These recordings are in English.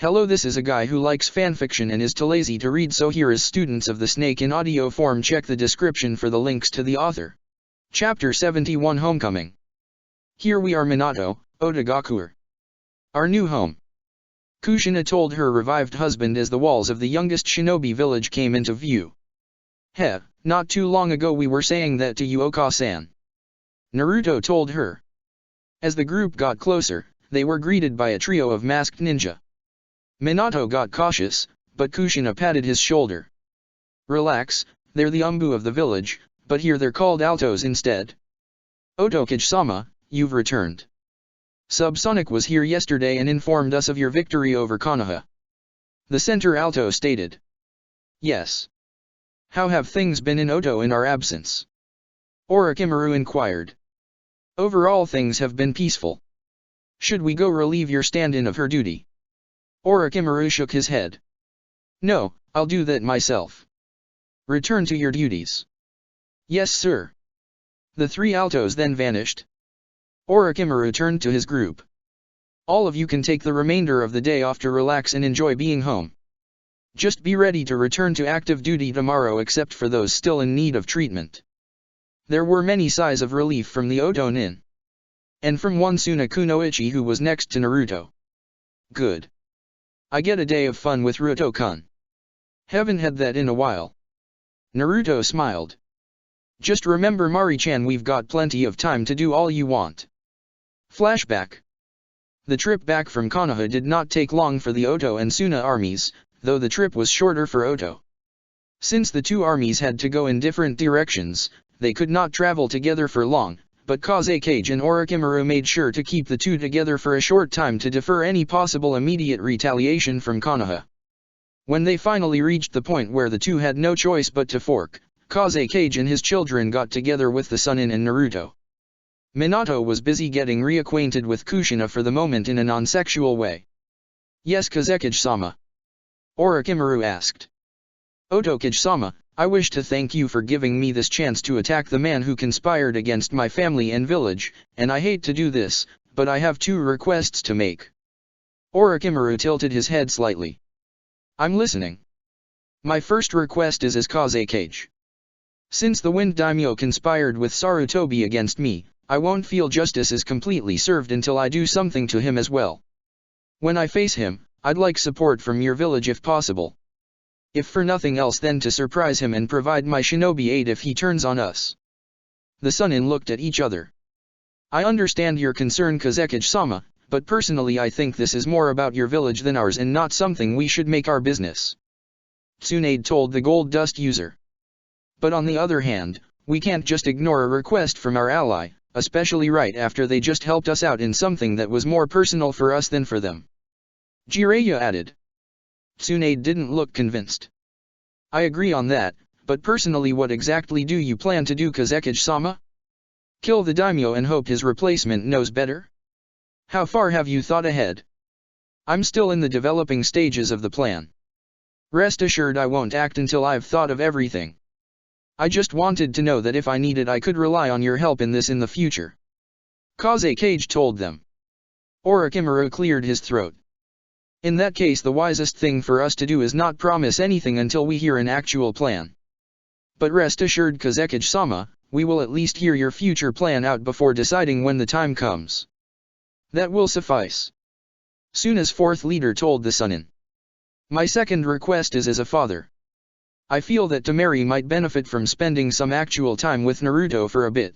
Hello, this is a guy who likes fanfiction and is too lazy to read, so here is Students of the Snake in audio form. Check the description for the links to the author. Chapter 71 Homecoming. Here we are, Minato, Otagakure. Our new home. Kushina told her revived husband as the walls of the youngest shinobi village came into view. Heh, not too long ago we were saying that to you, Oka-san. Naruto told her. As the group got closer, they were greeted by a trio of masked ninja. Minato got cautious, but Kushina patted his shoulder. Relax, they're the Umbu of the village, but here they're called Altos instead. Otokage-sama, you've returned. Subsonic was here yesterday and informed us of your victory over Konoha. The center Alto stated. Yes. How have things been in Oto in our absence? Orochimaru inquired. Overall things have been peaceful. Should we go relieve your stand-in of her duty? Orochimaru shook his head. No, I'll do that myself. Return to your duties. Yes, sir. The three Altos then vanished. Orochimaru turned to his group. All of you can take the remainder of the day off to relax and enjoy being home. Just be ready to return to active duty tomorrow, except for those still in need of treatment. There were many sighs of relief from the Oto Nin. And from one Suna Kunoichi, who was next to Naruto. Good. I get a day of fun with Ruto-kun. Haven't had that in a while. Naruto smiled. Just remember, Mari-chan, we've got plenty of time to do all you want. Flashback. The trip back from Konoha did not take long for the Oto and Suna armies, though the trip was shorter for Oto. Since the two armies had to go in different directions, they could not travel together for long, but Kazekage and Orochimaru made sure to keep the two together for a short time to defer any possible immediate retaliation from Konoha. When they finally reached the point where the two had no choice but to fork, Kazekage and his children got together with the Sannin and Naruto. Minato was busy getting reacquainted with Kushina for the moment in a non-sexual way. Yes, Kazekage-sama? Orochimaru asked. Otokage-sama, I wish to thank you for giving me this chance to attack the man who conspired against my family and village, and I hate to do this, but I have two requests to make. Orochimaru tilted his head slightly. I'm listening. My first request is as Kazekage. Since the Wind Daimyo conspired with Sarutobi against me, I won't feel justice is completely served until I do something to him as well. When I face him, I'd like support from your village if possible. If for nothing else, then to surprise him and provide my shinobi aid if he turns on us. The Sannin looked at each other. I understand your concern, Kazekage-sama, but personally I think this is more about your village than ours and not something we should make our business. Tsunade told the Gold Dust user. But on the other hand, we can't just ignore a request from our ally, especially right after they just helped us out in something that was more personal for us than for them. Jiraiya added. Tsunade didn't look convinced. I agree on that, but personally what exactly do you plan to do, Kazekage-sama? Kill the daimyo and hope his replacement knows better? How far have you thought ahead? I'm still in the developing stages of the plan. Rest assured I won't act until I've thought of everything. I just wanted to know that if I needed I could rely on your help in this in the future. Kazekage told them. Orochimaru cleared his throat. In that case, the wisest thing for us to do is not promise anything until we hear an actual plan. But rest assured, Kazekage-sama, we will at least hear your future plan out before deciding when the time comes. That will suffice. Suna's fourth leader told the Sannin. My second request is as a father. I feel that Temari might benefit from spending some actual time with Naruto for a bit.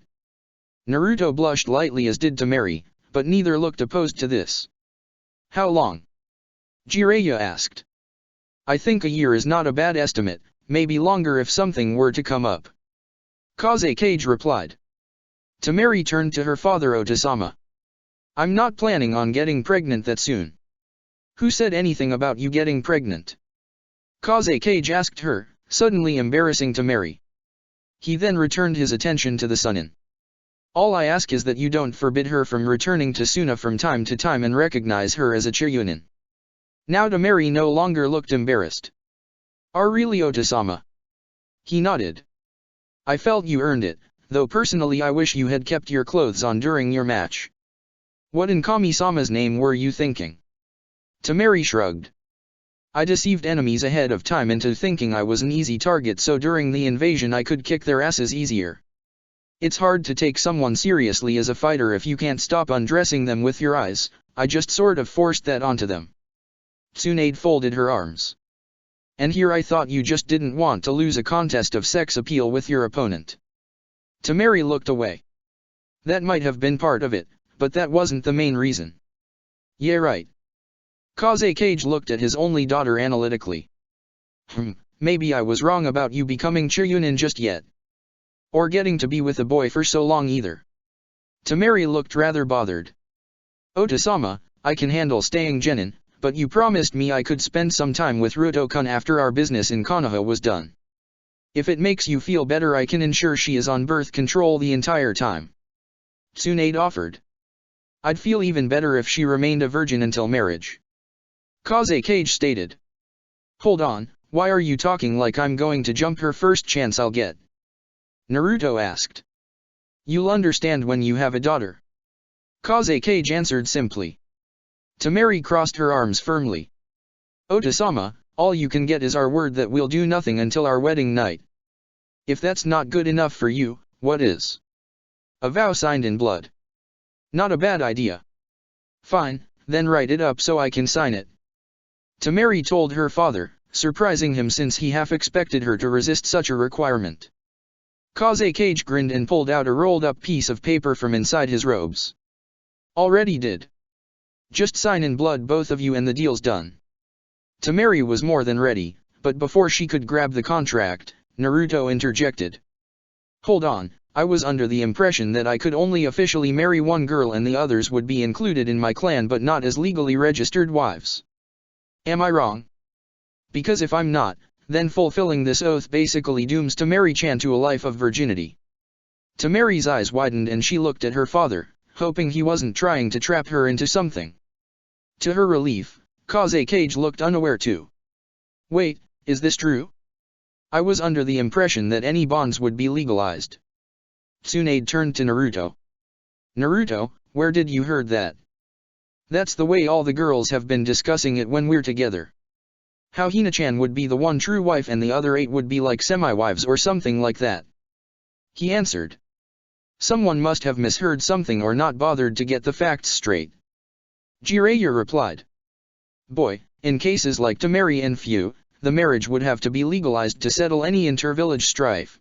Naruto blushed lightly, as did Temari, but neither looked opposed to this. How long? Jiraiya asked. I think a year is not a bad estimate, maybe longer if something were to come up. Kazekage replied. Temari turned to her father, Otasama. I'm not planning on getting pregnant that soon. Who said anything about you getting pregnant? Kazekage asked her, suddenly embarrassing Temari. He then returned his attention to the Sannin. All I ask is that you don't forbid her from returning to Suna from time to time and recognize her as a Chiryunin. Now Temari no longer looked embarrassed. Are really, Otasama? He nodded. I felt you earned it, though personally I wish you had kept your clothes on during your match. What in Kami-sama's name were you thinking? Temari shrugged. I deceived enemies ahead of time into thinking I was an easy target, so during the invasion I could kick their asses easier. It's hard to take someone seriously as a fighter if you can't stop undressing them with your eyes. I just sort of forced that onto them. Tsunade folded her arms. And here I thought you just didn't want to lose a contest of sex appeal with your opponent. Temari looked away. That might have been part of it, but that wasn't the main reason. Yeah, right. Kazekage looked at his only daughter analytically. Maybe I was wrong about you becoming Chiyunin just yet. Or getting to be with a boy for so long either. Temari looked rather bothered. Ota-sama, I can handle staying genin, but you promised me I could spend some time with Ruto-kun after our business in Konoha was done. If it makes you feel better, I can ensure she is on birth control the entire time. Tsunade offered. I'd feel even better if she remained a virgin until marriage. Kazekage stated. Hold on, why are you talking like I'm going to jump her first chance I'll get? Naruto asked. You'll understand when you have a daughter. Kazekage answered simply. Temari crossed her arms firmly. Ota-sama, all you can get is our word that we'll do nothing until our wedding night. If that's not good enough for you, what is? A vow signed in blood. Not a bad idea. Fine, then write it up so I can sign it. Temari told her father, surprising him since he half expected her to resist such a requirement. Kazekage grinned and pulled out a rolled-up piece of paper from inside his robes. Already did. Just sign in blood both of you and the deal's done. Temari was more than ready, but before she could grab the contract, Naruto interjected. Hold on, I was under the impression that I could only officially marry one girl and the others would be included in my clan but not as legally registered wives. Am I wrong? Because if I'm not, then fulfilling this oath basically dooms Temari-chan to a life of virginity. Temari's eyes widened and she looked at her father, hoping he wasn't trying to trap her into something. To her relief, Kazekage looked unaware too. Wait, is this true? I was under the impression that any bonds would be legalized. Tsunade turned to Naruto. Naruto, where did you heard that? That's the way all the girls have been discussing it when we're together. How Hina-chan would be the one true wife and the other 8 would be like semi-wives or something like that. He answered. Someone must have misheard something or not bothered to get the facts straight. Jiraiya replied. Boy, in cases like Temari and Fu, the marriage would have to be legalized to settle any inter-village strife.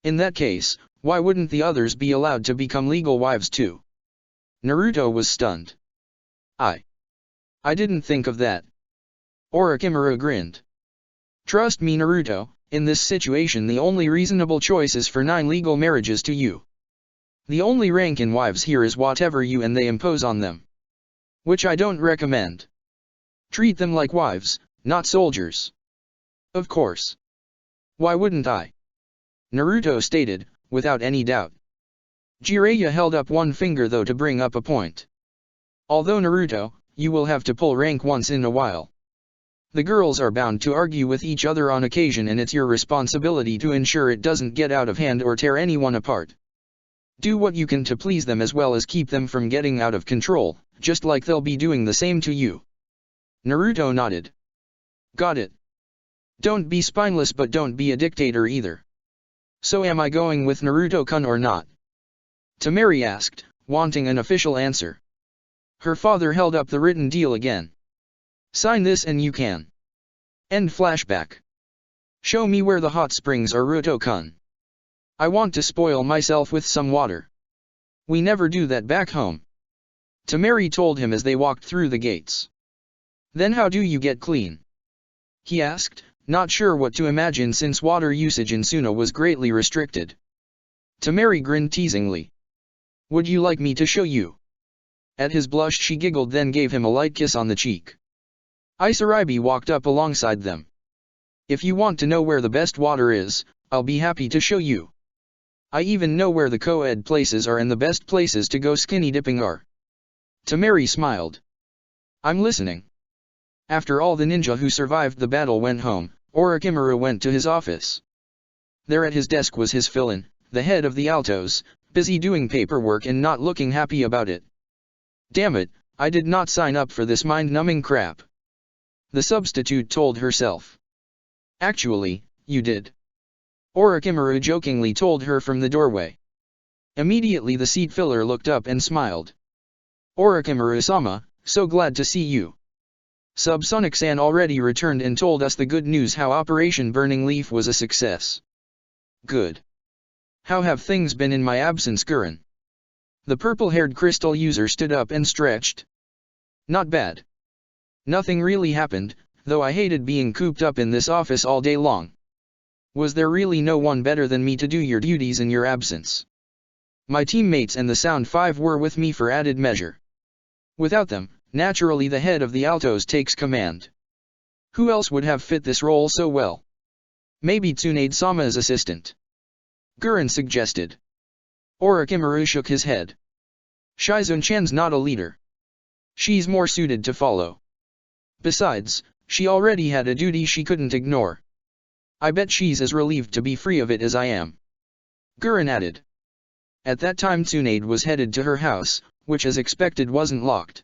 In that case, why wouldn't the others be allowed to become legal wives too? Naruto was stunned. I didn't think of that. Orochimaru grinned. Trust me Naruto, in this situation the only reasonable choice is for 9 legal marriages to you. The only rank in wives here is whatever you and they impose on them. Which I don't recommend. Treat them like wives, not soldiers. Of course. Why wouldn't I? Naruto stated, without any doubt. Jiraiya held up one finger though to bring up a point. Although Naruto, you will have to pull rank once in a while. The girls are bound to argue with each other on occasion and it's your responsibility to ensure it doesn't get out of hand or tear anyone apart. Do what you can to please them as well as keep them from getting out of control, just like they'll be doing the same to you. Naruto nodded. Got it. Don't be spineless but don't be a dictator either. So am I going with Naruto-kun or not? Temari asked, wanting an official answer. Her father held up the written deal again. Sign this and you can. End flashback. Show me where the hot springs are Ruto-kun. I want to spoil myself with some water. We never do that back home. Temari told him as they walked through the gates. Then how do you get clean? He asked, not sure what to imagine since water usage in Suna was greatly restricted. Temari grinned teasingly. Would you like me to show you? At his blush she giggled then gave him a light kiss on the cheek. Isaribi walked up alongside them. If you want to know where the best water is, I'll be happy to show you. I even know where the co-ed places are and the best places to go skinny dipping are. Temari smiled. I'm listening. After all the ninja who survived the battle went home, Orochimaru went to his office. There at his desk was his fill-in, the head of the Altos, busy doing paperwork and not looking happy about it. Damn it, I did not sign up for this mind-numbing crap. The substitute told herself. Actually, you did. Orochimaru jokingly told her from the doorway. Immediately the seat filler looked up and smiled. Orochimaru-sama, so glad to see you. Subsonic-san already returned and told us the good news how Operation Burning Leaf was a success. Good. How have things been in my absence, Gurren? The purple-haired crystal user stood up and stretched. Not bad. Nothing really happened, though I hated being cooped up in this office all day long. Was there really no one better than me to do your duties in your absence? My teammates and the Sound 5 were with me for added measure. Without them, naturally the head of the Altos takes command. Who else would have fit this role so well? Maybe Tsunade-sama's assistant. Gurren suggested. Orochimaru shook his head. Shizune-chan's not a leader. She's more suited to follow. Besides, she already had a duty she couldn't ignore. I bet she's as relieved to be free of it as I am. Gurren added. At that time Tsunade was headed to her house, which as expected wasn't locked.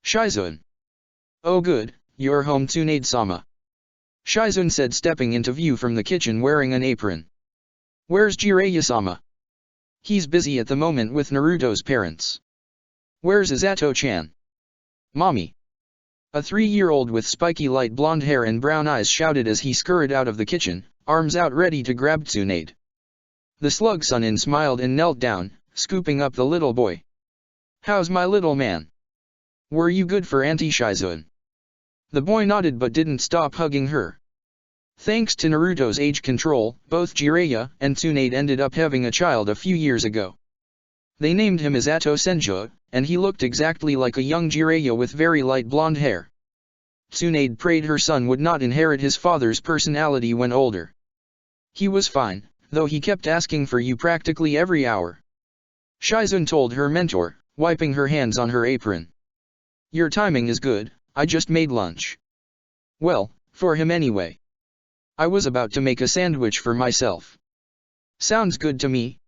Shizune. Oh good, you're home, Tsunade-sama. Shizune said, stepping into view from the kitchen wearing an apron. Where's Jiraiya-sama? He's busy at the moment with Naruto's parents. Where's Izato-chan? Mommy. A 3-year-old with spiky light blonde hair and brown eyes shouted as he scurried out of the kitchen, arms out ready to grab Tsunade. The slug Sunin smiled and knelt down, scooping up the little boy. How's my little man? Were you good for Auntie Shizune? The boy nodded but didn't stop hugging her. Thanks to Naruto's age control, both Jiraiya and Tsunade ended up having a child a few years ago. They named him Izato Senju, and he looked exactly like a young Jiraiya with very light blonde hair. Tsunade prayed her son would not inherit his father's personality when older. He was fine, though he kept asking for you practically every hour. Shizune told her mentor, wiping her hands on her apron. Your timing is good, I just made lunch. Well, for him anyway. I was about to make a sandwich for myself. Sounds good to me.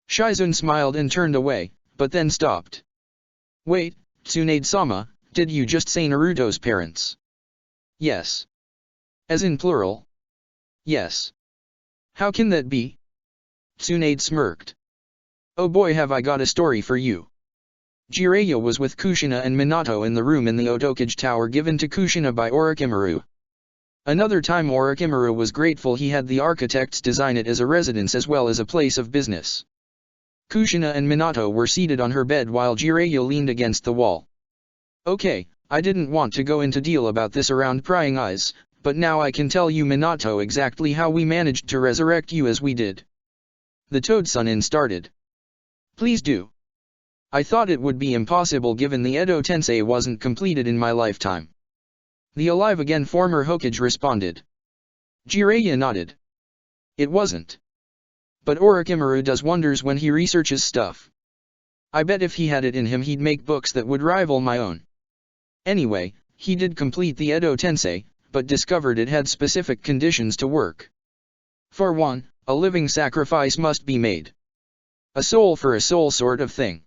Shizune smiled and turned away, but then stopped. Wait, Tsunade-sama, did you just say Naruto's parents? Yes. As in plural? Yes. How can that be? Tsunade smirked. Oh boy, have I got a story for you. Jiraiya was with Kushina and Minato in the room in the Otokage Tower given to Kushina by Orochimaru. Another time Orochimaru was grateful he had the architects design it as a residence as well as a place of business. Kushina and Minato were seated on her bed while Jiraiya leaned against the wall. Okay, I didn't want to go into deal about this around prying eyes, but now I can tell you, Minato, exactly how we managed to resurrect you as we did. The Toad Sunin started. Please do. I thought it would be impossible given the Edo Tensei wasn't completed in my lifetime. The Alive Again former Hokage responded. Jiraiya nodded. It wasn't. But Orochimaru does wonders when he researches stuff. I bet if he had it in him he'd make books that would rival my own. Anyway, he did complete the Edo Tensei, but discovered it had specific conditions to work. For one, a living sacrifice must be made. A soul for a soul sort of thing.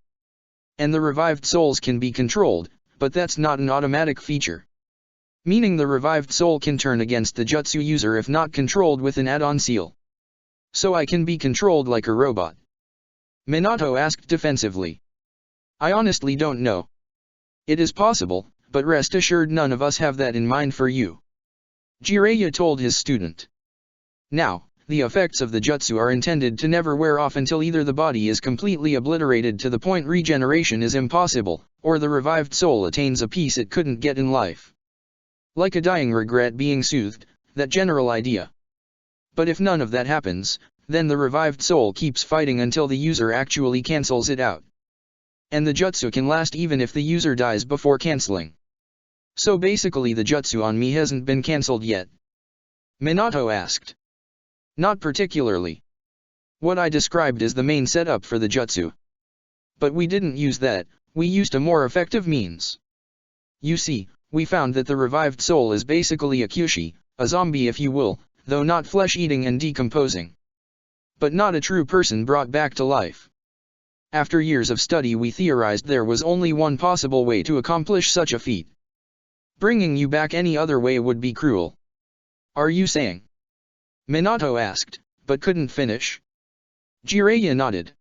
And the revived souls can be controlled, but that's not an automatic feature. Meaning the revived soul can turn against the jutsu user if not controlled with an add-on seal. So I can be controlled like a robot? Minato asked defensively. I honestly don't know. It is possible, but rest assured none of us have that in mind for you. Jiraiya told his student. Now, the effects of the jutsu are intended to never wear off until either the body is completely obliterated to the point regeneration is impossible, or the revived soul attains a peace it couldn't get in life. Like a dying regret being soothed, that general idea. But if none of that happens, then the revived soul keeps fighting until the user actually cancels it out. And the jutsu can last even if the user dies before canceling. So basically the jutsu on me hasn't been cancelled yet? Minato asked. Not particularly. What I described is the main setup for the jutsu. But we didn't use that, we used a more effective means. You see, we found that the revived soul is basically a Kyushi, a zombie if you will, though not flesh-eating and decomposing. But not a true person brought back to life. After years of study we theorized there was only one possible way to accomplish such a feat. Bringing you back any other way would be cruel. Are you saying? Minato asked, but couldn't finish. Jiraiya nodded.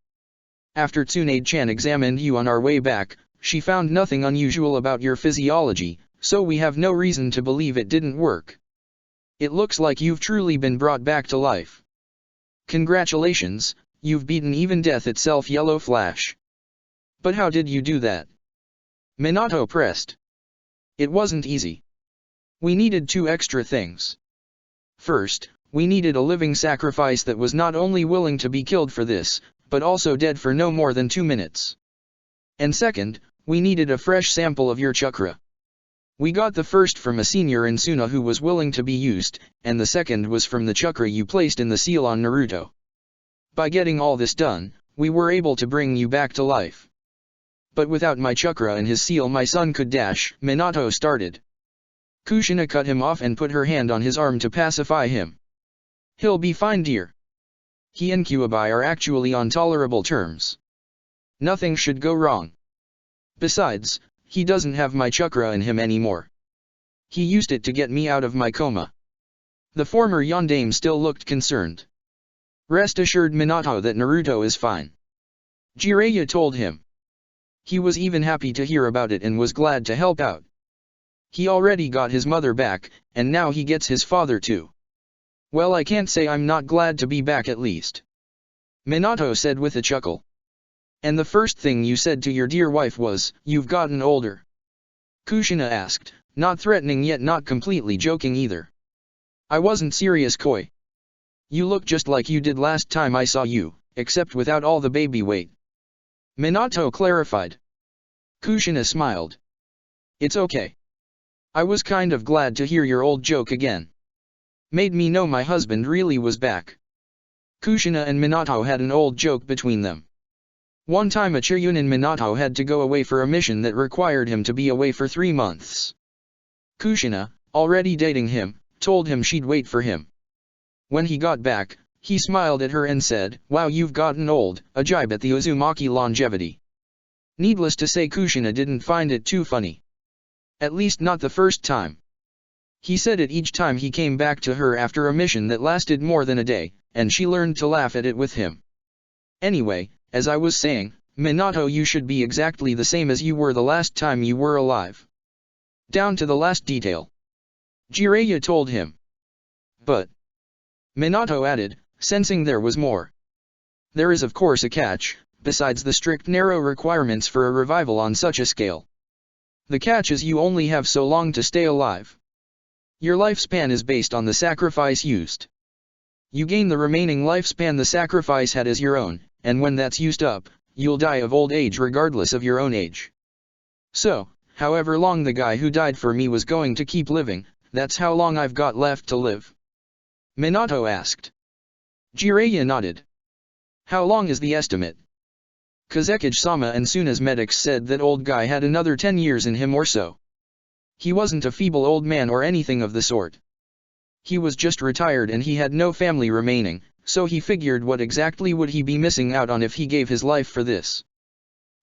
After Tsunade-chan examined you on our way back, she found nothing unusual about your physiology, so we have no reason to believe it didn't work. It looks like you've truly been brought back to life. Congratulations, you've beaten even death itself, Yellow Flash. But how did you do that? Minato pressed. It wasn't easy. We needed 2 extra things. First, we needed a living sacrifice that was not only willing to be killed for this, but also dead for no more than 2 minutes. And second, we needed a fresh sample of your chakra. We got the first from a senior in Suna who was willing to be used, and the second was from the chakra you placed in the seal on Naruto. By getting all this done, we were able to bring you back to life. But without my chakra and his seal my son could dash, Minato started. Kushina cut him off and put her hand on his arm to pacify him. He'll be fine, dear. He and Kyuubi are actually on tolerable terms. Nothing should go wrong. Besides, he doesn't have my chakra in him anymore. He used it to get me out of my coma. The former Yondaime still looked concerned. Rest assured Minato that Naruto is fine. Jiraiya told him. He was even happy to hear about it and was glad to help out. He already got his mother back, and now he gets his father too. Well, I can't say I'm not glad to be back at least. Minato said with a chuckle. And the first thing you said to your dear wife was, "You've gotten older." Kushina asked, not threatening yet not completely joking either. I wasn't serious, Koi. You look just like you did last time I saw you, except without all the baby weight. Minato clarified. Kushina smiled. It's okay. I was kind of glad to hear your old joke again. Made me know my husband really was back. Kushina and Minato had an old joke between them. One time a Chiryunin Minato had to go away for a mission that required him to be away for 3 months. Kushina, already dating him, told him she'd wait for him. When he got back, he smiled at her and said, "Wow, you've gotten old," a jibe at the Uzumaki longevity. Needless to say, Kushina didn't find it too funny. At least not the first time. He said it each time he came back to her after a mission that lasted more than a day, and she learned to laugh at it with him. Anyway, as I was saying, Minato, you should be exactly the same as you were the last time you were alive. Down to the last detail. Jiraiya told him. But, Minato added, sensing there was more. There is of course a catch, besides the strict narrow requirements for a revival on such a scale. The catch is you only have so long to stay alive. Your lifespan is based on the sacrifice used. You gain the remaining lifespan the sacrifice had as your own, and when that's used up, you'll die of old age regardless of your own age. So, however long the guy who died for me was going to keep living, that's how long I've got left to live. Minato asked. Jiraiya nodded. How long is the estimate? Kazekage-sama and Suna's medics said that old guy had another 10 years in him or so. He wasn't a feeble old man or anything of the sort. He was just retired and he had no family remaining, so he figured what exactly would he be missing out on if he gave his life for this.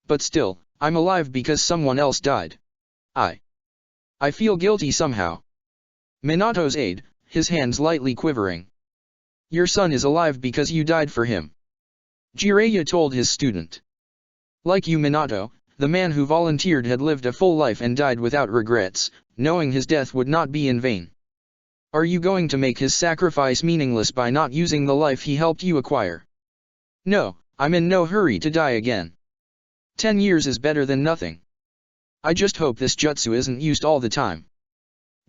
But still, I'm alive because someone else died. I feel guilty somehow. Minato's aide, his hands lightly quivering. Your son is alive because you died for him. Jiraiya told his student. Like you, Minato, the man who volunteered had lived a full life and died without regrets, knowing his death would not be in vain. Are you going to make his sacrifice meaningless by not using the life he helped you acquire? No, I'm in no hurry to die again. 10 years is better than nothing. I just hope this jutsu isn't used all the time.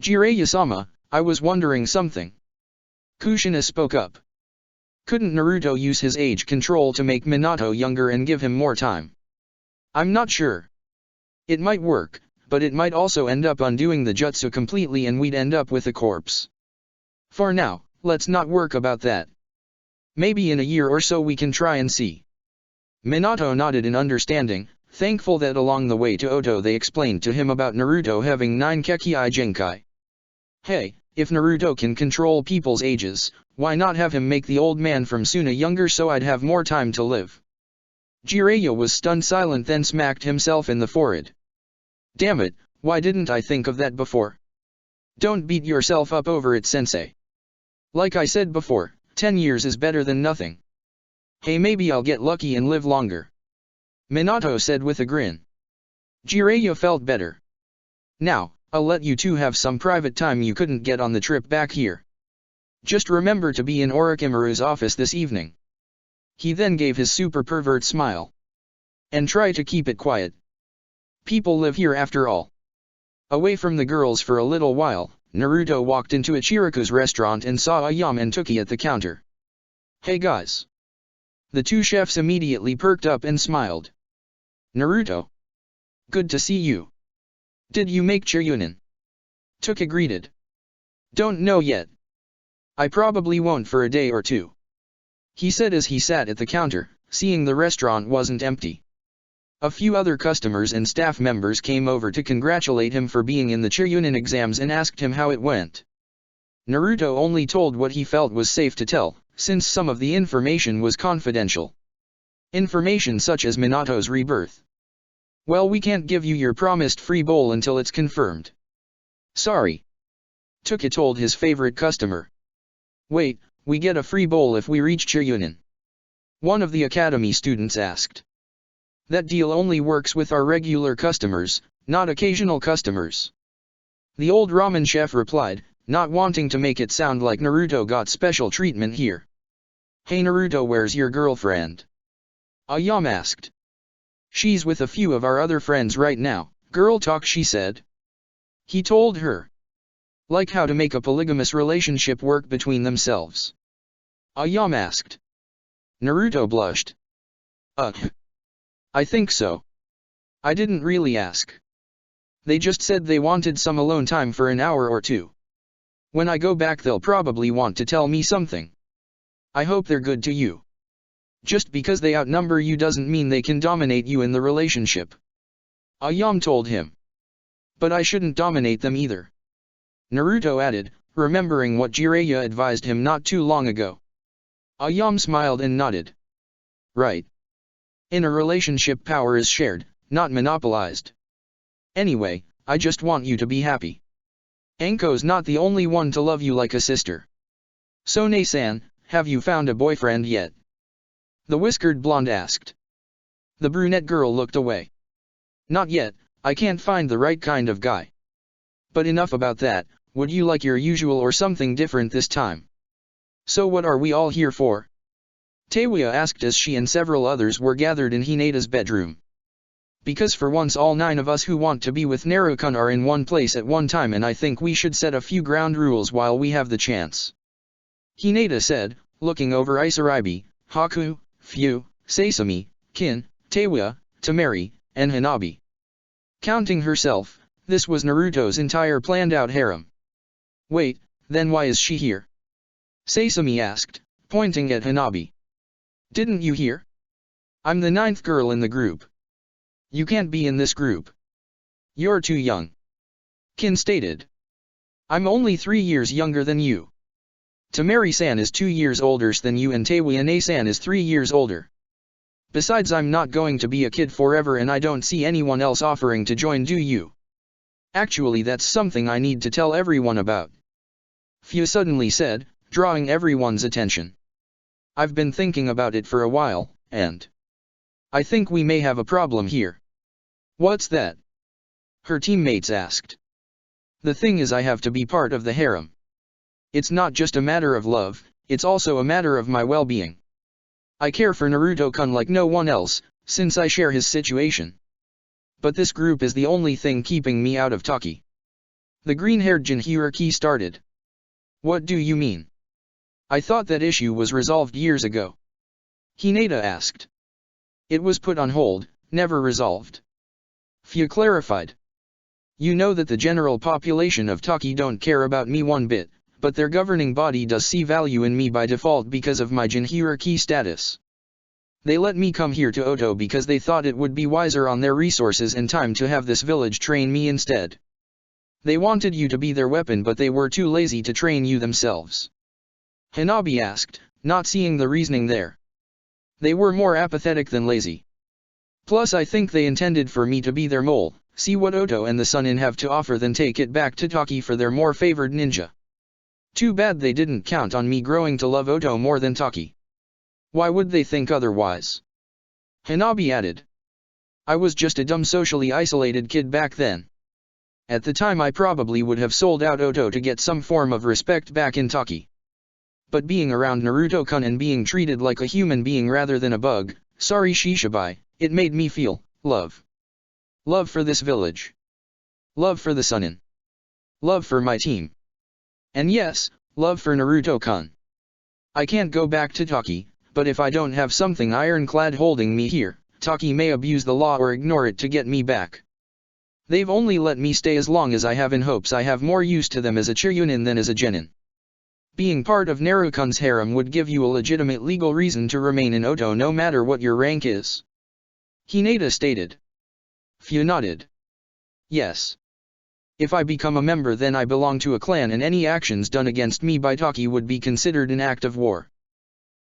Jiraiya-sama, I was wondering something. Kushina spoke up. Couldn't Naruto use his age control to make Minato younger and give him more time? I'm not sure. It might work, but it might also end up undoing the jutsu completely and we'd end up with a corpse. For now, let's not work about that. Maybe in a year or so we can try and see. Minato nodded in understanding, thankful that along the way to Oto they explained to him about Naruto having 9 Kekkai Genkai. Hey, if Naruto can control people's ages, why not have him make the old man from Suna younger so I'd have more time to live? Jiraiya was stunned silent, then smacked himself in the forehead. Damn it, why didn't I think of that before? Don't beat yourself up over it, sensei. Like I said before, 10 years is better than nothing. Hey, maybe I'll get lucky and live longer. Minato said with a grin. Jiraiya felt better. Now, I'll let you two have some private time you couldn't get on the trip back here. Just remember to be in Orochimaru's office this evening. He then gave his super pervert smile. And try to keep it quiet. People live here after all. Away from the girls for a little while, Naruto walked into Ichiraku's restaurant and saw Ayame and Toki at the counter. Hey guys. The two chefs immediately perked up and smiled. Naruto. Good to see you. Did you make Chiryunin? Toki greeted. Don't know yet. I probably won't for a day or two. He said as he sat at the counter, seeing the restaurant wasn't empty. A few other customers and staff members came over to congratulate him for being in the Chiryunin exams and asked him how it went. Naruto only told what he felt was safe to tell, since some of the information was confidential. Information such as Minato's rebirth. Well, we can't give you your promised free bowl until it's confirmed. Sorry. Toki told his favorite customer. Wait, we get a free bowl if we reach Chiryunin? One of the academy students asked. That deal only works with our regular customers, not occasional customers. The old ramen chef replied, not wanting to make it sound like Naruto got special treatment here. Hey Naruto, where's your girlfriend? Ayame asked. She's with a few of our other friends right now, girl talk, she said. He told her. Like how to make a polygamous relationship work between themselves. Ayame asked. Naruto blushed. I think so. I didn't really ask. They just said they wanted some alone time for an hour or two. When I go back they'll probably want to tell me something. I hope they're good to you. Just because they outnumber you doesn't mean they can dominate you in the relationship. Ayame told him. But I shouldn't dominate them either. Naruto added, remembering what Jiraiya advised him not too long ago. Ayame smiled and nodded. Right. In a relationship power is shared, not monopolized. Anyway, I just want you to be happy. Anko's not the only one to love you like a sister. Sone-san, have you found a boyfriend yet? The whiskered blonde asked. The brunette girl looked away. Not yet, I can't find the right kind of guy. But enough about that, would you like your usual or something different this time? So what are we all here for? Teiwa asked as she and several others were gathered in Hinata's bedroom. Because for once all 9 of us who want to be with Naruto are in one place at one time, and I think we should set a few ground rules while we have the chance. Hinata said, looking over Isaribi, Haku, Fu, Sasami, Kin, Teiwa, Temari, and Hanabi. Counting herself, this was Naruto's entire planned out harem. Wait, then why is she here? Sasami asked, pointing at Hanabi. Didn't you hear? I'm the 9th girl in the group. You can't be in this group. You're too young. Kin stated. I'm only 3 years younger than you. Temari-san is 2 years older than you, and Teiwa-san is 3 years older. Besides, I'm not going to be a kid forever, and I don't see anyone else offering to join, do you? Actually, that's something I need to tell everyone about. Fu suddenly said, drawing everyone's attention. I've been thinking about it for a while, and I think we may have a problem here. What's that? Her teammates asked. The thing is, I have to be part of the harem. It's not just a matter of love, it's also a matter of my well-being. I care for Naruto-kun like no one else, since I share his situation. But this group is the only thing keeping me out of Toki. The green-haired Jinchuriki started. What do you mean? I thought that issue was resolved years ago. Hinata asked. It was put on hold, never resolved. Fu clarified. You know that the general population of Toki don't care about me one bit, but their governing body does see value in me by default because of my Jinchuriki status. They let me come here to Oto because they thought it would be wiser on their resources and time to have this village train me instead. They wanted you to be their weapon, but they were too lazy to train you themselves. Hanabi asked, not seeing the reasoning there. They were more apathetic than lazy. Plus I think they intended for me to be their mole, see what Oto and the Sunin have to offer, then take it back to Taki for their more favored ninja. Too bad they didn't count on me growing to love Oto more than Taki. Why would they think otherwise? Hanabi added. I was just a dumb socially isolated kid back then. At the time I probably would have sold out Oto to get some form of respect back in Taki. But being around Naruto-kun and being treated like a human being rather than a bug, sorry Shishibai, it made me feel love. Love for this village. Love for the Sunin. Love for my team. And yes, love for Naruto-kun. I can't go back to Taki, but if I don't have something ironclad holding me here, Taki may abuse the law or ignore it to get me back. They've only let me stay as long as I have in hopes I have more use to them as a Chiryunin than as a Genin. Being part of Naruto-kun's harem would give you a legitimate legal reason to remain in Oto no matter what your rank is. Hinata stated. Fu nodded. Yes. If I become a member then I belong to a clan and any actions done against me by Taki would be considered an act of war.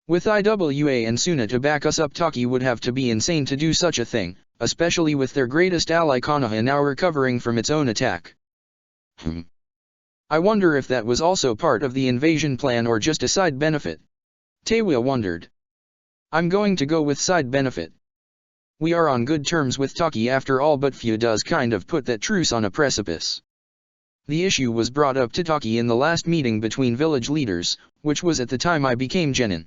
With IWA and Suna to back us up, Taki would have to be insane to do such a thing, especially with their greatest ally Konoha now recovering from its own attack. I wonder if that was also part of the invasion plan or just a side benefit. Teiwa wondered. I'm going to go with side benefit. We are on good terms with Taki after all, but Fu does kind of put that truce on a precipice. The issue was brought up to Taki in the last meeting between village leaders, which was at the time I became Genin.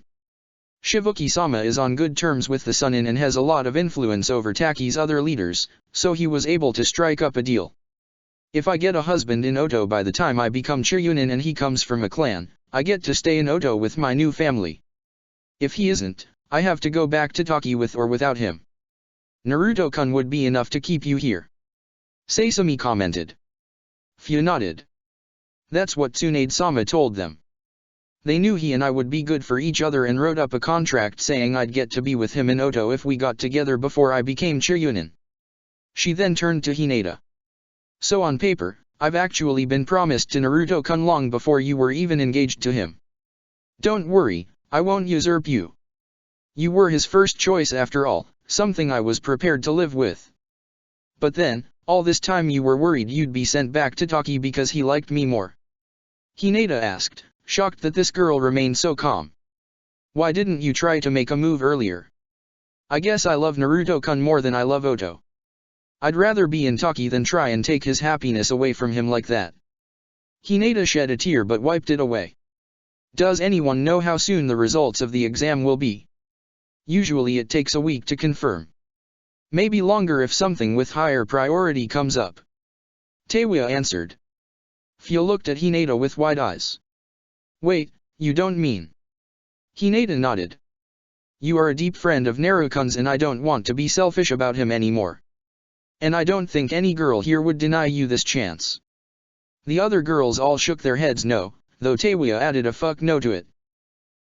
Shibuki-sama is on good terms with the Sunin and has a lot of influence over Taki's other leaders, so he was able to strike up a deal. If I get a husband in Oto by the time I become Chiryunin and he comes from a clan, I get to stay in Oto with my new family. If he isn't, I have to go back to Taki with or without him. Naruto-kun would be enough to keep you here. Sasami commented. Fu nodded. That's what Tsunade-sama told them. They knew he and I would be good for each other and wrote up a contract saying I'd get to be with him in Oto if we got together before I became Chiryunin. She then turned to Hinata. So on paper, I've actually been promised to Naruto-kun long before you were even engaged to him. Don't worry, I won't usurp you. You were his first choice after all, something I was prepared to live with. But then, all this time you were worried you'd be sent back to Taki because he liked me more. Hinata asked, shocked that this girl remained so calm. Why didn't you try to make a move earlier? I guess I love Naruto-kun more than I love Oto. I'd rather be in Taki than try and take his happiness away from him like that. Hinata shed a tear but wiped it away. Does anyone know how soon the results of the exam will be? Usually it takes a week to confirm. Maybe longer if something with higher priority comes up. Teiwa answered. Fu looked at Hinata with wide eyes. Wait, you don't mean? Hinata nodded. You are a deep friend of Naruto-kun's and I don't want to be selfish about him anymore. And I don't think any girl here would deny you this chance. The other girls all shook their heads no, though Teiwa added a fuck no to it.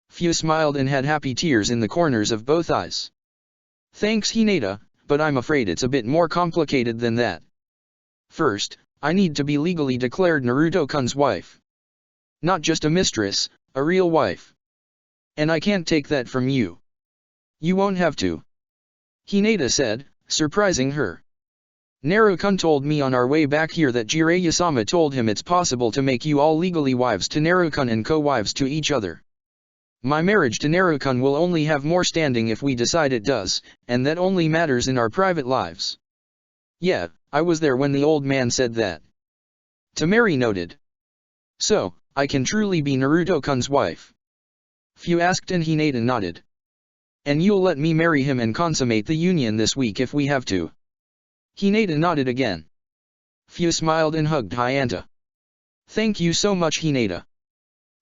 Fu smiled and had happy tears in the corners of both eyes. Thanks Hinata, but I'm afraid it's a bit more complicated than that. First, I need to be legally declared Naruto-kun's wife. Not just a mistress, a real wife. And I can't take that from you. You won't have to. Hinata said, surprising her. Naruto-kun told me on our way back here that Jiraiya-sama told him it's possible to make you all legally wives to Naruto-kun and co-wives to each other. My marriage to Naruto-kun will only have more standing if we decide it does, and that only matters in our private lives. Yeah, I was there when the old man said that. Tamari noted. So, I can truly be Naruto-kun's wife? Fu asked and Hinata nodded. And you'll let me marry him and consummate the union this week if we have to? Hinata nodded again. Fu smiled and hugged Hinata. Thank you so much Hinata.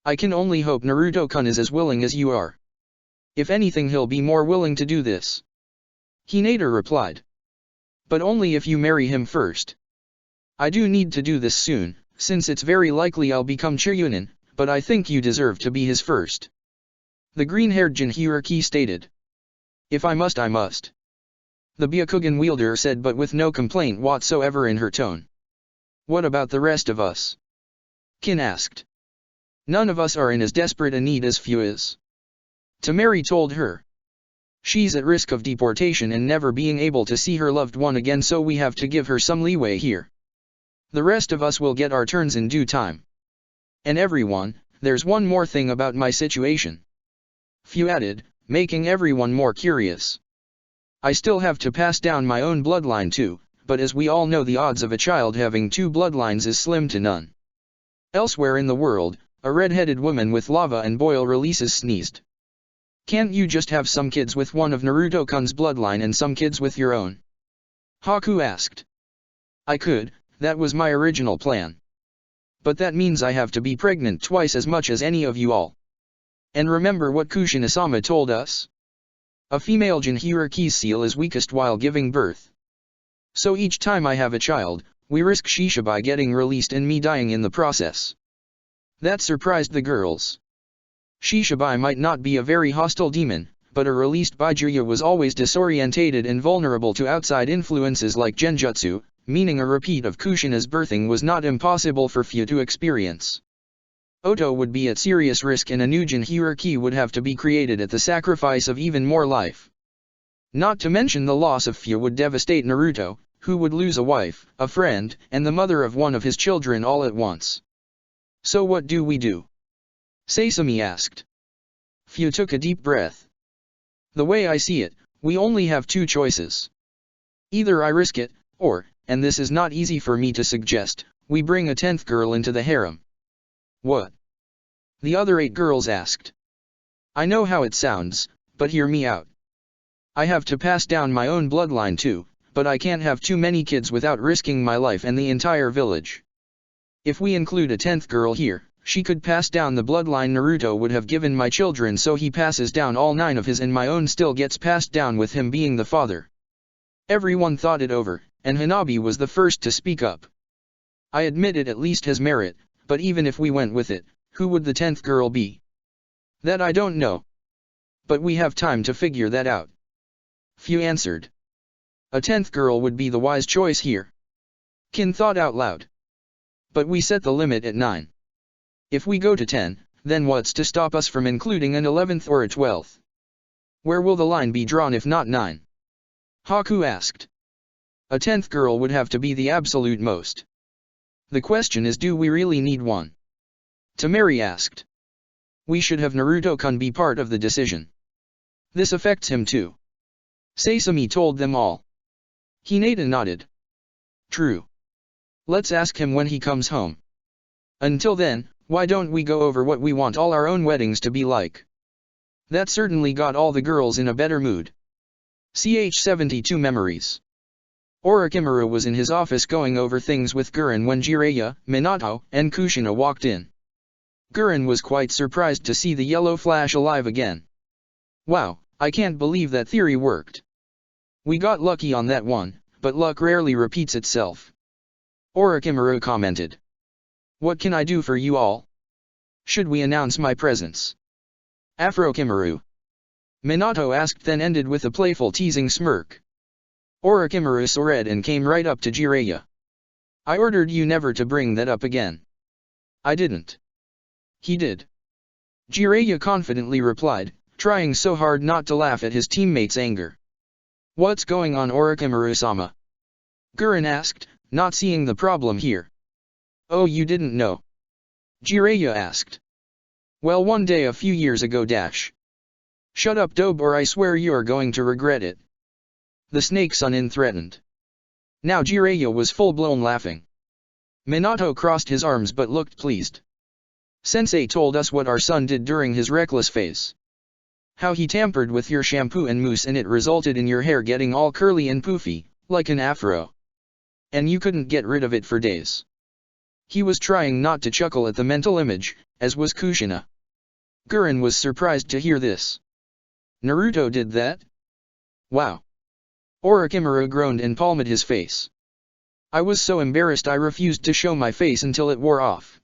I can only hope Naruto-kun is as willing as you are. If anything he'll be more willing to do this. Hinata replied. But only if you marry him first. I do need to do this soon, since it's very likely I'll become Chiryunin, but I think you deserve to be his first. The green-haired Jinhyuriki stated. If I must I must. The Byakugan wielder said but with no complaint whatsoever in her tone. What about the rest of us? Kin asked. None of us are in as desperate a need as Fu is. Tamari told her. She's at risk of deportation and never being able to see her loved one again, so we have to give her some leeway here. The rest of us will get our turns in due time. And everyone, there's one more thing about my situation. Fu added, making everyone more curious. I still have to pass down my own bloodline too, but as we all know, the odds of a child having two bloodlines is slim to none. Elsewhere in the world, a red-headed woman with lava and boil releases sneezed. Can't you just have some kids with one of Naruto-kun's bloodline and some kids with your own? Haku asked. I could, that was my original plan. But that means I have to be pregnant twice as much as any of you all. And remember what Kushina-sama told us? A female Jinhiraki's seal is weakest while giving birth. So each time I have a child, we risk Shishibai getting released and me dying in the process. That surprised the girls. Shishibai might not be a very hostile demon, but a released Baijuya was always disorientated and vulnerable to outside influences like Genjutsu, meaning a repeat of Kushina's birthing was not impossible for Fu to experience. Oto would be at serious risk and a new Jinhiraki would have to be created at the sacrifice of even more life. Not to mention the loss of Fu would devastate Naruto, who would lose a wife, a friend, and the mother of one of his children all at once. So what do we do? Sasami asked. Fu took a deep breath. The way I see it, we only have two choices. Either I risk it, or, and this is not easy for me to suggest, we bring a 10th girl into the harem. What? The other 8 girls asked. I know how it sounds, but hear me out. I have to pass down my own bloodline too, but I can't have too many kids without risking my life and the entire village. If we include a 10th girl here, she could pass down the bloodline Naruto would have given my children, so he passes down all 9 of his and my own still gets passed down with him being the father. Everyone thought it over, and Hanabi was the first to speak up. I admit it at least has merit, but even if we went with it, who would the 10th girl be? That I don't know. But we have time to figure that out. Fu answered. A 10th girl would be the wise choice here. Kin thought out loud. But we set the limit at 9. If we go to 10, then what's to stop us from including an 11th or a 12th? Where will the line be drawn if not 9? Haku asked. A 10th girl would have to be the absolute most. The question is, do we really need one? Tamari asked. We should have Naruto-kun be part of the decision. This affects him too. Sasami told them all. Hinata nodded. True. Let's ask him when he comes home. Until then, why don't we go over what we want all our own weddings to be like? That certainly got all the girls in a better mood. CH72 Memories. Orochimaru was in his office going over things with Gurren when Jiraiya, Minato, and Kushina walked in. Gurren was quite surprised to see the yellow flash alive again. Wow, I can't believe that theory worked. We got lucky on that one, but luck rarely repeats itself. Orochimaru commented. What can I do for you all? Should we announce my presence? Afrokimaru. Minato asked, then ended with a playful teasing smirk. Orochimaru soared and came right up to Jiraiya. I ordered you never to bring that up again. I didn't. He did. Jiraiya confidently replied, trying so hard not to laugh at his teammate's anger. What's going on, Orochimaru-sama? Gurren asked, not seeing the problem here. Oh, you didn't know? Jiraiya asked. Well, one day a few years ago dash. Shut up, Dobe, or I swear you're going to regret it. The snake Sunin threatened. Now Jiraiya was full-blown laughing. Minato crossed his arms but looked pleased. Sensei told us what our son did during his reckless phase. How he tampered with your shampoo and mousse and it resulted in your hair getting all curly and poofy, like an afro. And you couldn't get rid of it for days. He was trying not to chuckle at the mental image, as was Kushina. Gurren was surprised to hear this. Naruto did that? Wow. Orochimaru groaned and palmed his face. I was so embarrassed I refused to show my face until it wore off.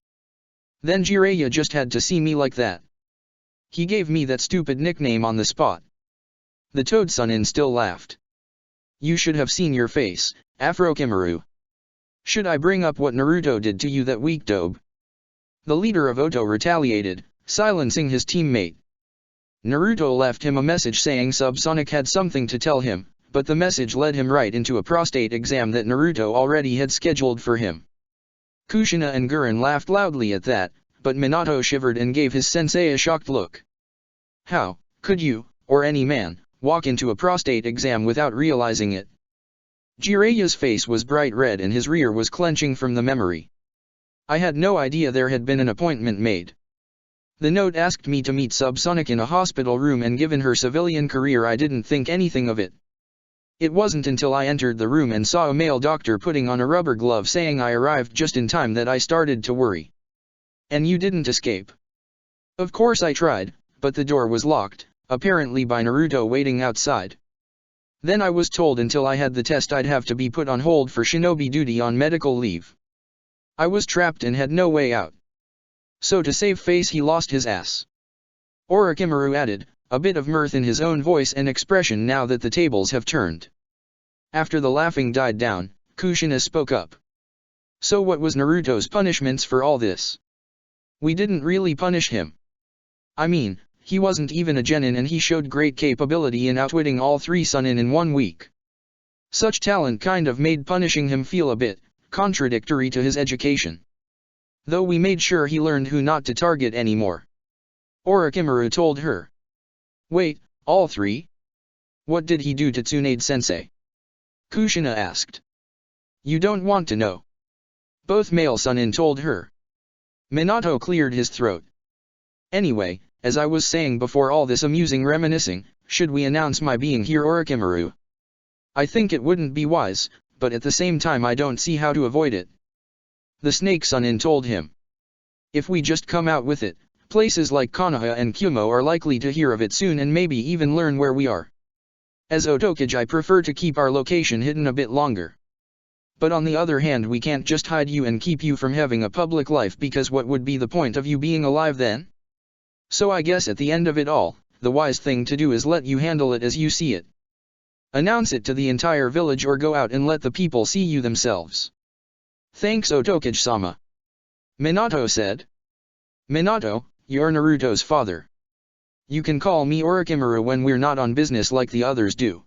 Then Jiraiya just had to see me like that. He gave me that stupid nickname on the spot. The Toad Sunin still laughed. You should have seen your face, Afrokimaru. Should I bring up what Naruto did to you that week, Dobe? The leader of Oto retaliated, silencing his teammate. Naruto left him a message saying Subsonic had something to tell him, but the message led him right into a prostate exam that Naruto already had scheduled for him. Kushina and Gurren laughed loudly at that, but Minato shivered and gave his sensei a shocked look. How could you, or any man, walk into a prostate exam without realizing it? Jiraiya's face was bright red and his rear was clenching from the memory. I had no idea there had been an appointment made. The note asked me to meet Subsonic in a hospital room, and given her civilian career I didn't think anything of it. It wasn't until I entered the room and saw a male doctor putting on a rubber glove saying I arrived just in time that I started to worry. And you didn't escape. Of course I tried, but the door was locked, apparently by Naruto waiting outside. Then I was told until I had the test I'd have to be put on hold for shinobi duty on medical leave. I was trapped and had no way out. So to save face he lost his ass. Orochimaru added, a bit of mirth in his own voice and expression now that the tables have turned. After the laughing died down, Kushina spoke up. So what was Naruto's punishments for all this? We didn't really punish him. I mean, he wasn't even a genin and he showed great capability in outwitting all 3 Sannin in 1 week. Such talent kind of made punishing him feel a bit contradictory to his education. Though we made sure he learned who not to target anymore. Orochimaru told her. Wait, all 3? What did he do to Tsunade-sensei? Kushina asked. You don't want to know. Both male Sannin told her. Minato cleared his throat. Anyway, as I was saying before all this amusing reminiscing, should we announce my being here, Orochimaru? I think it wouldn't be wise, but at the same time I don't see how to avoid it. The Snake Sannin told him. If we just come out with it, places like Konoha and Kumo are likely to hear of it soon and maybe even learn where we are. As Otokage I prefer to keep our location hidden a bit longer. But on the other hand we can't just hide you and keep you from having a public life, because what would be the point of you being alive then? So I guess at the end of it all, the wise thing to do is let you handle it as you see it. Announce it to the entire village or go out and let the people see you themselves. Thanks Otokage-sama. Minato said. Minato, you're Naruto's father. You can call me Orochimaru when we're not on business like the others do.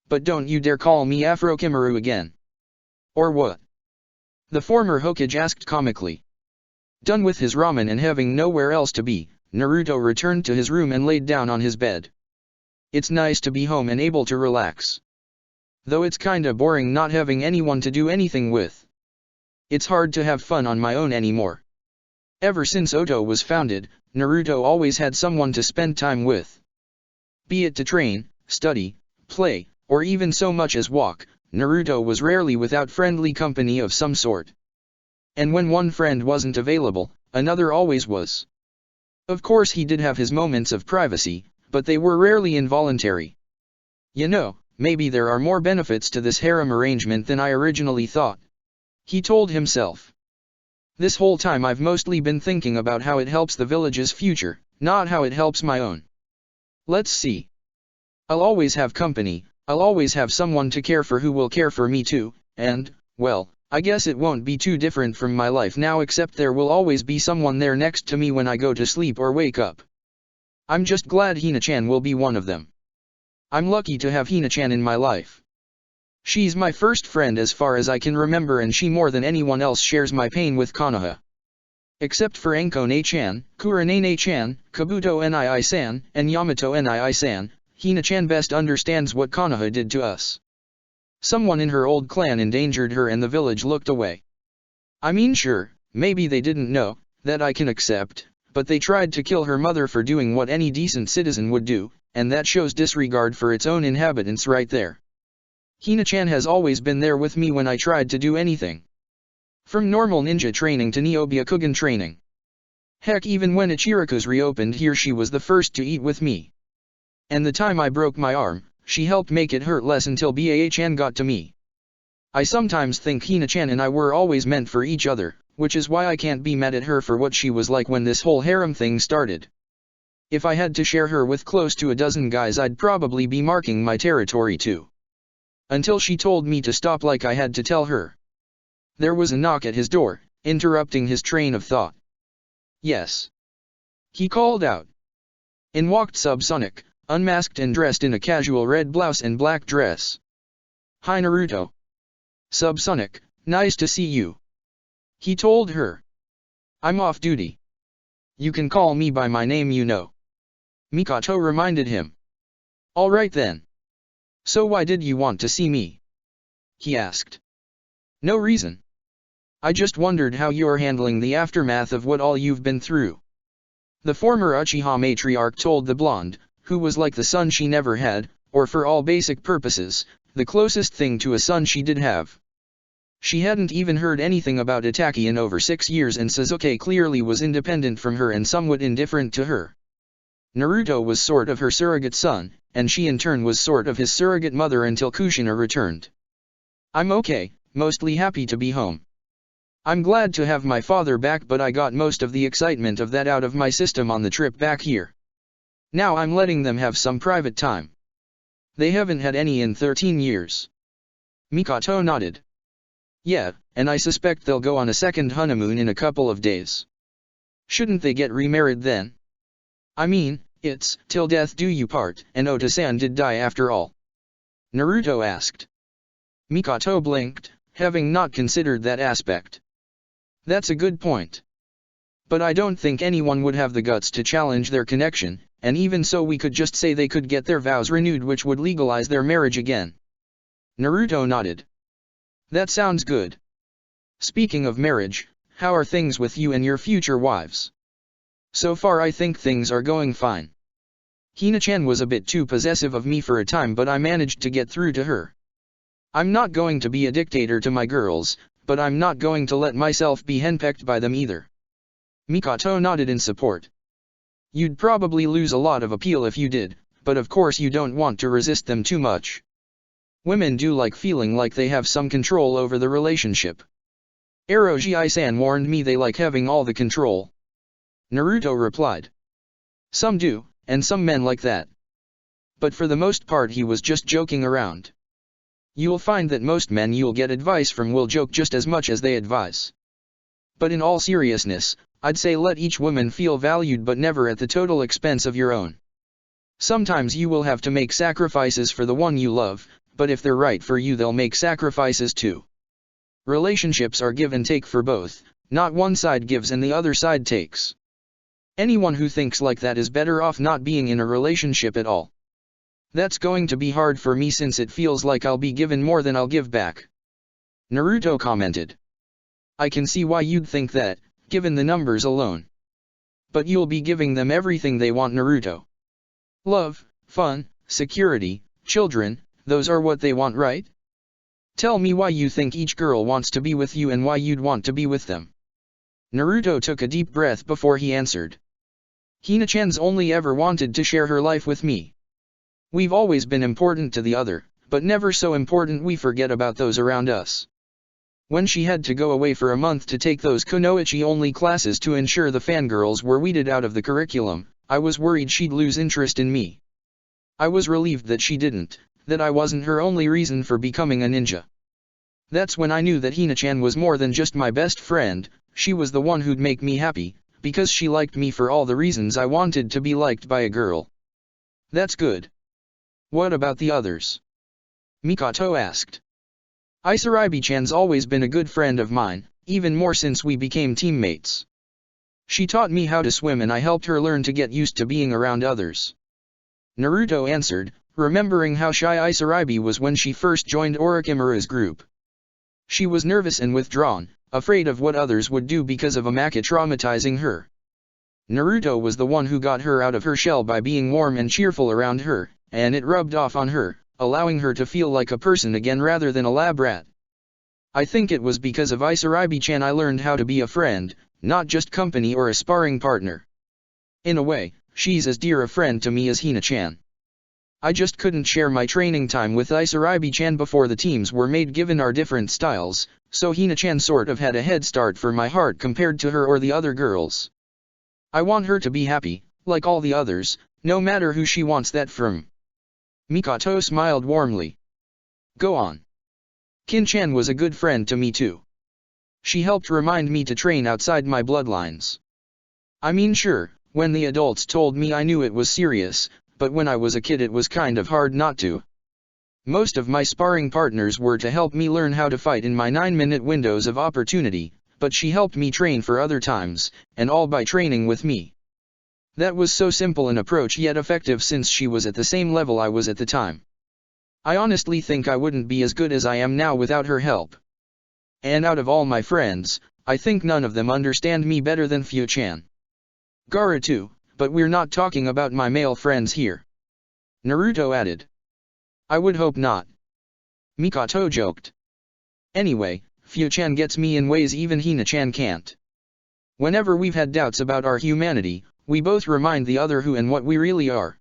But don't you dare call me Afrochimaru again. Or what? The former Hokage asked comically. Done with his ramen and having nowhere else to be, Naruto returned to his room and laid down on his bed. It's nice to be home and able to relax. Though it's kinda boring not having anyone to do anything with. It's hard to have fun on my own anymore. Ever since Oto was founded, Naruto always had someone to spend time with. Be it to train, study, play, or even so much as walk, Naruto was rarely without friendly company of some sort. And when one friend wasn't available, another always was. Of course he did have his moments of privacy, but they were rarely involuntary. You know, maybe there are more benefits to this harem arrangement than I originally thought. He told himself. This whole time I've mostly been thinking about how it helps the village's future, not how it helps my own. Let's see. I'll always have company, I'll always have someone to care for who will care for me too, and, well, I guess it won't be too different from my life now, except there will always be someone there next to me when I go to sleep or wake up. I'm just glad Hina-chan will be one of them. I'm lucky to have Hina-chan in my life. She's my first friend as far as I can remember, and she more than anyone else shares my pain with Konoha. Except for Anko-ne-chan, Kurenai-ne-chan, Kabuto Nii-san, and Yamato Nii-san, Hina-chan best understands what Konoha did to us. Someone in her old clan endangered her and the village looked away. I mean sure, maybe they didn't know, that I can accept, but they tried to kill her mother for doing what any decent citizen would do, and that shows disregard for its own inhabitants right there. Hina-chan has always been there with me when I tried to do anything. From normal ninja training to Nioh-byakugan training. Heck, even when Ichiraku's reopened here she was the first to eat with me. And the time I broke my arm, she helped make it hurt less until Baa-chan got to me. I sometimes think Hina-chan and I were always meant for each other, which is why I can't be mad at her for what she was like when this whole harem thing started. If I had to share her with close to a dozen guys I'd probably be marking my territory too. Until she told me to stop like I had to tell her. There was a knock at his door, interrupting his train of thought. Yes. He called out. In walked Subsonic, unmasked and dressed in a casual red blouse and black dress. "Hi Naruto. Subsonic, nice to see you," he told her. "I'm off duty. You can call me by my name, you know," Mikoto reminded him. "Alright then. So why did you want to see me?" he asked. "No reason. I just wondered how you're handling the aftermath of what all you've been through," the former Uchiha matriarch told the blonde, who was like the son she never had, or for all basic purposes, the closest thing to a son she did have. She hadn't even heard anything about Itachi in over 6 years, and Sasuke clearly was independent from her and somewhat indifferent to her. Naruto was sort of her surrogate son, and she in turn was sort of his surrogate mother until Kushina returned. "I'm okay, mostly happy to be home. I'm glad to have my father back, but I got most of the excitement of that out of my system on the trip back here. Now I'm letting them have some private time. They haven't had any in 13 years." Mikoto nodded. "Yeah, and I suspect they'll go on a second honeymoon in a couple of days. Shouldn't they get remarried then? I mean, it's till death do you part, and Ota-san did die after all," Naruto asked. Mikoto blinked, having not considered that aspect. "That's a good point. But I don't think anyone would have the guts to challenge their connection, and even so we could just say they could get their vows renewed, which would legalize their marriage again." Naruto nodded. "That sounds good. Speaking of marriage, how are things with you and your future wives?" "So far I think things are going fine. Hina-chan was a bit too possessive of me for a time, but I managed to get through to her. I'm not going to be a dictator to my girls, but I'm not going to let myself be henpecked by them either." Mikoto nodded in support. "You'd probably lose a lot of appeal if you did, but of course you don't want to resist them too much. Women do like feeling like they have some control over the relationship. Eroji-san warned me they like having all the control," Naruto replied. "Some do, and some men like that. But for the most part he was just joking around. You'll find that most men you'll get advice from will joke just as much as they advise. But in all seriousness, I'd say let each woman feel valued, but never at the total expense of your own. Sometimes you will have to make sacrifices for the one you love, but if they're right for you they'll make sacrifices too. Relationships are give and take for both, not one side gives and the other side takes. Anyone who thinks like that is better off not being in a relationship at all. That's going to be hard for me since it feels like I'll be given more than I'll give back," Naruto commented. "I can see why you'd think that, given the numbers alone. But you'll be giving them everything they want, Naruto. Love, fun, security, children, those are what they want, right? Tell me why you think each girl wants to be with you and why you'd want to be with them." Naruto took a deep breath before he answered. "Hina-chan's only ever wanted to share her life with me. We've always been important to the other, but never so important we forget about those around us. When she had to go away for a month to take those Kunoichi-only classes to ensure the fangirls were weeded out of the curriculum, I was worried she'd lose interest in me. I was relieved that she didn't, that I wasn't her only reason for becoming a ninja. That's when I knew that Hina-chan was more than just my best friend, she was the one who'd make me happy, because she liked me for all the reasons I wanted to be liked by a girl." "That's good. What about the others?" Mikoto asked. "Isaribi-chan's always been a good friend of mine, even more since we became teammates. She taught me how to swim and I helped her learn to get used to being around others," Naruto answered, remembering how shy Isaribi was when she first joined Orochimaru's group. She was nervous and withdrawn, afraid of what others would do because of Amaka traumatizing her. Naruto was the one who got her out of her shell by being warm and cheerful around her, and it rubbed off on her, allowing her to feel like a person again rather than a lab rat. I think it was because of Isaribi-chan I learned how to be a friend, not just company or a sparring partner. In a way, she's as dear a friend to me as Hina-chan. I just couldn't share my training time with Isaribi-chan before the teams were made given our different styles, so Hina-chan sort of had a head start for my heart compared to her or the other girls. I want her to be happy, like all the others, no matter who she wants that from." Mikoto smiled warmly. "Go on. Kin-chan was a good friend to me too. She helped remind me to train outside my bloodlines. I mean sure, When the adults told me I knew it was serious, but when I was a kid it was kind of hard not to. Most of my sparring partners were to help me learn how to fight in my 9-minute windows of opportunity, but she helped me train for other times, and all by training with me. That was so simple an approach yet effective since she was at the same level I was at the time. I honestly think I wouldn't be as good as I am now without her help. And out of all my friends, I think none of them understand me better than Fu-chan. Gaara too, but we're not talking about my male friends here. Naruto added. I would hope not. Mikoto joked. Anyway, Fu-chan gets me in ways even Hina-chan can't. Whenever we've had doubts about our humanity, we both remind the other who and what we really are.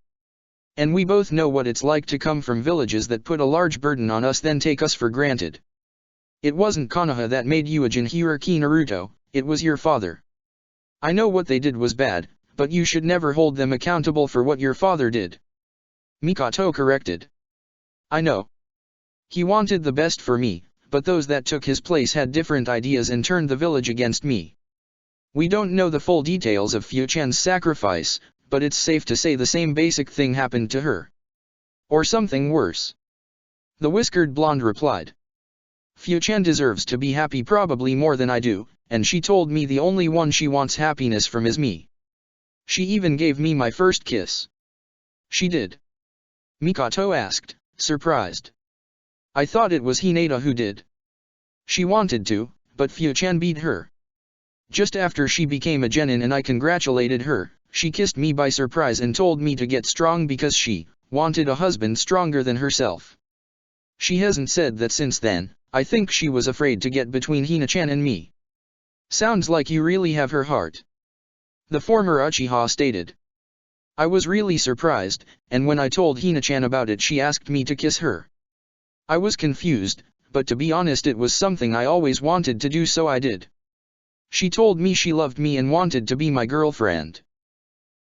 And we both know what it's like to come from villages that put a large burden on us then take us for granted. It wasn't Konoha that made you a Jinchuriki Naruto, it was your father. I know what they did was bad, but you should never hold them accountable for what your father did. Mikoto corrected. I know. He wanted the best for me, but those that took his place had different ideas and turned the village against me. We don't know the full details of Fu-chan's sacrifice, but it's safe to say the same basic thing happened to her. Or something worse. The whiskered blonde replied. Fu-chan deserves to be happy probably more than I do, and she told me the only one she wants happiness from is me. She even gave me my first kiss. She did? Mikoto asked, surprised. I thought it was Hinata who did. She wanted to, but Fu-chan beat her. Just after she became a genin and I congratulated her, she kissed me by surprise and told me to get strong because she wanted a husband stronger than herself. She hasn't said that since then. I think she was afraid to get between Hina-chan and me. Sounds like you really have her heart. The former Uchiha stated. I was really surprised, and when I told Hina-chan about it she asked me to kiss her. I was confused, but to be honest it was something I always wanted to do so I did. She told me she loved me and wanted to be my girlfriend.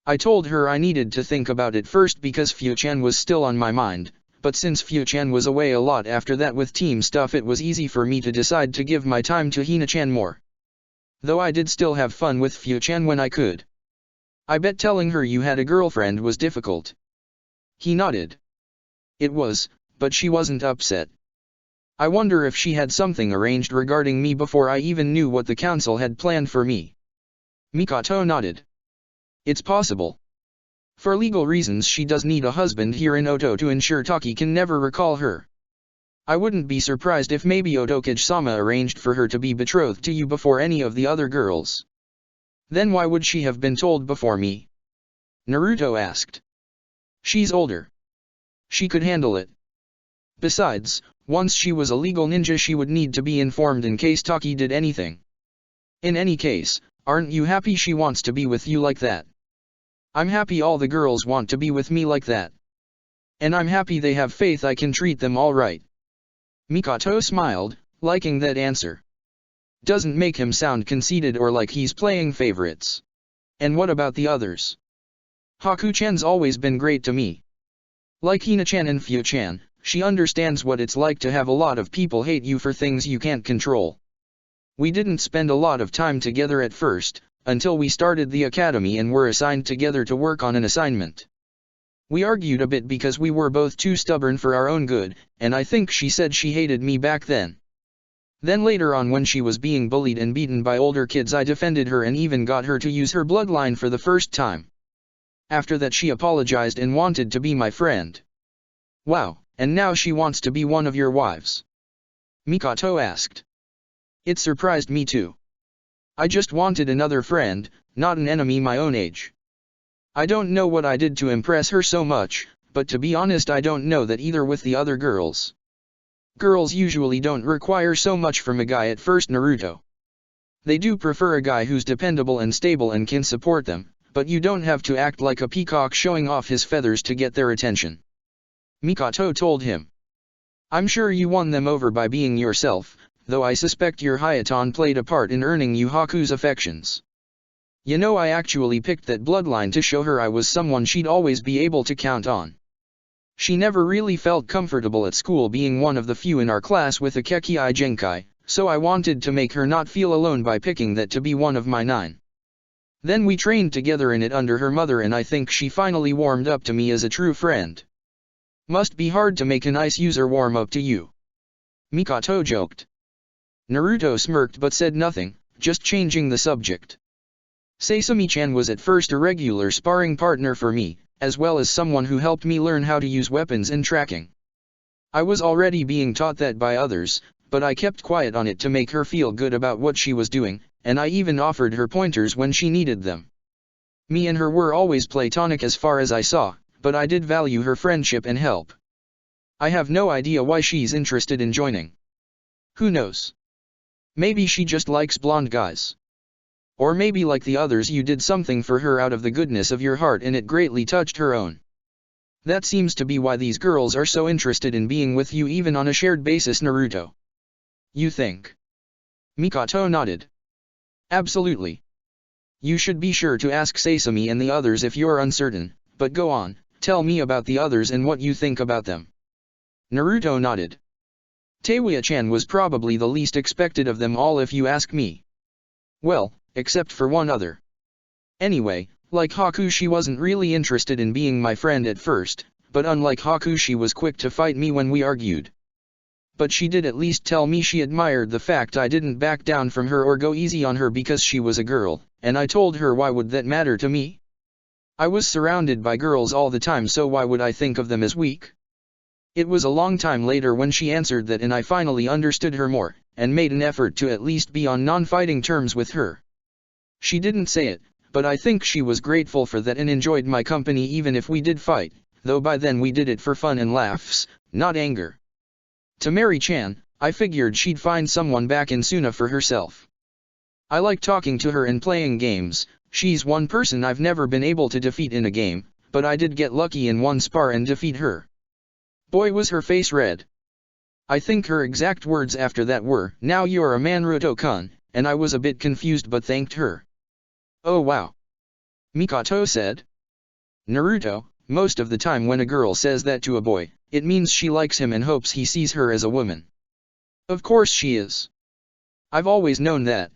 I told her I needed to think about it first because Fu-chan was still on my mind. But since Fu-chan was away a lot after that with team stuff it was easy for me to decide to give my time to Hina-chan more. Though I did still have fun with Fu-chan when I could. I bet telling her you had a girlfriend was difficult. He nodded. It was, but she wasn't upset. I wonder if she had something arranged regarding me before I even knew what the council had planned for me. Mikoto nodded. It's possible. For legal reasons she does need a husband here in Oto to ensure Taki can never recall her. I wouldn't be surprised if maybe Otokage-sama arranged for her to be betrothed to you before any of the other girls. Then why would she have been told before me? Naruto asked. She's older. She could handle it. Besides, once she was a legal ninja she would need to be informed in case Taki did anything. In any case, aren't you happy she wants to be with you like that? I'm happy all the girls want to be with me like that. And I'm happy they have faith I can treat them all right. Mikoto smiled, liking that answer. Doesn't make him sound conceited or like he's playing favorites. And what about the others? Haku-chan's always been great to me. Like Hina-chan and Fu-chan, she understands what it's like to have a lot of people hate you for things you can't control. We didn't spend a lot of time together at first, until we started the academy and were assigned together to work on an assignment. We argued a bit because we were both too stubborn for our own good, and I think she said she hated me back then. Then later on when she was being bullied and beaten by older kids I defended her and even got her to use her bloodline for the first time. After that she apologized and wanted to be my friend. Wow, and now she wants to be one of your wives? Mikoto asked. It surprised me too. I just wanted another friend, not an enemy my own age. I don't know what I did to impress her so much, but to be honest I don't know that either with the other girls. Girls usually don't require so much from a guy at first Naruto. They do prefer a guy who's dependable and stable and can support them, but you don't have to act like a peacock showing off his feathers to get their attention. Mikoto told him. I'm sure you won them over by being yourself, though I suspect your Hayaton played a part in earning you Haku's affections. You know I actually picked that bloodline to show her I was someone she'd always be able to count on. She never really felt comfortable at school being one of the few in our class with a Kekkai Genkai, so I wanted to make her not feel alone by picking that to be one of my 9. Then we trained together in it under her mother, and I think she finally warmed up to me as a true friend. Must be hard to make an ice user warm up to you. Mikoto joked. Naruto smirked but said nothing, just changing the subject. Sasami-chan was at first a regular sparring partner for me, as well as someone who helped me learn how to use weapons and tracking. I was already being taught that by others, but I kept quiet on it to make her feel good about what she was doing, and I even offered her pointers when she needed them. Me and her were always platonic as far as I saw, but I did value her friendship and help. I have no idea why she's interested in joining. Who knows? Maybe she just likes blonde guys. Or maybe like the others you did something for her out of the goodness of your heart and it greatly touched her own. That seems to be why these girls are so interested in being with you even on a shared basis, Naruto. You think? Mikoto nodded. Absolutely. You should be sure to ask Sasami and the others if you're uncertain, but go on, tell me about the others and what you think about them. Naruto nodded. Teiwa-chan was probably the least expected of them all if you ask me. Well, except for one other. Anyway, like Haku, she wasn't really interested in being my friend at first, but unlike Haku she was quick to fight me when we argued. But she did at least tell me she admired the fact I didn't back down from her or go easy on her because she was a girl, and I told her why would that matter to me? I was surrounded by girls all the time, so why would I think of them as weak? It was a long time later when she answered that and I finally understood her more, and made an effort to at least be on non-fighting terms with her. She didn't say it, but I think she was grateful for that and enjoyed my company even if we did fight, though by then we did it for fun and laughs, not anger. To Mary-chan, I figured she'd find someone back in Suna for herself. I like talking to her and playing games. She's one person I've never been able to defeat in a game, but I did get lucky in one spar and defeat her. Boy, was her face red. I think her exact words after that were, "Now you're a man, Naruto-kun," and I was a bit confused but thanked her. Oh wow. Mikoto said. Naruto, most of the time when a girl says that to a boy, it means she likes him and hopes he sees her as a woman. Of course she is. I've always known that.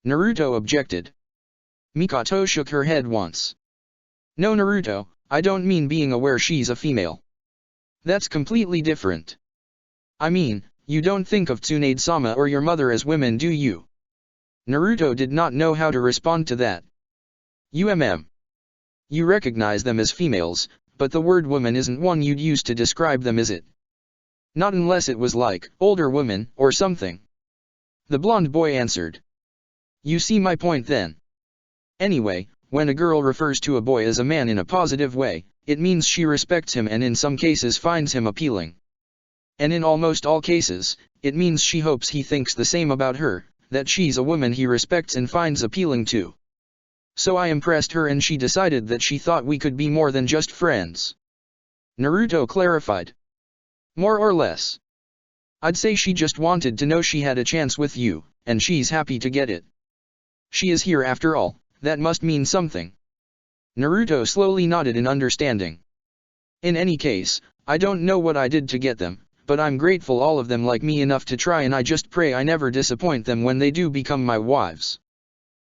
Naruto objected. Mikoto shook her head once. No, Naruto, I don't mean being aware she's a female. That's completely different. I mean, you don't think of Tsunade-sama or your mother as women, do you? Naruto did not know how to respond to that. You recognize them as females, but the word woman isn't one you'd use to describe them, is it? Not unless it was like, older woman, or something. The blonde boy answered. You see my point then. Anyway, when a girl refers to a boy as a man in a positive way, it means she respects him and in some cases finds him appealing. And in almost all cases, it means she hopes he thinks the same about her, that she's a woman he respects and finds appealing too. So I impressed her and she decided that she thought we could be more than just friends. Naruto clarified. More or less. I'd say she just wanted to know she had a chance with you, and she's happy to get it. She is here after all, that must mean something. Naruto slowly nodded in understanding. In any case, I don't know what I did to get them, but I'm grateful all of them like me enough to try, and I just pray I never disappoint them when they do become my wives.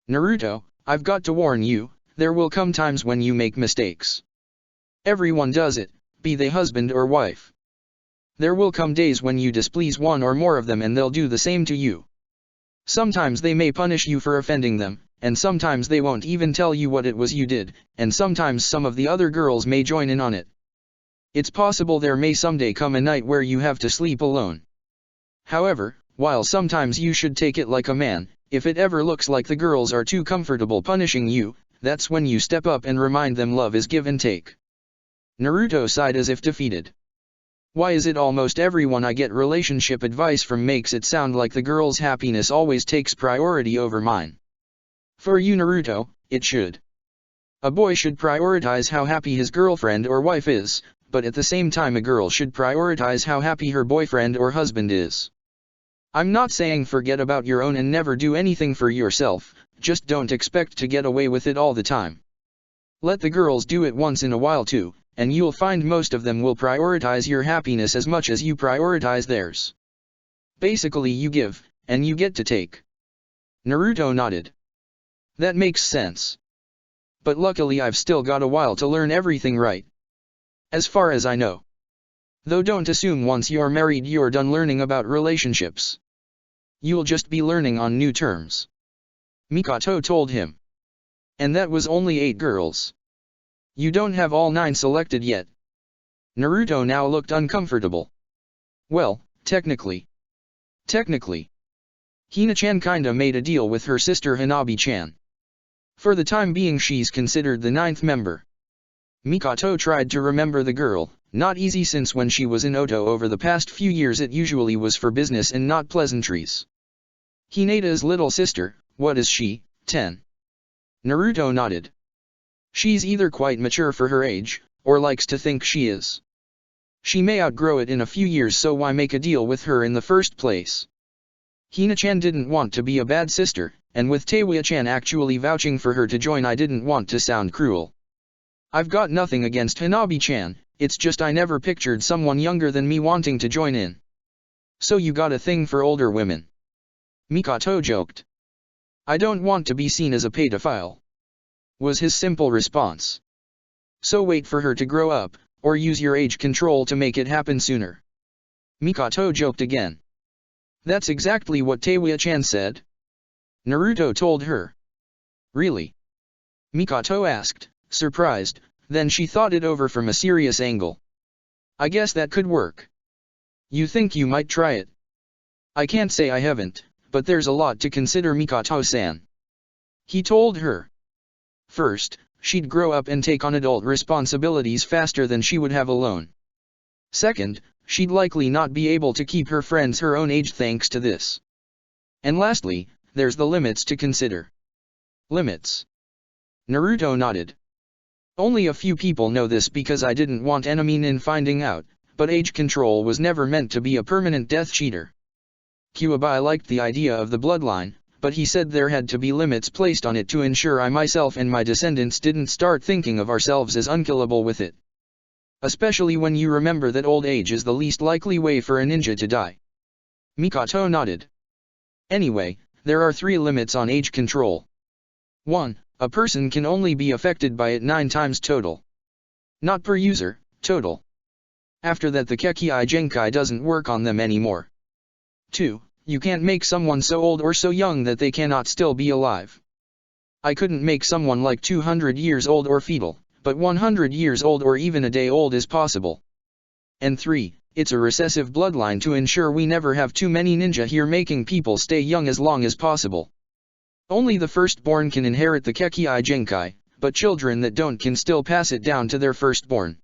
Naruto, I've got to warn you, there will come times when you make mistakes. Everyone does it, be they husband or wife. There will come days when you displease one or more of them and they'll do the same to you. Sometimes they may punish you for offending them, and sometimes they won't even tell you what it was you did, and sometimes some of the other girls may join in on it. It's possible there may someday come a night where you have to sleep alone. However, while sometimes you should take it like a man, if it ever looks like the girls are too comfortable punishing you, that's when you step up and remind them love is give and take. Naruto sighed as if defeated. Why is it almost everyone I get relationship advice from makes it sound like the girl's happiness always takes priority over mine? For you, Naruto, it should. A boy should prioritize how happy his girlfriend or wife is, but at the same time a girl should prioritize how happy her boyfriend or husband is. I'm not saying forget about your own and never do anything for yourself, just don't expect to get away with it all the time. Let the girls do it once in a while too, and you'll find most of them will prioritize your happiness as much as you prioritize theirs. Basically you give, and you get to take. Naruto nodded. That makes sense. But luckily I've still got a while to learn everything right. As far as I know. Though don't assume once you're married you're done learning about relationships. You'll just be learning on new terms. Mikoto told him. And that was only 8 girls. You don't have all 9 selected yet. Naruto now looked uncomfortable. Well, technically. Hina-chan kinda made a deal with her sister Hanabi-chan. For the time being she's considered the 9th member. Mikoto tried to remember the girl, not easy since when she was in Oto over the past few years it usually was for business and not pleasantries. Hinata's little sister, what is she, 10? Naruto nodded. She's either quite mature for her age, or likes to think she is. She may outgrow it in a few years so why make a deal with her in the first place? Hina-chan didn't want to be a bad sister, and with Teiwa-chan actually vouching for her to join I didn't want to sound cruel. I've got nothing against Hanabi-chan, it's just I never pictured someone younger than me wanting to join in. So you got a thing for older women? Mikoto joked. I don't want to be seen as a pedophile. Was his simple response. So wait for her to grow up, or use your age control to make it happen sooner. Mikoto joked again. That's exactly what Teiwa-chan said. Naruto told her. Really? Mikoto asked, surprised, then she thought it over from a serious angle. I guess that could work. You think you might try it? I can't say I haven't, but there's a lot to consider Mikoto-san. He told her. First, she'd grow up and take on adult responsibilities faster than she would have alone. Second, she'd likely not be able to keep her friends her own age thanks to this. And lastly, there's the limits to consider. Limits? Naruto nodded. Only a few people know this because I didn't want enemy Nin finding out, but age control was never meant to be a permanent death cheater. Kuwabai liked the idea of the bloodline, but he said there had to be limits placed on it to ensure I myself and my descendants didn't start thinking of ourselves as unkillable with it. Especially when you remember that old age is the least likely way for a ninja to die. Mikoto nodded. Anyway, there are 3 limits on age control. 1. A person can only be affected by it 9 times total. Not per user, total. After that the Kekkei Genkai doesn't work on them anymore. 2. You can't make someone so old or so young that they cannot still be alive. I couldn't make someone like 200 years old or fetal, but 100 years old or even a day old is possible. And 3, it's a recessive bloodline to ensure we never have too many ninja here making people stay young as long as possible. Only the firstborn can inherit the Kekkei Genkai, but children that don't can still pass it down to their firstborn.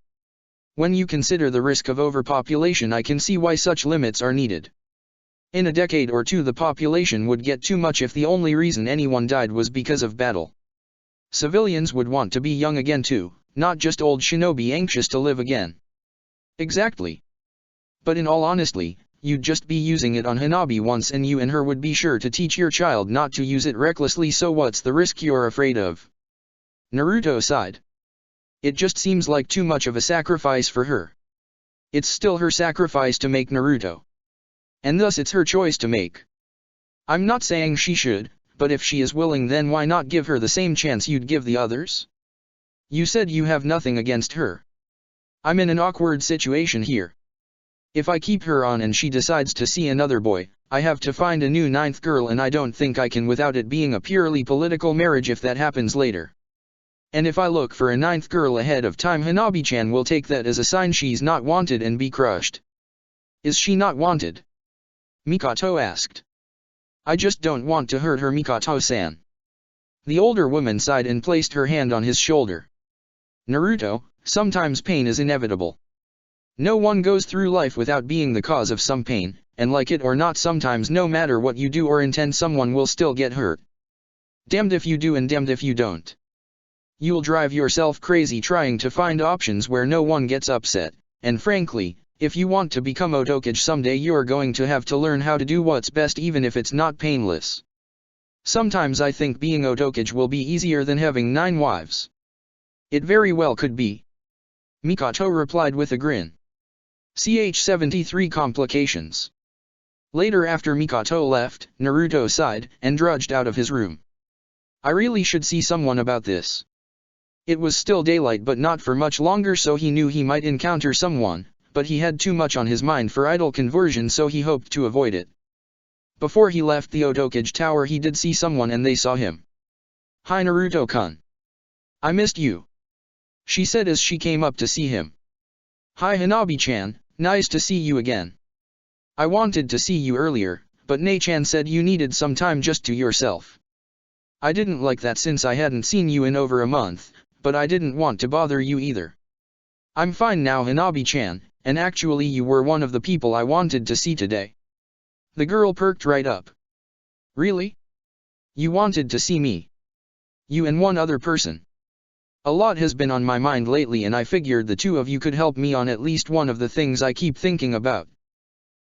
When you consider the risk of overpopulation I can see why such limits are needed. In a decade or two the population would get too much if the only reason anyone died was because of battle. Civilians would want to be young again too, not just old shinobi anxious to live again. Exactly. But in all honesty, you'd just be using it on Hanabi once and you and her would be sure to teach your child not to use it recklessly so what's the risk you're afraid of? Naruto sighed. It just seems like too much of a sacrifice for her. It's still her sacrifice to make Naruto. And thus it's her choice to make. I'm not saying she should, but if she is willing then why not give her the same chance you'd give the others? You said you have nothing against her. I'm in an awkward situation here. If I keep her on and she decides to see another boy, I have to find a new 9th girl and I don't think I can without it being a purely political marriage if that happens later. And if I look for a 9th girl ahead of time Hanabi-chan will take that as a sign she's not wanted and be crushed. Is she not wanted? Mikoto asked. I just don't want to hurt her Mikoto-san. The older woman sighed and placed her hand on his shoulder. Naruto, sometimes pain is inevitable. No one goes through life without being the cause of some pain, and like it or not sometimes no matter what you do or intend someone will still get hurt. Damned if you do and damned if you don't. You'll drive yourself crazy trying to find options where no one gets upset, and frankly, if you want to become Otokage someday you're going to have to learn how to do what's best even if it's not painless. Sometimes I think being Otokage will be easier than having 9 wives. It very well could be. Mikoto replied with a grin. Ch73 Complications. Later after Mikoto left, Naruto sighed, and drudged out of his room. I really should see someone about this. It was still daylight but not for much longer, so he knew he might encounter someone, but he had too much on his mind for idle conversion, so he hoped to avoid it. Before he left the Otokage Tower he did see someone and they saw him. "Hi Naruto-kun. I missed you," she said as she came up to see him. "Hi Hanabi-chan, nice to see you again. I wanted to see you earlier, but Nei-chan said you needed some time just to yourself. I didn't like that since I hadn't seen you in over a month, but I didn't want to bother you either. I'm fine now Hanabi-chan, and actually you were one of the people I wanted to see today." The girl perked right up. "Really? You wanted to see me? You and one other person? A lot has been on my mind lately and I figured the two of you could help me on at least one of the things I keep thinking about."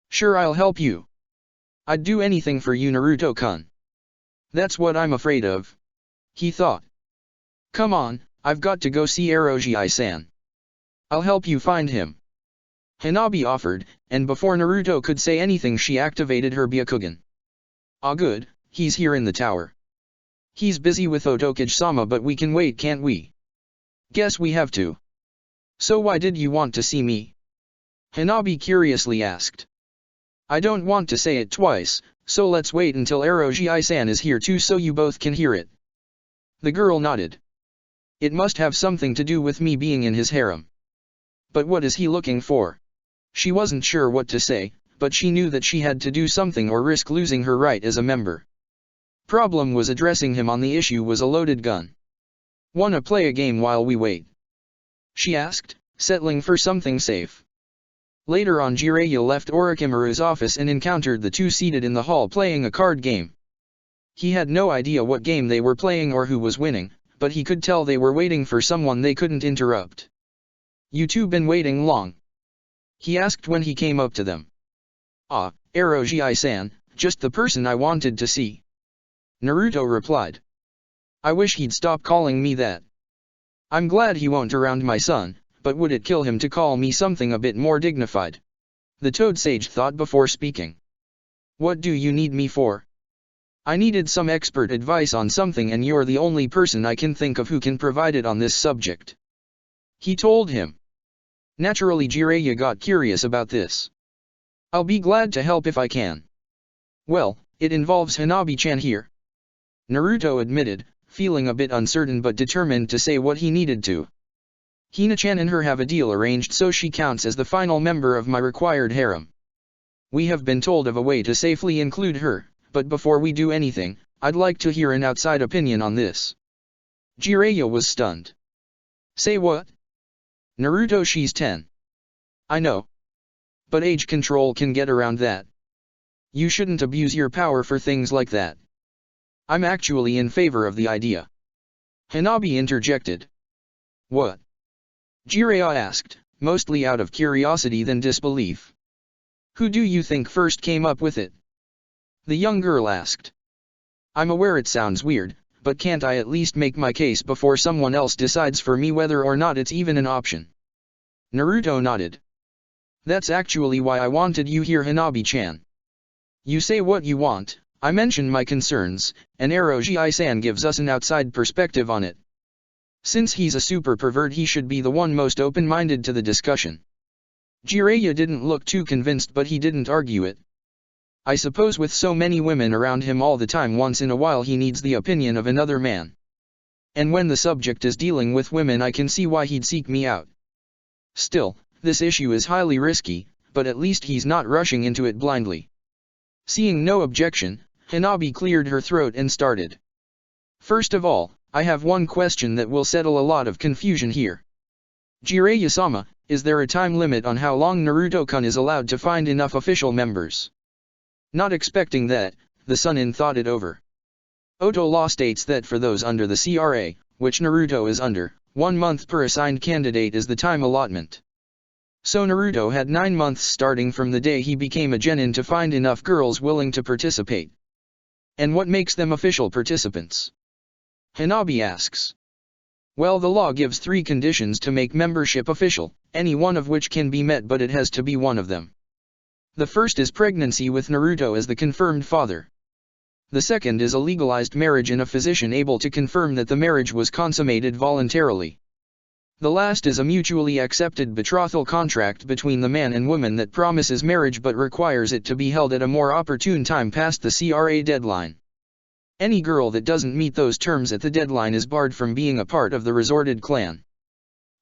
"Sure, I'll help you. I'd do anything for you Naruto-kun." "That's what I'm afraid of," he thought. "Come on, I've got to go see Eroji-san. I'll help you find him," Hanabi offered, and before Naruto could say anything she activated her Byakugan. "Ah good, he's here in the tower. He's busy with Otokage-sama but we can wait, can't we?" "Guess we have to. So why did you want to see me?" Hanabi curiously asked. "I don't want to say it twice, so let's wait until Eroji-san is here too so you both can hear it." The girl nodded. "It must have something to do with me being in his harem. But what is he looking for?" She wasn't sure what to say, but she knew that she had to do something or risk losing her right as a member. Problem was addressing him on the issue was a loaded gun. "Wanna play a game while we wait?" she asked, settling for something safe. Later on Jiraiya left Orochimaru's office and encountered the two seated in the hall playing a card game. He had no idea what game they were playing or who was winning, but he could tell they were waiting for someone they couldn't interrupt. "You two been waiting long?" he asked when he came up to them. "Ah, Eroji-san, just the person I wanted to see," Naruto replied. "I wish he'd stop calling me that. I'm glad he won't around my son, but would it kill him to call me something a bit more dignified?" The Toad Sage thought before speaking. "What do you need me for?" "I needed some expert advice on something and you're the only person I can think of who can provide it on this subject," he told him. Naturally Jiraiya got curious about this. "I'll be glad to help if I can." "Well, it involves Hanabi-chan here," Naruto admitted, feeling a bit uncertain but determined to say what he needed to. "Hina-chan and her have a deal arranged so she counts as the final member of my required harem. We have been told of a way to safely include her, but before we do anything, I'd like to hear an outside opinion on this." Jiraiya was stunned. "Say what?" "Naruto, she's 10. I know. But age control can get around that. You shouldn't abuse your power for things like that. I'm actually in favor of the idea," Hanabi interjected. "What?" Jiraiya asked, mostly out of curiosity than disbelief. "Who do you think first came up with it?" the young girl asked. "I'm aware it sounds weird, but can't I at least make my case before someone else decides for me whether or not it's even an option?" Naruto nodded. "That's actually why I wanted you here Hanabi-chan. You say what you want, I mention my concerns, and Eroji-san gives us an outside perspective on it. Since he's a super pervert he should be the one most open-minded to the discussion." Jiraiya didn't look too convinced but he didn't argue it. "I suppose with so many women around him all the time once in a while he needs the opinion of another man. And when the subject is dealing with women I can see why he'd seek me out. Still, this issue is highly risky, but at least he's not rushing into it blindly." Seeing no objection, Hanabi cleared her throat and started. "First of all, I have one question that will settle a lot of confusion here. Jiraiya-sama, is there a time limit on how long Naruto-kun is allowed to find enough official members?" Not expecting that, the Sunin thought it over. Oto law states that for those under the CRA, which Naruto is under, 1 month per assigned candidate is the time allotment. So Naruto had 9 months starting from the day he became a genin to find enough girls willing to participate. "And what makes them official participants?" Hanabi asks. "Well, the law gives 3 conditions to make membership official, any one of which can be met but it has to be one of them. The first is pregnancy with Naruto as the confirmed father. The second is a legalized marriage and a physician able to confirm that the marriage was consummated voluntarily. The last is a mutually accepted betrothal contract between the man and woman that promises marriage but requires it to be held at a more opportune time past the CRA deadline. Any girl that doesn't meet those terms at the deadline is barred from being a part of the resorted clan.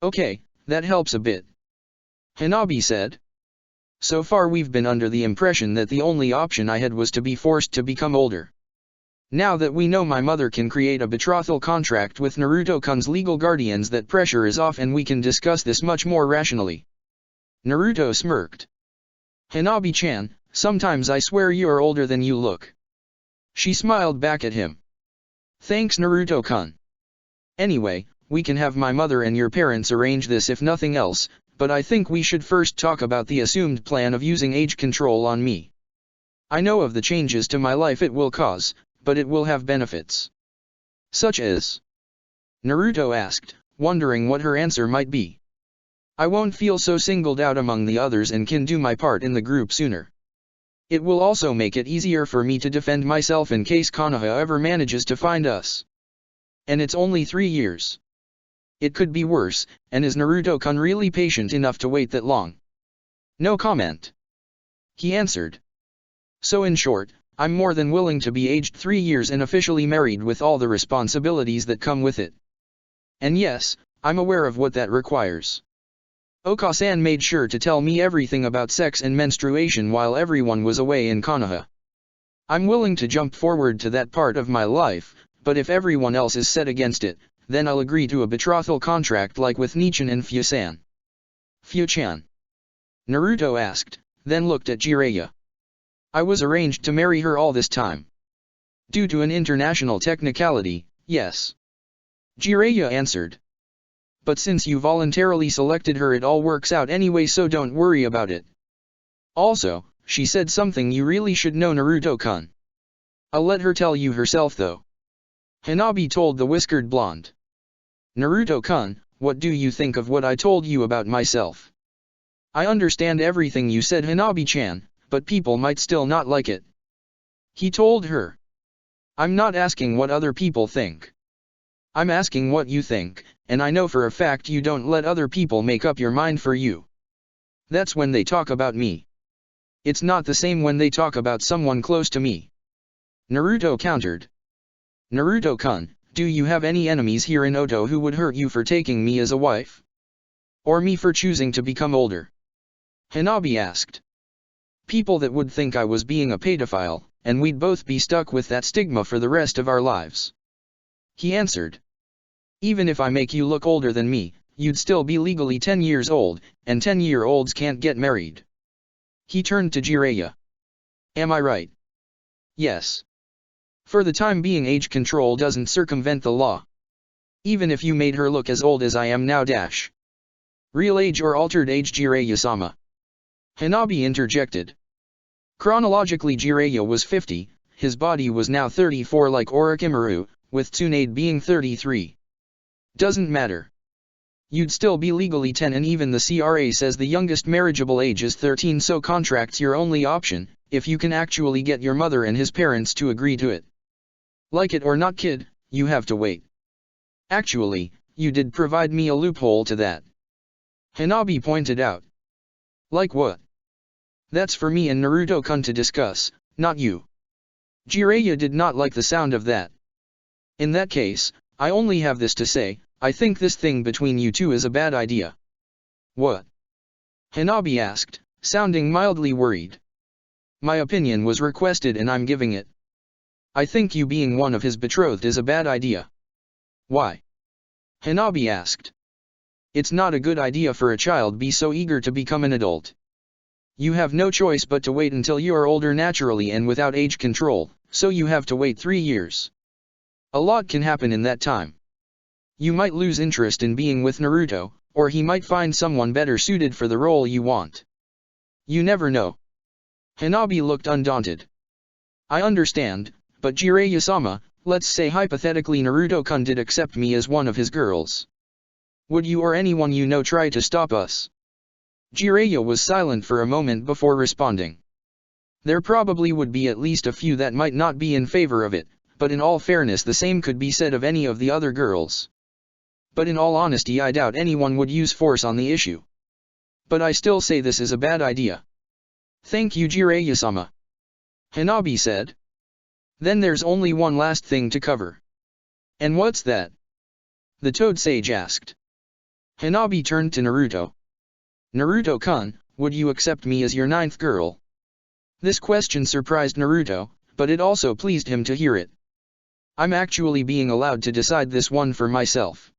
Okay, that helps a bit, Hanabi said. So far we've been under the impression that the only option I had was to be forced to become older. Now that we know my mother can create a betrothal contract with Naruto-kun's legal guardians, that pressure is off and we can discuss this much more rationally. Naruto smirked. Hanabi-chan, sometimes I swear you're older than you look. She smiled back at him. Thanks Naruto-kun. Anyway, we can have my mother and your parents arrange this if nothing else, but I think we should first talk about the assumed plan of using age control on me. I know of the changes to my life it will cause, but it will have benefits. Such as? Naruto asked, wondering what her answer might be. I won't feel so singled out among the others and can do my part in the group sooner. It will also make it easier for me to defend myself in case Konoha ever manages to find us. And it's only 3 years. It could be worse, and is Naruto-kun really patient enough to wait that long? No comment. He answered. So in short, I'm more than willing to be aged 3 years and officially married with all the responsibilities that come with it. And yes, I'm aware of what that requires. Oka-san made sure to tell me everything about sex and menstruation while everyone was away in Konoha. I'm willing to jump forward to that part of my life, but if everyone else is set against it, then I'll agree to a betrothal contract like with Nichan and Fu-san. Fu-chan? Naruto asked, then looked at Jiraiya. I was arranged to marry her all this time. Due to an international technicality, yes. Jiraiya answered. But since you voluntarily selected her, it all works out anyway, so don't worry about it. Also, she said something you really should know, Naruto-kun. I'll let her tell you herself though. Hanabi told the whiskered blonde. Naruto-kun, what do you think of what I told you about myself? I understand everything you said, Hanabi-chan, but people might still not like it. He told her. I'm not asking what other people think. I'm asking what you think, and I know for a fact you don't let other people make up your mind for you. That's when they talk about me. It's not the same when they talk about someone close to me. Naruto countered. Naruto-kun, do you have any enemies here in Oto who would hurt you for taking me as a wife? Or me for choosing to become older? Hanabi asked. People that would think I was being a pedophile, and we'd both be stuck with that stigma for the rest of our lives. He answered. Even if I make you look older than me, you'd still be legally 10 years old, and 10-year-olds can't get married. He turned to Jiraiya. Am I right? Yes. For the time being, age control doesn't circumvent the law. Even if you made her look as old as I am now dash. Real age or altered age, Jiraiya-sama. Hanabi interjected. Chronologically Jiraiya was 50, his body was now 34 like Orochimaru, with Tsunade being 33. Doesn't matter. You'd still be legally 10, and even the CRA says the youngest marriageable age is 13, so contract's your only option, if you can actually get your mother and his parents to agree to it. Like it or not, kid, you have to wait. Actually, you did provide me a loophole to that. Hanabi pointed out. Like what? That's for me and Naruto-kun to discuss, not you. Jiraiya did not like the sound of that. In that case, I only have this to say, I think this thing between you two is a bad idea. What? Hanabi asked, sounding mildly worried. My opinion was requested and I'm giving it. I think you being one of his betrothed is a bad idea. Why? Hanabi asked. It's not a good idea for a child be so eager to become an adult. You have no choice but to wait until you are older naturally and without age control, so you have to wait 3 years. A lot can happen in that time. You might lose interest in being with Naruto, or he might find someone better suited for the role you want. You never know. Hanabi looked undaunted. I understand, but Jiraiya-sama, let's say hypothetically Naruto-kun did accept me as one of his girls. Would you or anyone you know try to stop us? Jiraiya was silent for a moment before responding. There probably would be at least a few that might not be in favor of it, but in all fairness the same could be said of any of the other girls. But in all honesty I doubt anyone would use force on the issue. But I still say this is a bad idea. Thank you Jiraiya-sama, Hanabi said. Then there's only one last thing to cover. And what's that? The Toad Sage asked. Hanabi turned to Naruto. Naruto-kun, would you accept me as your 9th girl? This question surprised Naruto, but it also pleased him to hear it. I'm actually being allowed to decide this one for myself.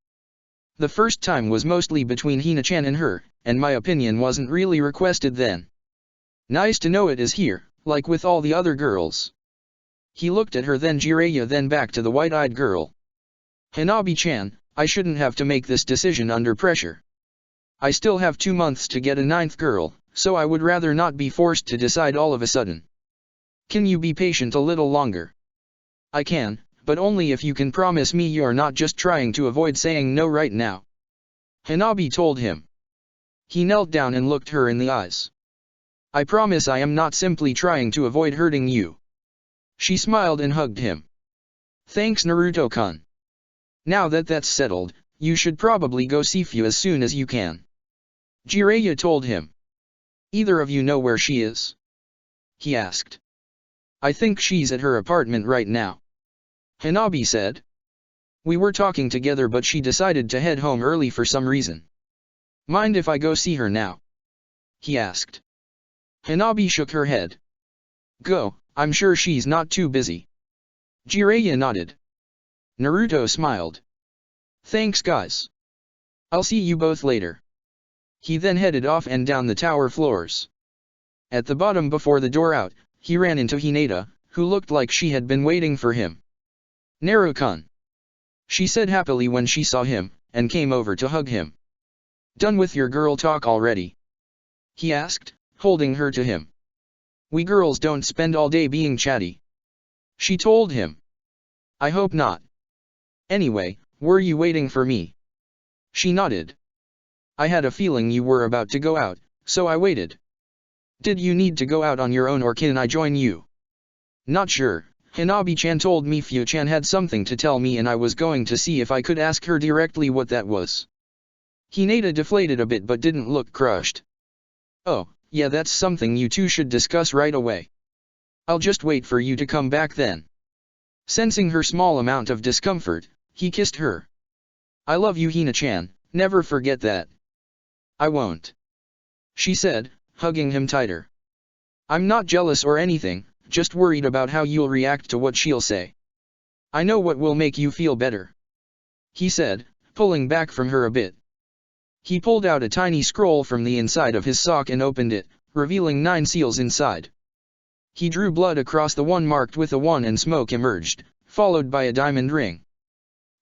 The first time was mostly between Hina-chan and her, and my opinion wasn't really requested then. Nice to know it is here, like with all the other girls. He looked at her then Jiraiya then back to the white-eyed girl. Hanabi-chan, I shouldn't have to make this decision under pressure. I still have 2 months to get a 9th girl, so I would rather not be forced to decide all of a sudden. Can you be patient a little longer? I can, but only if you can promise me you're not just trying to avoid saying no right now. Hanabi told him. He knelt down and looked her in the eyes. I promise I am not simply trying to avoid hurting you. She smiled and hugged him. Thanks Naruto-kun. Now that that's settled, you should probably go see Fu as soon as you can. Jiraiya told him. Either of you know where she is? He asked. I think she's at her apartment right now. Hanabi said. We were talking together but she decided to head home early for some reason. Mind if I go see her now? He asked. Hanabi shook her head. Go, I'm sure she's not too busy. Jiraiya nodded. Naruto smiled. Thanks guys. I'll see you both later. He then headed off and down the tower floors. At the bottom before the door out, he ran into Hinata, who looked like she had been waiting for him. Naru-kun. She said happily when she saw him, and came over to hug him. Done with your girl talk already? He asked, holding her to him. We girls don't spend all day being chatty. She told him. I hope not. Anyway, were you waiting for me? She nodded. I had a feeling you were about to go out, so I waited. Did you need to go out on your own or can I join you? Not sure. Hanabi-chan told me Fu-chan had something to tell me and I was going to see if I could ask her directly what that was. Hinata deflated a bit but didn't look crushed. Oh, yeah, that's something you two should discuss right away. I'll just wait for you to come back then. Sensing her small amount of discomfort, he kissed her. I love you Hina-chan, never forget that. I won't. She said, hugging him tighter. I'm not jealous or anything, just worried about how you'll react to what she'll say. I know what will make you feel better. He said, pulling back from her a bit. He pulled out a tiny scroll from the inside of his sock and opened it, revealing 9 seals inside. He drew blood across the one marked with a 1 and smoke emerged, followed by a diamond ring.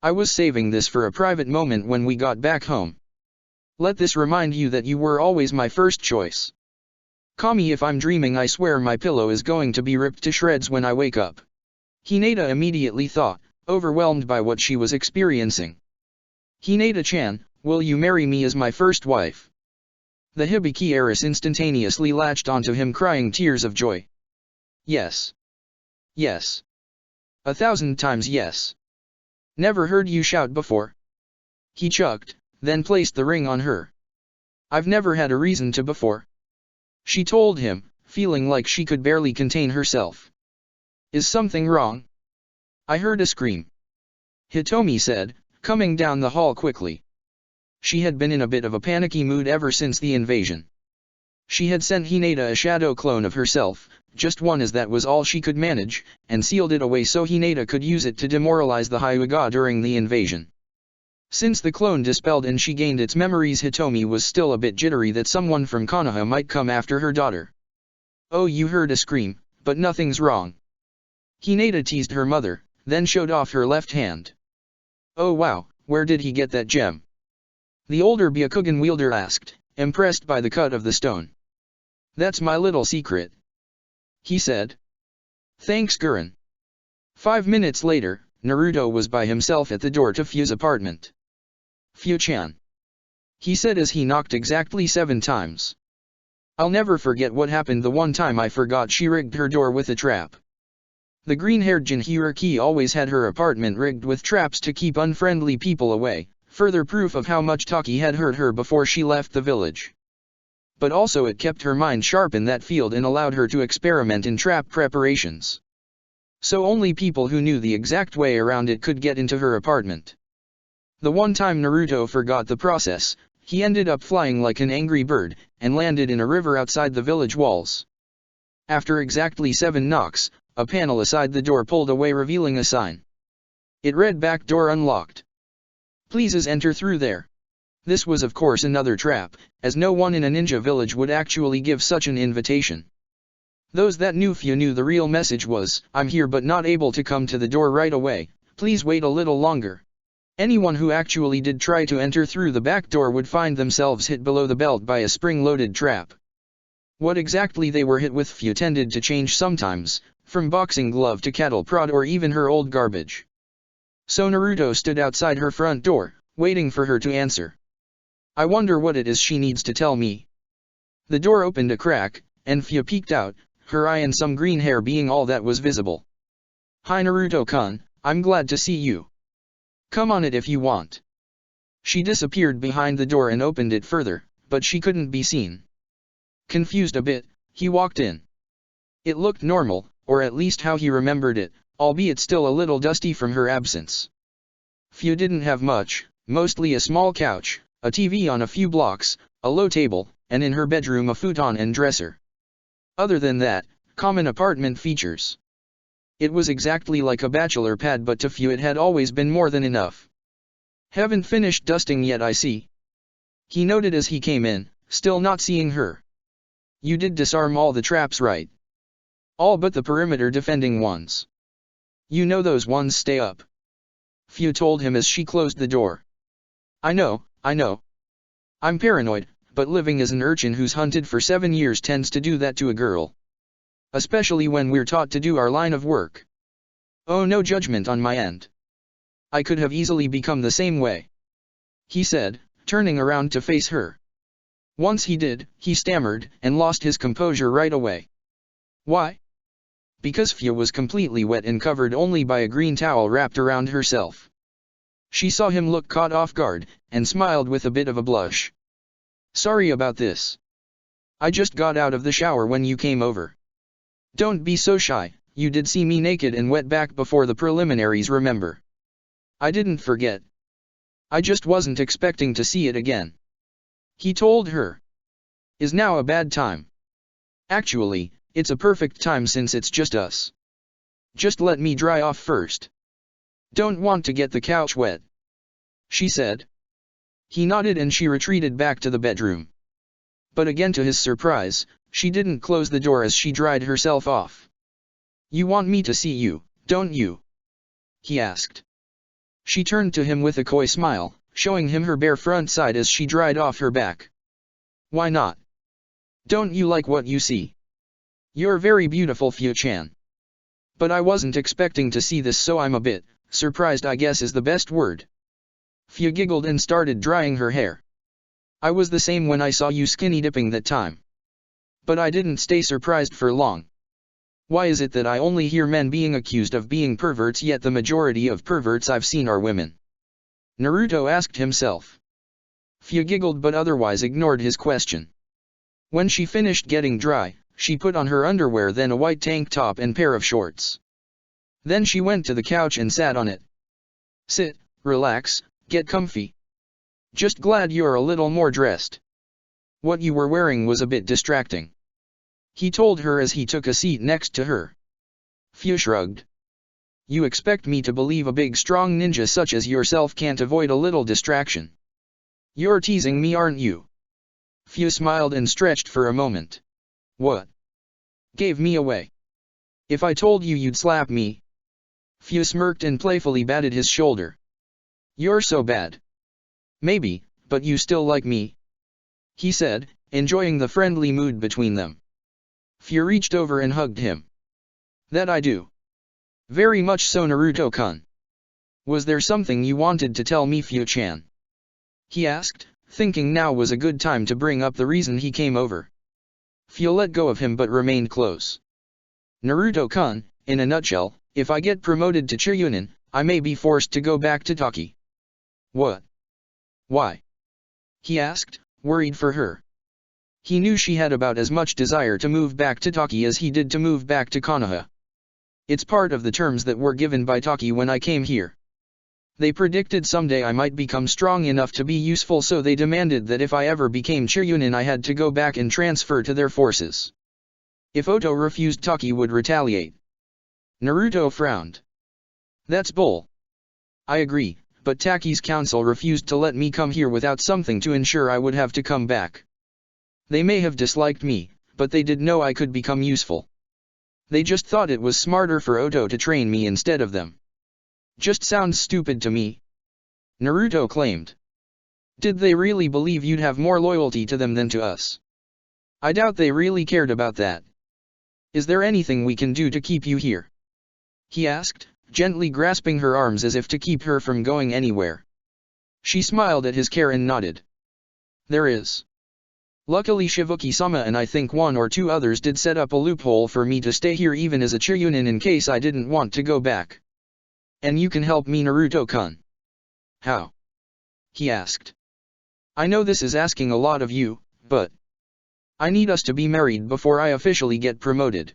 I was saving this for a private moment when we got back home. Let this remind you that you were always my first choice. Call me if I'm dreaming. I swear my pillow is going to be ripped to shreds when I wake up. Hinata immediately thought, overwhelmed by what she was experiencing. Hinata-chan, will you marry me as my first wife? The Hibiki heiress instantaneously latched onto him crying tears of joy. Yes. Yes. 1,000 times yes. Never heard you shout before. He chucked, then placed the ring on her. I've never had a reason to before. She told him, feeling like she could barely contain herself. Is something wrong? I heard a scream. Hitomi said, coming down the hall quickly. She had been in a bit of a panicky mood ever since the invasion. She had sent Hinata a shadow clone of herself, just one as that was all she could manage, and sealed it away so Hinata could use it to demoralize the Hyuga during the invasion. Since the clone dispelled and she gained its memories, Hitomi was still a bit jittery that someone from Konoha might come after her daughter. Oh, you heard a scream, but nothing's wrong. Hinata teased her mother, then showed off her left hand. Oh wow, where did he get that gem? The older Byakugan wielder asked, impressed by the cut of the stone. That's my little secret. He said. Thanks Gurren. 5 minutes later, Naruto was by himself at the door to Fu's apartment. Fu-chan. He said as he knocked exactly 7 times. I'll never forget what happened the one time I forgot she rigged her door with a trap. The green-haired Jinhiriki always had her apartment rigged with traps to keep unfriendly people away, further proof of how much Taki had hurt her before she left the village. But also it kept her mind sharp in that field and allowed her to experiment in trap preparations. So only people who knew the exact way around it could get into her apartment. The one time Naruto forgot the process, he ended up flying like an angry bird, and landed in a river outside the village walls. After exactly 7 knocks, a panel aside the door pulled away revealing a sign. It read "Back door unlocked. Please enter through there." This was of course another trap, as no one in a ninja village would actually give such an invitation. Those that knew few knew the real message was, "I'm here but not able to come to the door right away, please wait a little longer." Anyone who actually did try to enter through the back door would find themselves hit below the belt by a spring-loaded trap. What exactly they were hit with few tended to change sometimes, from boxing glove to cattle prod or even her old garbage. So Naruto stood outside her front door, waiting for her to answer. I wonder what it is she needs to tell me. The door opened a crack, and Fia peeked out, her eye and some green hair being all that was visible. "Hi Naruto-kun, I'm glad to see you. Come on it if you want." She disappeared behind the door and opened it further, but she couldn't be seen. Confused a bit, he walked in. It looked normal, or at least how he remembered it, albeit still a little dusty from her absence. Fia didn't have much, mostly a small couch, a TV on a few blocks, a low table, and in her bedroom a futon and dresser. Other than that, common apartment features. It was exactly like a bachelor pad, but to Fia it had always been more than enough. "Haven't finished dusting yet I see," he noted as he came in, still not seeing her. "You did disarm all the traps right? All but the perimeter defending ones. You know those ones stay up," Fia told him as she closed the door. I know. I'm paranoid, but living as an urchin who's hunted for 7 years tends to do that to a girl. Especially when we're taught to do our line of work. Oh, no judgment on my end. I could have easily become the same way," he said, turning around to face her. Once he did, he stammered, and lost his composure right away. "Why?" Because Fia was completely wet and covered only by a green towel wrapped around herself. She saw him look caught off guard, and smiled with a bit of a blush. "Sorry about this. I just got out of the shower when you came over. Don't be so shy, you did see me naked and wet back before the preliminaries, remember? I didn't forget. I just wasn't expecting to see it again," he told her. "Is now a bad time?" "Actually, it's a perfect time since it's just us. Just let me dry off first. Don't want to get the couch wet," she said. He nodded and she retreated back to the bedroom. But again to his surprise, she didn't close the door as she dried herself off. "You want me to see you, don't you?" he asked. She turned to him with a coy smile, showing him her bare front side as she dried off her back. "Why not? Don't you like what you see? You're very beautiful, Fia-chan. But I wasn't expecting to see this, so I'm a bit surprised, I guess is the best word." Fia giggled and started drying her hair. "I was the same when I saw you skinny dipping that time. But I didn't stay surprised for long. Why is it that I only hear men being accused of being perverts, yet the majority of perverts I've seen are women?" Naruto asked himself. Fia giggled but otherwise ignored his question. When she finished getting dry, she put on her underwear, then a white tank top and pair of shorts. Then she went to the couch and sat on it. "Sit, relax, get comfy. Just glad you're a little more dressed. What you were wearing was a bit distracting," he told her as he took a seat next to her. Fia shrugged. "You expect me to believe a big strong ninja such as yourself can't avoid a little distraction? You're teasing me, aren't you?" Fia smiled and stretched for a moment. "What? Gave me away? If I told you you'd slap me?" Fia smirked and playfully batted his shoulder. "You're so bad." "Maybe, but you still like me?" he said, enjoying the friendly mood between them. Fia reached over and hugged him. "That I do. Very much so, Naruto-kun. Was there something you wanted to tell me, Fia-chan?" he asked, thinking now was a good time to bring up the reason he came over. Fio let go of him but remained close. Naruto-kun, in a nutshell, if I get promoted to Chiryunin, I may be forced to go back to Taki. What? Why? He asked, worried for her. He knew she had about as much desire to move back to Taki as he did to move back to Konoha. It's part of the terms that were given by Taki when I came here. They predicted someday I might become strong enough to be useful, so they demanded that if I ever became Chiryunin I had to go back and transfer to their forces. If Oto refused, Taki would retaliate. Naruto frowned. That's bull. I agree, but Taki's council refused to let me come here without something to ensure I would have to come back. They may have disliked me, but they did know I could become useful. They just thought it was smarter for Oto to train me instead of them. Just sounds stupid to me. Naruto claimed. Did they really believe you'd have more loyalty to them than to us? I doubt they really cared about that. Is there anything we can do to keep you here? He asked, gently grasping her arms as if to keep her from going anywhere. She smiled at his care and nodded. There is. Luckily Shibuki-sama and I think one or two others did set up a loophole for me to stay here even as a Chiryunin in case I didn't want to go back. And you can help me, Naruto-kun. How? He asked. I know this is asking a lot of you, but I need us to be married before I officially get promoted.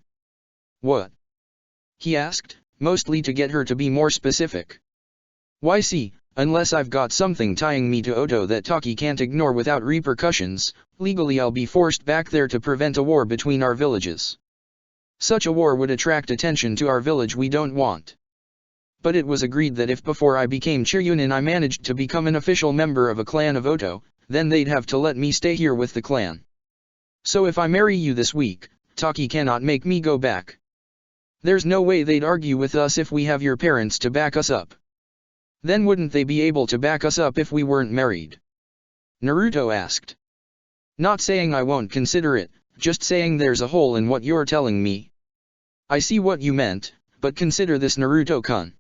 What? He asked, mostly to get her to be more specific. Why see, unless I've got something tying me to Oto that Taki can't ignore without repercussions, legally I'll be forced back there to prevent a war between our villages. Such a war would attract attention to our village we don't want. But it was agreed that if before I became Chiryunin I managed to become an official member of a clan of Oto, then they'd have to let me stay here with the clan. So if I marry you this week, Taki cannot make me go back. There's no way they'd argue with us if we have your parents to back us up. Then wouldn't they be able to back us up if we weren't married? Naruto asked. Not saying I won't consider it, just saying there's a hole in what you're telling me. I see what you meant, but consider this, Naruto-kun.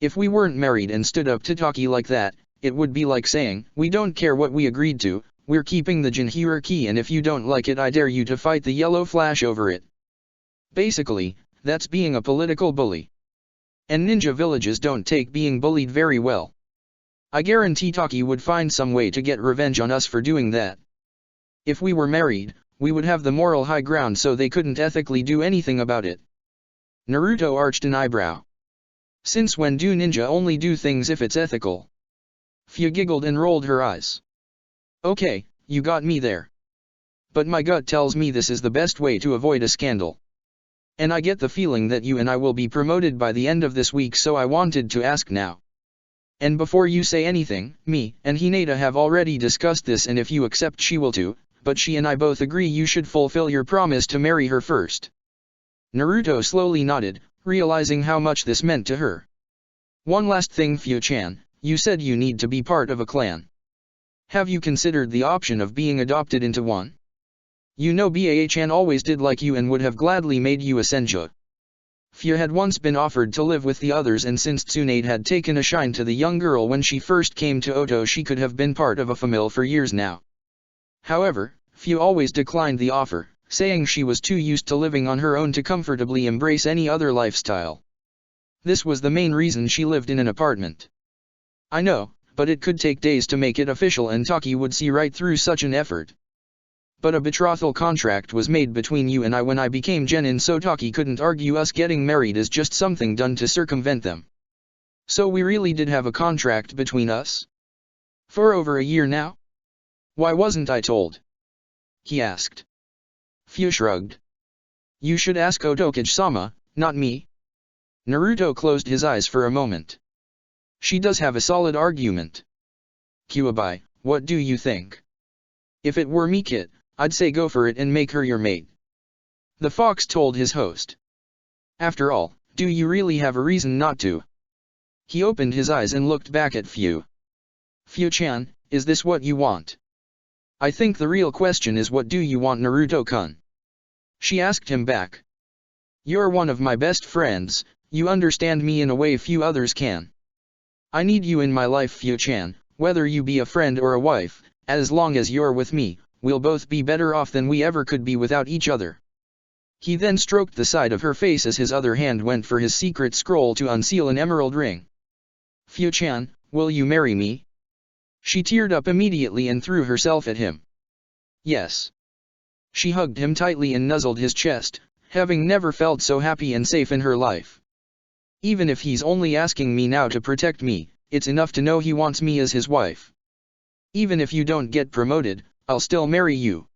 If we weren't married and stood up to Taki like that, it would be like saying, we don't care what we agreed to, we're keeping the Jinhuriki, and if you don't like it I dare you to fight the Yellow Flash over it. Basically, that's being a political bully. And ninja villages don't take being bullied very well. I guarantee Taki would find some way to get revenge on us for doing that. If we were married, we would have the moral high ground so they couldn't ethically do anything about it. Naruto arched an eyebrow. Since when do ninja only do things if it's ethical? Fia giggled and rolled her eyes. Okay, you got me there. But my gut tells me this is the best way to avoid a scandal. And I get the feeling that you and I will be promoted by the end of this week, so I wanted to ask now. And before you say anything, me and Hinata have already discussed this, and if you accept she will too, but she and I both agree you should fulfill your promise to marry her first. Naruto slowly nodded, realizing how much this meant to her. One last thing, Fio-chan, you said you need to be part of a clan. Have you considered the option of being adopted into one? You know Baa-chan always did like you and would have gladly made you a senju. Fia had once been offered to live with the others, and since Tsunade had taken a shine to the young girl when she first came to Oto, she could have been part of a family for years now. However, Fia always declined the offer, saying she was too used to living on her own to comfortably embrace any other lifestyle. This was the main reason she lived in an apartment. I know, but it could take days to make it official, and Taki would see right through such an effort. But a betrothal contract was made between you and I when I became Genin, so Taki couldn't argue us getting married is just something done to circumvent them. So we really did have a contract between us? For over a year now? Why wasn't I told? He asked. Fia shrugged. You should ask Otokage-sama, not me. Naruto closed his eyes for a moment. She does have a solid argument. Kuwabai, what do you think? If it were me, Kit, I'd say go for it and make her your mate. The fox told his host. After all, do you really have a reason not to? He opened his eyes and looked back at Fio. Fio-chan, is this what you want? I think the real question is, what do you want, Naruto-kun? She asked him back. You're one of my best friends, you understand me in a way few others can. I need you in my life, Fio-chan, whether you be a friend or a wife, as long as you're with me, we'll both be better off than we ever could be without each other. He then stroked the side of her face as his other hand went for his secret scroll to unseal an emerald ring. Fu-chan, will you marry me? She teared up immediately and threw herself at him. Yes. She hugged him tightly and nuzzled his chest, having never felt so happy and safe in her life. Even if he's only asking me now to protect me, it's enough to know he wants me as his wife. Even if you don't get promoted, I'll still marry you.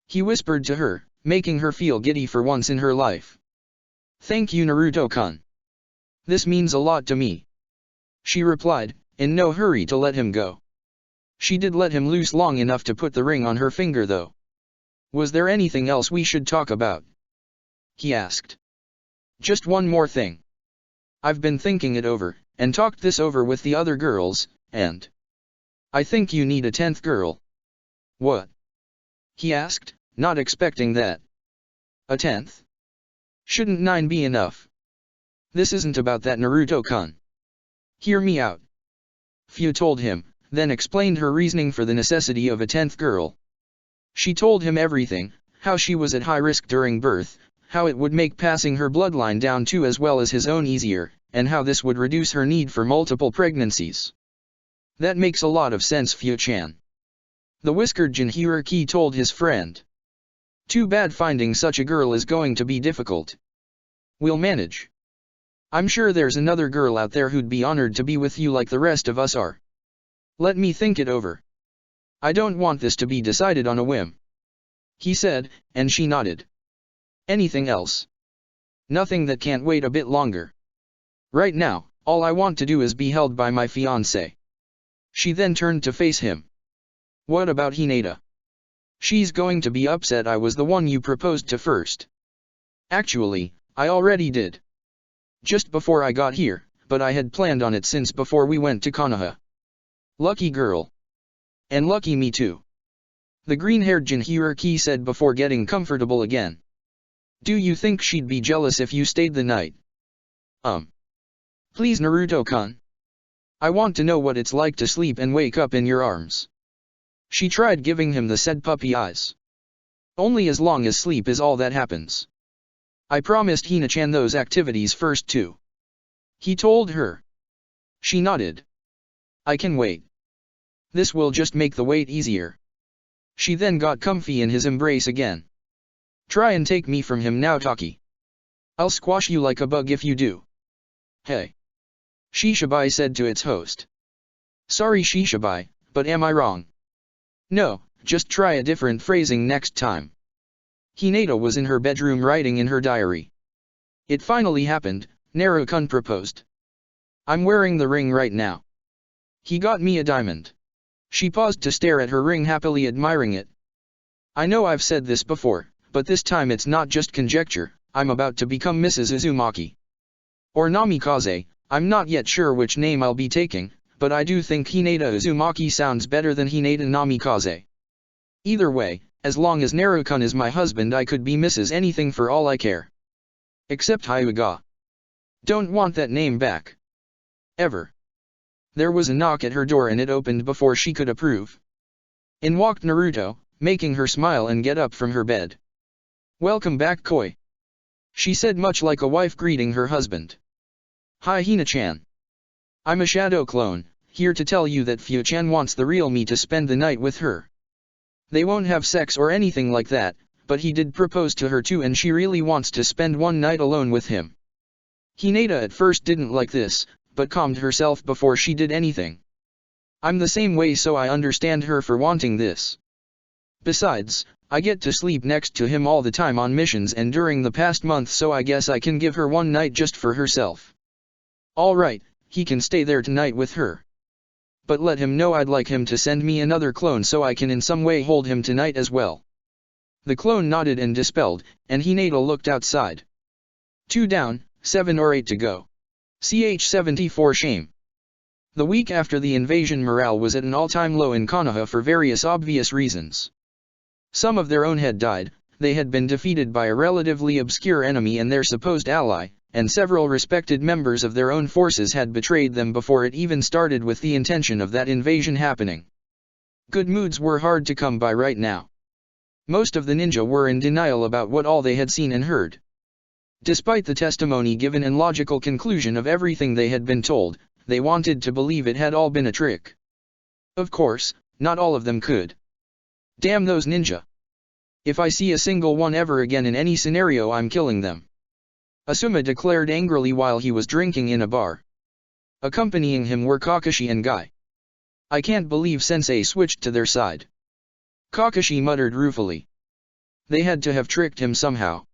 He whispered to her, making her feel giddy for once in her life. Thank you, Naruto-kun. This means a lot to me. She replied, in no hurry to let him go. She did let him loose long enough to put the ring on her finger though. Was there anything else we should talk about? He asked. Just one more thing. I've been thinking it over, and talked this over with the other girls, and I think you need a 10th girl. What? He asked, not expecting that. A 10th? Shouldn't 9 be enough? This isn't about that, Naruto-kun. Hear me out. Fu told him, then explained her reasoning for the necessity of a 10th girl. She told him everything, how she was at high risk during birth, how it would make passing her bloodline down to as well as his own easier, and how this would reduce her need for multiple pregnancies. That makes a lot of sense, Fu-chan. The whiskered Jinhuriki told his friend. Too bad finding such a girl is going to be difficult. We'll manage. I'm sure there's another girl out there who'd be honored to be with you like the rest of us are. Let me think it over. I don't want this to be decided on a whim. He said, and she nodded. Anything else? Nothing that can't wait a bit longer. Right now, all I want to do is be held by my fiancé. She then turned to face him. What about Hinata? She's going to be upset I was the one you proposed to first. Actually, I already did. Just before I got here, but I had planned on it since before we went to Konoha. Lucky girl. And lucky me too. The green-haired Jinhuriki said before getting comfortable again. Do you think she'd be jealous if you stayed the night? Please, Naruto-kun. I want to know what it's like to sleep and wake up in your arms. She tried giving him the said puppy eyes. Only as long as sleep is all that happens. I promised Hina-chan those activities first too. He told her. She nodded. I can wait. This will just make the wait easier. She then got comfy in his embrace again. Try and take me from him now, Taki. I'll squash you like a bug if you do. Hey. Shishibai said to its host. Sorry, Shishibai, but am I wrong? No, just try a different phrasing next time. Hinata was in her bedroom writing in her diary. It finally happened, Naruto-kun proposed. I'm wearing the ring right now. He got me a diamond. She paused to stare at her ring, happily admiring it. I know I've said this before, but this time it's not just conjecture. I'm about to become Mrs. Uzumaki. Or Namikaze, I'm not yet sure which name I'll be taking, but I do think Hinata Uzumaki sounds better than Hinata Namikaze. Either way, as long as Naruto-kun is my husband, I could be Mrs. anything for all I care. Except Hyuga. Don't want that name back. Ever. There was a knock at her door and it opened before she could approve. In walked Naruto, making her smile and get up from her bed. Welcome back, Koi. She said, much like a wife greeting her husband. Hi, Hina-chan. I'm a shadow clone, here to tell you that Fu-chan wants the real me to spend the night with her. They won't have sex or anything like that, but he did propose to her too, and she really wants to spend one night alone with him. Hinata at first didn't like this, but calmed herself before she did anything. I'm the same way, so I understand her for wanting this. Besides, I get to sleep next to him all the time on missions and during the past month, so I guess I can give her one night just for herself. Alright, he can stay there tonight with her. But let him know I'd like him to send me another clone so I can in some way hold him tonight as well. The clone nodded and dispelled, and Hinata looked outside. 2 down, 7 or 8 to go. CH-74 shame. The week after the invasion, morale was at an all-time low in Konoha for various obvious reasons. Some of their own had died, they had been defeated by a relatively obscure enemy and their supposed ally, and several respected members of their own forces had betrayed them before it even started with the intention of that invasion happening. Good moods were hard to come by right now. Most of the ninja were in denial about what all they had seen and heard. Despite the testimony given and logical conclusion of everything they had been told, they wanted to believe it had all been a trick. Of course, not all of them could. Damn those ninja. If I see a single one ever again in any scenario, I'm killing them. Asuma declared angrily while he was drinking in a bar. Accompanying him were Kakashi and Guy. I can't believe Sensei switched to their side. Kakashi muttered ruefully. They had to have tricked him somehow.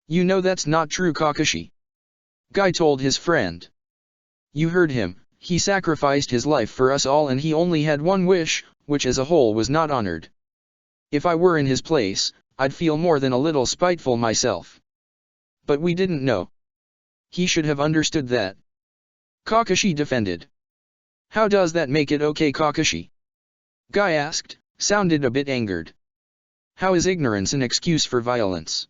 You know that's not true, Kakashi. Guy told his friend. You heard him, he sacrificed his life for us all and he only had one wish, which as a whole was not honored. If I were in his place, I'd feel more than a little spiteful myself. But we didn't know. He should have understood that. Kakashi defended. How does that make it okay, Kakashi? Guy asked, sounded a bit angered. How is ignorance an excuse for violence?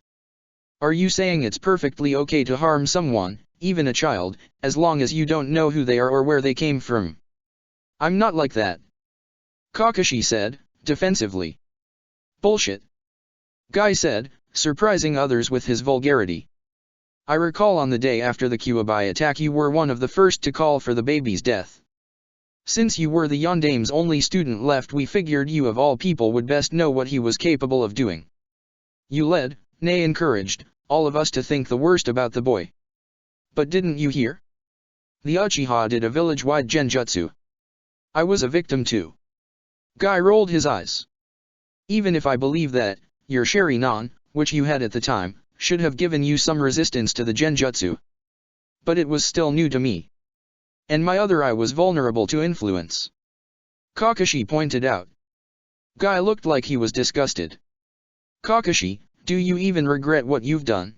Are you saying it's perfectly okay to harm someone, even a child, as long as you don't know who they are or where they came from? I'm not like that. Kakashi said, defensively. Bullshit. Guy said, surprising others with his vulgarity. I recall on the day after the Kyuubi attack you were one of the first to call for the baby's death. Since you were the Yondame's only student left, we figured you of all people would best know what he was capable of doing. You led, nay encouraged, all of us to think the worst about the boy. But didn't you hear? The Uchiha did a village-wide genjutsu. I was a victim too. Guy rolled his eyes. Even if I believe that, your Sharingan, which you had at the time, should have given you some resistance to the genjutsu. But it was still new to me. And my other eye was vulnerable to influence. Kakashi pointed out. Guy looked like he was disgusted. Kakashi, do you even regret what you've done?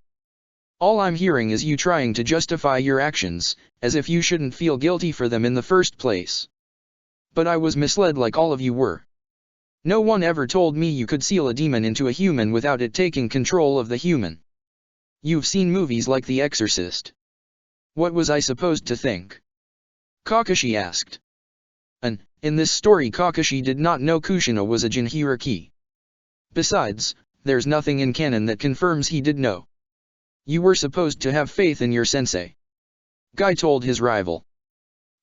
All I'm hearing is you trying to justify your actions, as if you shouldn't feel guilty for them in the first place. But I was misled like all of you were. No one ever told me you could seal a demon into a human without it taking control of the human. You've seen movies like The Exorcist. What was I supposed to think? Kakashi asked. And, in this story Kakashi did not know Kushina was a Jinhiriki. Besides, there's nothing in canon that confirms he did know. You were supposed to have faith in your sensei. Guy told his rival.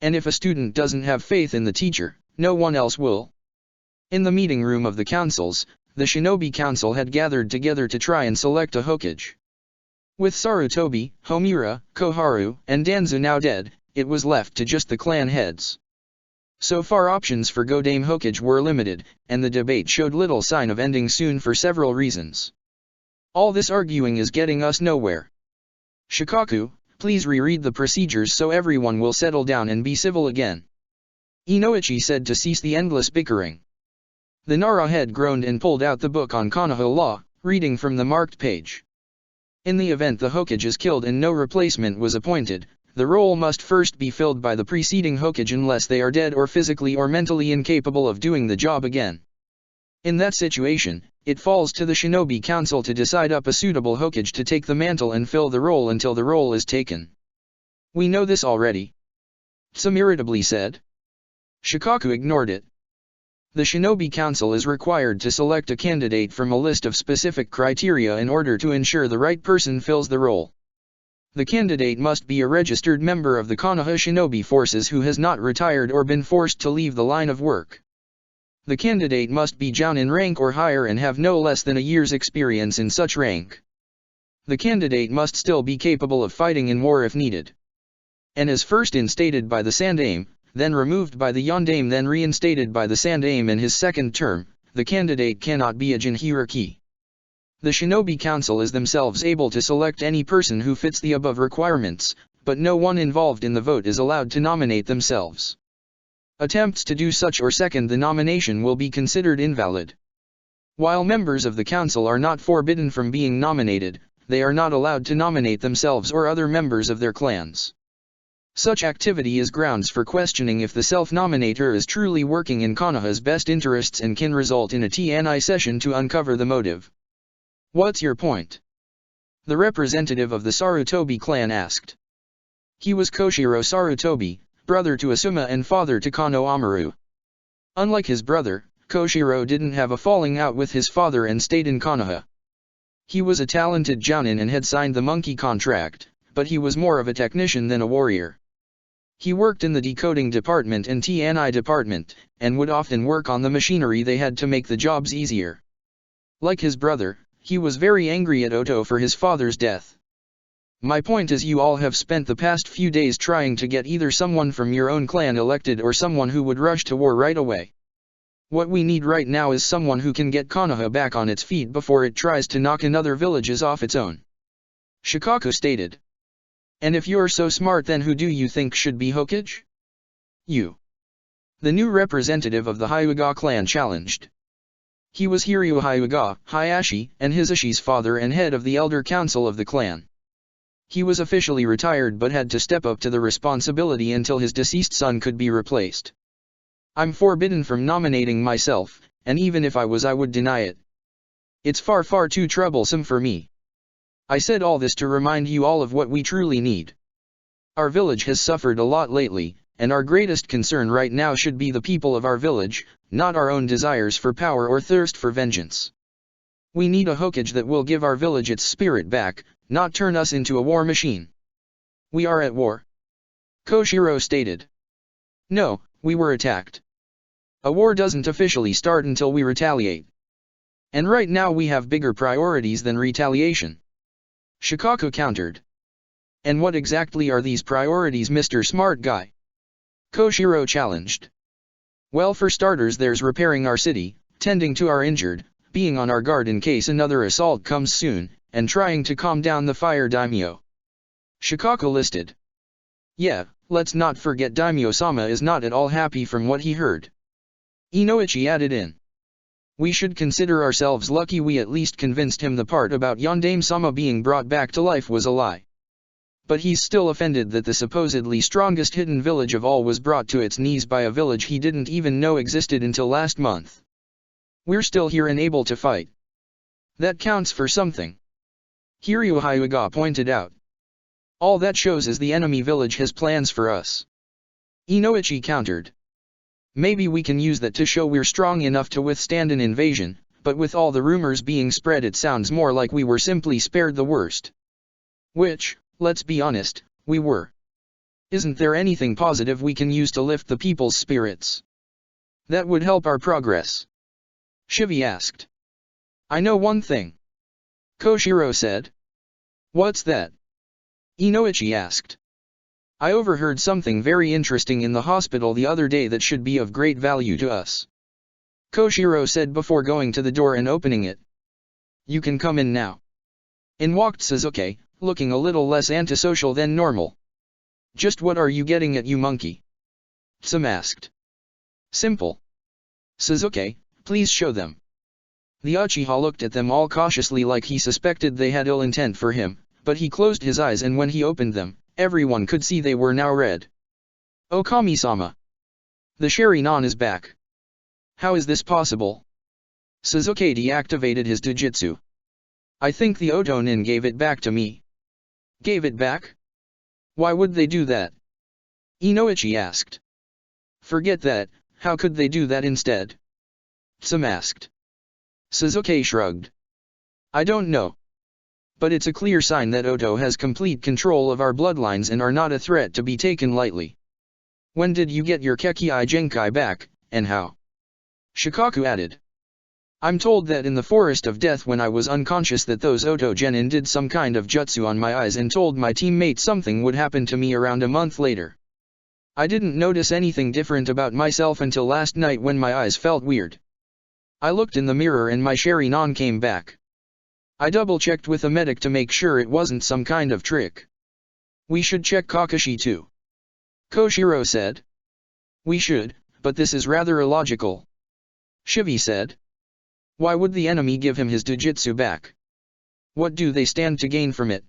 And if a student doesn't have faith in the teacher, no one else will. In the meeting room of the councils, the Shinobi Council had gathered together to try and select a Hokage. With Sarutobi, Homura, Koharu, and Danzo now dead, it was left to just the clan heads. So far options for Godame Hokage were limited, and the debate showed little sign of ending soon for several reasons. All this arguing is getting us nowhere. Shikaku, please reread the procedures so everyone will settle down and be civil again. Inoichi said to cease the endless bickering. The Nara head groaned and pulled out the book on Konoha law, reading from the marked page. In the event the Hokage is killed and no replacement was appointed, the role must first be filled by the preceding Hokage unless they are dead or physically or mentally incapable of doing the job again. In that situation, it falls to the Shinobi Council to decide up a suitable Hokage to take the mantle and fill the role until the role is taken. We know this already. Some irritably said. Shikaku ignored it. The Shinobi Council is required to select a candidate from a list of specific criteria in order to ensure the right person fills the role. The candidate must be a registered member of the Konoha Shinobi forces who has not retired or been forced to leave the line of work. The candidate must be Jounin rank or higher and have no less than a year's experience in such rank. The candidate must still be capable of fighting in war if needed. And as first instated by the Sandaime, then removed by the Yondaime, then reinstated by the Sandaime in his second term, the candidate cannot be a Jinhiriki. The Shinobi Council is themselves able to select any person who fits the above requirements, but no one involved in the vote is allowed to nominate themselves. Attempts to do such or second the nomination will be considered invalid. While members of the council are not forbidden from being nominated, they are not allowed to nominate themselves or other members of their clans. Such activity is grounds for questioning if the self-nominator is truly working in Konoha's best interests and can result in a TNI session to uncover the motive. What's your point? The representative of the Sarutobi clan asked. He was Koshiro Sarutobi, brother to Asuma and father to Kano Amaru. Unlike his brother, Koshiro didn't have a falling out with his father and stayed in Konoha. He was a talented jounin and had signed the monkey contract, but he was more of a technician than a warrior. He worked in the decoding department and TNI department, and would often work on the machinery they had to make the jobs easier. Like his brother, he was very angry at Oto for his father's death. My point is, you all have spent the past few days trying to get either someone from your own clan elected or someone who would rush to war right away. What we need right now is someone who can get Konoha back on its feet before it tries to knock another villages off its own. Shikaku stated. And if you're so smart, then who do you think should be Hokage? You. The new representative of the Hyuga clan challenged. He was Hiryu Hyuga, Hayashi, and Hisashi's father and head of the elder council of the clan. He was officially retired but had to step up to the responsibility until his deceased son could be replaced. I'm forbidden from nominating myself, and even if I was, I would deny it. It's far too troublesome for me. I said all this to remind you all of what we truly need. Our village has suffered a lot lately, and our greatest concern right now should be the people of our village, not our own desires for power or thirst for vengeance. We need a Hokage that will give our village its spirit back, not turn us into a war machine. We are at war. Koshiro stated. No, we were attacked. A war doesn't officially start until we retaliate. And right now we have bigger priorities than retaliation. Shikaku countered. And what exactly are these priorities, Mr. Smart Guy? Koshiro challenged. Well, for starters, there's repairing our city, tending to our injured, being on our guard in case another assault comes soon, and trying to calm down the fire daimyo. Shikaku listed. Yeah, let's not forget Daimyo-sama is not at all happy from what he heard. Inoichi added in. We should consider ourselves lucky we at least convinced him the part about Yondaime-sama being brought back to life was a lie. But he's still offended that the supposedly strongest hidden village of all was brought to its knees by a village he didn't even know existed until last month. We're still here and able to fight. That counts for something. Hiryu Hyuga pointed out. All that shows is the enemy village has plans for us. Inoichi countered. Maybe we can use that to show we're strong enough to withstand an invasion, but with all the rumors being spread it sounds more like we were simply spared the worst. Which, let's be honest, we were. Isn't there anything positive we can use to lift the people's spirits? That would help our progress. Shivi asked. I know one thing. Koshiro said. What's that? Inoichi asked. I overheard something very interesting in the hospital the other day that should be of great value to us. Koshiro said before going to the door and opening it. You can come in now. In walked Sasuke, looking a little less antisocial than normal. Just what are you getting at, you monkey? Tsum asked. Simple. Sasuke, please show them. The Uchiha looked at them all cautiously like he suspected they had ill intent for him, but he closed his eyes and when he opened them, everyone could see they were now red. Okami-sama. The Sharingan is back. How is this possible? Sasuke deactivated his Dojutsu. I think the Otonin gave it back to me. Gave it back? Why would they do that? Inoichi asked. Forget that, how could they do that instead? Tsum asked. Sasuke shrugged. I don't know. But it's a clear sign that Oto has complete control of our bloodlines and are not a threat to be taken lightly. When did you get your Kekkei Genkai back, and how? Shikaku added. I'm told that in the Forest of Death when I was unconscious that those Oto genin did some kind of jutsu on my eyes and told my teammate something would happen to me around a month later. I didn't notice anything different about myself until last night when my eyes felt weird. I looked in the mirror and my Sharingan came back. I double-checked with a medic to make sure it wasn't some kind of trick. We should check Kakashi too. Koshiro said. We should, but this is rather illogical. Shivi said. Why would the enemy give him his Dojutsu back? What do they stand to gain from it?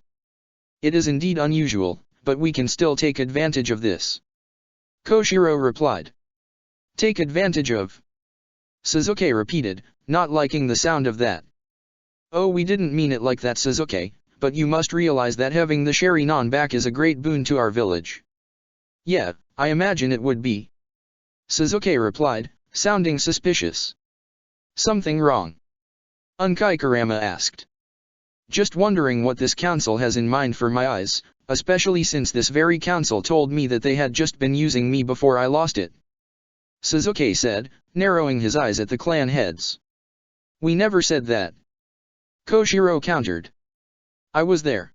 It is indeed unusual, but we can still take advantage of this. Koshiro replied. Take advantage of? Sasuke repeated, not liking the sound of that. Oh, we didn't mean it like that, Sasuke, but you must realize that having the Sharingan back is a great boon to our village. Yeah, I imagine it would be. Sasuke replied, sounding suspicious. Something wrong? Unkaikarama asked. Just wondering what this council has in mind for my eyes, especially since this very council told me that they had just been using me before I lost it. Sasuke said, narrowing his eyes at the clan heads. We never said that. Koshiro countered. I was there.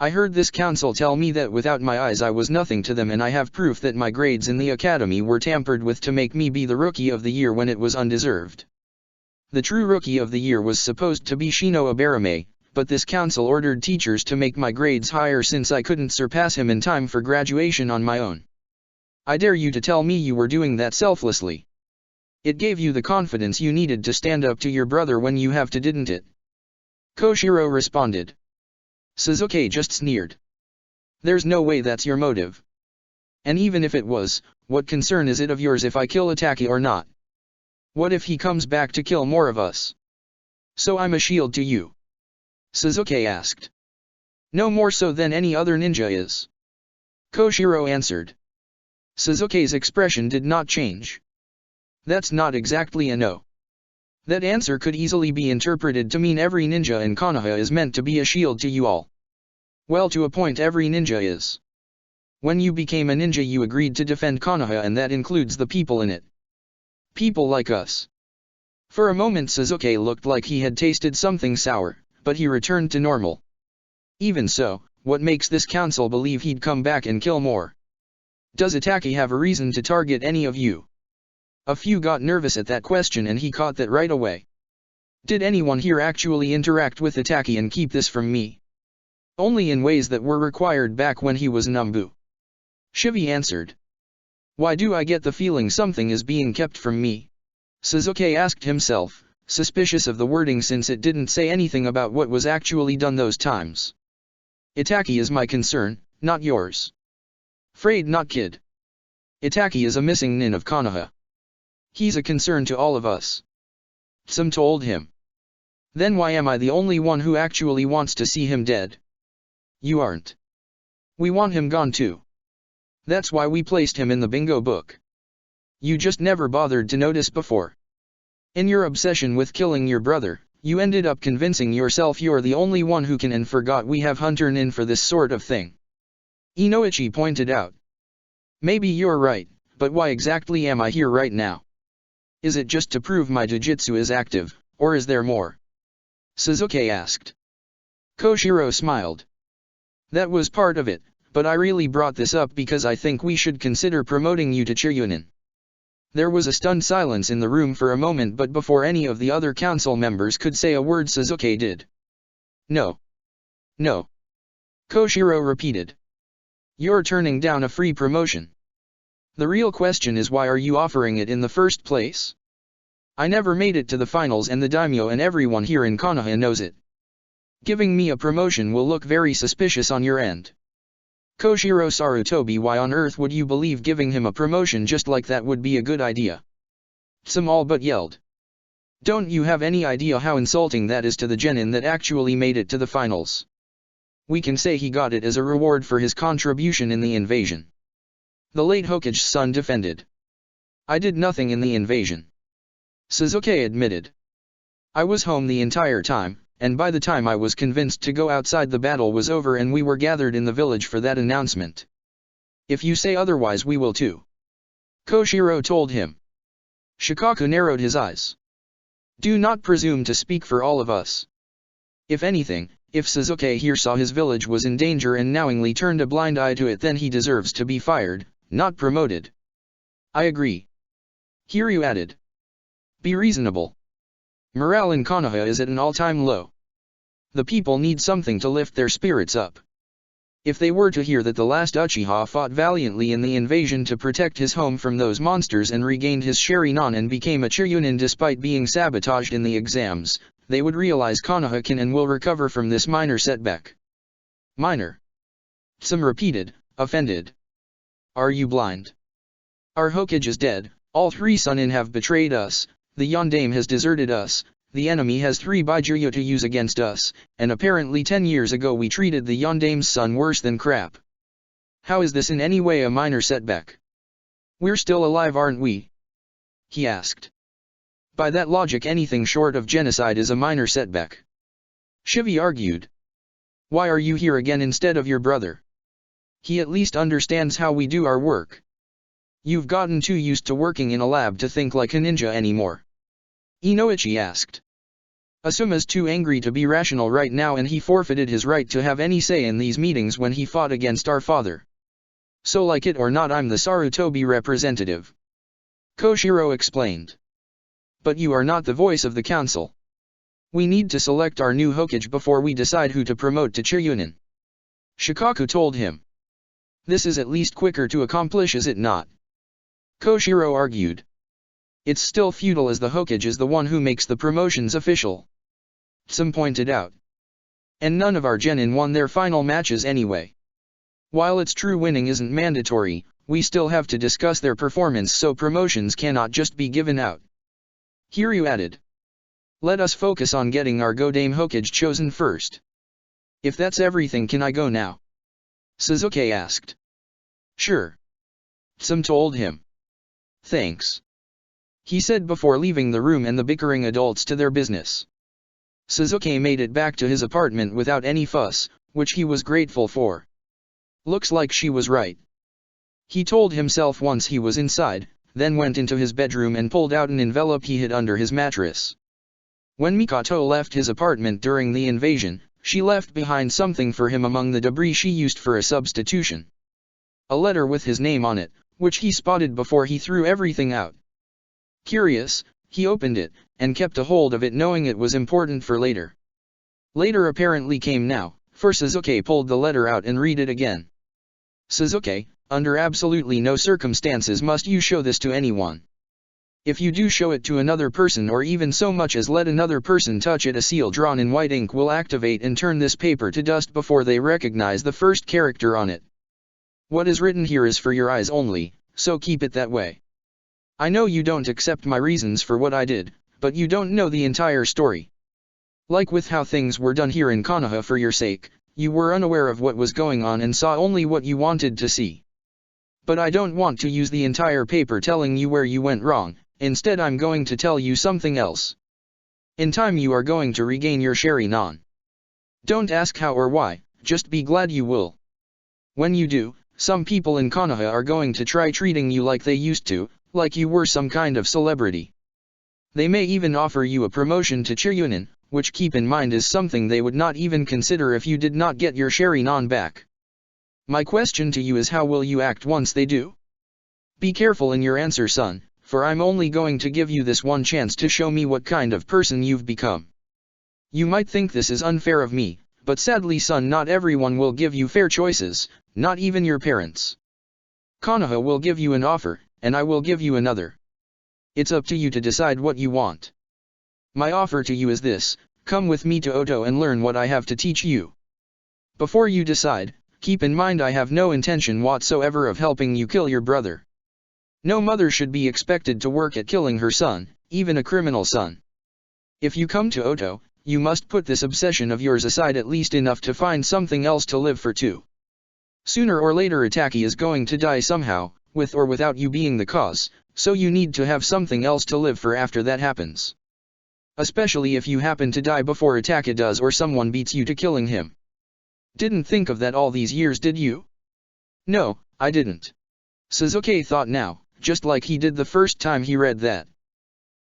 I heard this council tell me that without my eyes I was nothing to them, and I have proof that my grades in the academy were tampered with to make me be the Rookie of the Year when it was undeserved. The true Rookie of the Year was supposed to be Shino Abarame, but this council ordered teachers to make my grades higher since I couldn't surpass him in time for graduation on my own. I dare you to tell me you were doing that selflessly. It gave you the confidence you needed to stand up to your brother when you have to, didn't it? Koshiro responded. Sasuke just sneered. There's no way that's your motive. And even if it was, what concern is it of yours if I kill Itachi or not? What if he comes back to kill more of us? So I'm a shield to you? Sasuke asked. No more so than any other ninja is. Koshiro answered. Sasuke's expression did not change. That's not exactly a no. That answer could easily be interpreted to mean every ninja in Konoha is meant to be a shield to you all. Well, to a point every ninja is. When you became a ninja you agreed to defend Konoha, and that includes the people in it. People like us. For a moment Sasuke looked like he had tasted something sour, but he returned to normal. Even so, what makes this council believe he'd come back and kill more? Does Itachi have a reason to target any of you? A few got nervous at that question and he caught that right away. Did anyone here actually interact with Itachi and keep this from me? Only in ways that were required back when he was Nambu. Shivi answered. Why do I get the feeling something is being kept from me? Sasuke asked himself, suspicious of the wording since it didn't say anything about what was actually done those times. Itachi is my concern, not yours. Afraid not, kid. Itachi is a missing nin of Konoha. He's a concern to all of us. Some told him. Then why am I the only one who actually wants to see him dead? You aren't. We want him gone too. That's why we placed him in the bingo book. You just never bothered to notice before. In your obsession with killing your brother, you ended up convincing yourself you're the only one who can, and forgot we have Hunter Nin for this sort of thing. Inoichi pointed out. Maybe you're right, but why exactly am I here right now? Is it just to prove my jujutsu is active, or is there more? Sasuke asked. Koshiro smiled. That was part of it, but I really brought this up because I think we should consider promoting you to Chiryunin. There was a stunned silence in the room for a moment, but before any of the other council members could say a word Sasuke did. No. No. Koshiro repeated. You're turning down a free promotion. The real question is, why are you offering it in the first place? I never made it to the finals and the daimyo and everyone here in Konoha knows it. Giving me a promotion will look very suspicious on your end. Koshiro Sarutobi, why on earth would you believe giving him a promotion just like that would be a good idea? Some all but yelled. Don't you have any idea how insulting that is to the genin that actually made it to the finals? We can say he got it as a reward for his contribution in the invasion. The late Hokage's son defended. I did nothing in the invasion. Sasuke admitted. I was home the entire time, and by the time I was convinced to go outside the battle was over and we were gathered in the village for that announcement. If you say otherwise we will too. Koshiro told him. Shikaku narrowed his eyes. Do not presume to speak for all of us. If anything, if Sasuke here saw his village was in danger and knowingly turned a blind eye to it, then he deserves to be fired, not promoted. I agree. Hiryu added. Be reasonable. Morale in Konoha is at an all-time low. The people need something to lift their spirits up. If they were to hear that the last Uchiha fought valiantly in the invasion to protect his home from those monsters and regained his Sharingan and became a Chiryunin despite being sabotaged in the exams, they would realize Konoha can and will recover from this minor setback. Minor? Some repeated, offended. Are you blind? Our Hokage is dead, all three Sunin have betrayed us, the Yondaime has deserted us, the enemy has 3 Baijuyo to use against us, and apparently 10 years ago we treated the Yondaime's son worse than crap. How is this in any way a minor setback? We're still alive, aren't we? He asked. By that logic, anything short of genocide is a minor setback. Shivi argued. Why are you here again instead of your brother? He at least understands how we do our work. You've gotten too used to working in a lab to think like a ninja anymore. Inoichi asked. Asuma's too angry to be rational right now, and he forfeited his right to have any say in these meetings when he fought against our father. So like it or not, I'm the Sarutobi representative. Koshiro explained. But you are not the voice of the council. We need to select our new Hokage before we decide who to promote to Chiryunin. Shikaku told him. This is at least quicker to accomplish, is it not? Koshiro argued. It's still futile, as the Hokage is the one who makes the promotions official. Tsum pointed out. And none of our genin won their final matches anyway. While it's true winning isn't mandatory, we still have to discuss their performance, so promotions cannot just be given out. Hiryu added. Let us focus on getting our Godame Hokage chosen first. If that's everything, can I go now? Sasuke asked. Sure. Tsum told him. Thanks. He said before leaving the room and the bickering adults to their business. Sasuke made it back to his apartment without any fuss, which he was grateful for. Looks like she was right. He told himself once he was inside, then went into his bedroom and pulled out an envelope he hid under his mattress. When Mikoto left his apartment during the invasion, she left behind something for him among the debris she used for a substitution. A letter with his name on it, which he spotted before he threw everything out. Curious, he opened it, and kept a hold of it, knowing it was important for later. Later apparently came now, for Sasuke pulled the letter out and read it again. Sasuke, under absolutely no circumstances must you show this to anyone. If you do show it to another person, or even so much as let another person touch it, a seal drawn in white ink will activate and turn this paper to dust before they recognize the first character on it. What is written here is for your eyes only, so keep it that way. I know you don't accept my reasons for what I did, but you don't know the entire story. Like with how things were done here in Konoha for your sake, you were unaware of what was going on and saw only what you wanted to see. But I don't want to use the entire paper telling you where you went wrong. Instead, I'm going to tell you something else. In time you are going to regain your Sharingan. Don't ask how or why, just be glad you will. When you do, some people in Konoha are going to try treating you like they used to, like you were some kind of celebrity. They may even offer you a promotion to Chiryunin, which keep in mind is something they would not even consider if you did not get your Sharingan back. My question to you is, how will you act once they do? Be careful in your answer, son. For I'm only going to give you this one chance to show me what kind of person you've become. You might think this is unfair of me, but sadly, son, not everyone will give you fair choices, not even your parents. Konoha will give you an offer, and I will give you another. It's up to you to decide what you want. My offer to you is this: come with me to Oto and learn what I have to teach you. Before you decide, keep in mind I have no intention whatsoever of helping you kill your brother. No mother should be expected to work at killing her son, even a criminal son. If you come to Oto, you must put this obsession of yours aside at least enough to find something else to live for too. Sooner or later Itaki is going to die somehow, with or without you being the cause, so you need to have something else to live for after that happens. Especially if you happen to die before Itaki does, or someone beats you to killing him. Didn't think of that all these years, did you? No, I didn't. Sasuke thought now, just like he did the first time he read that.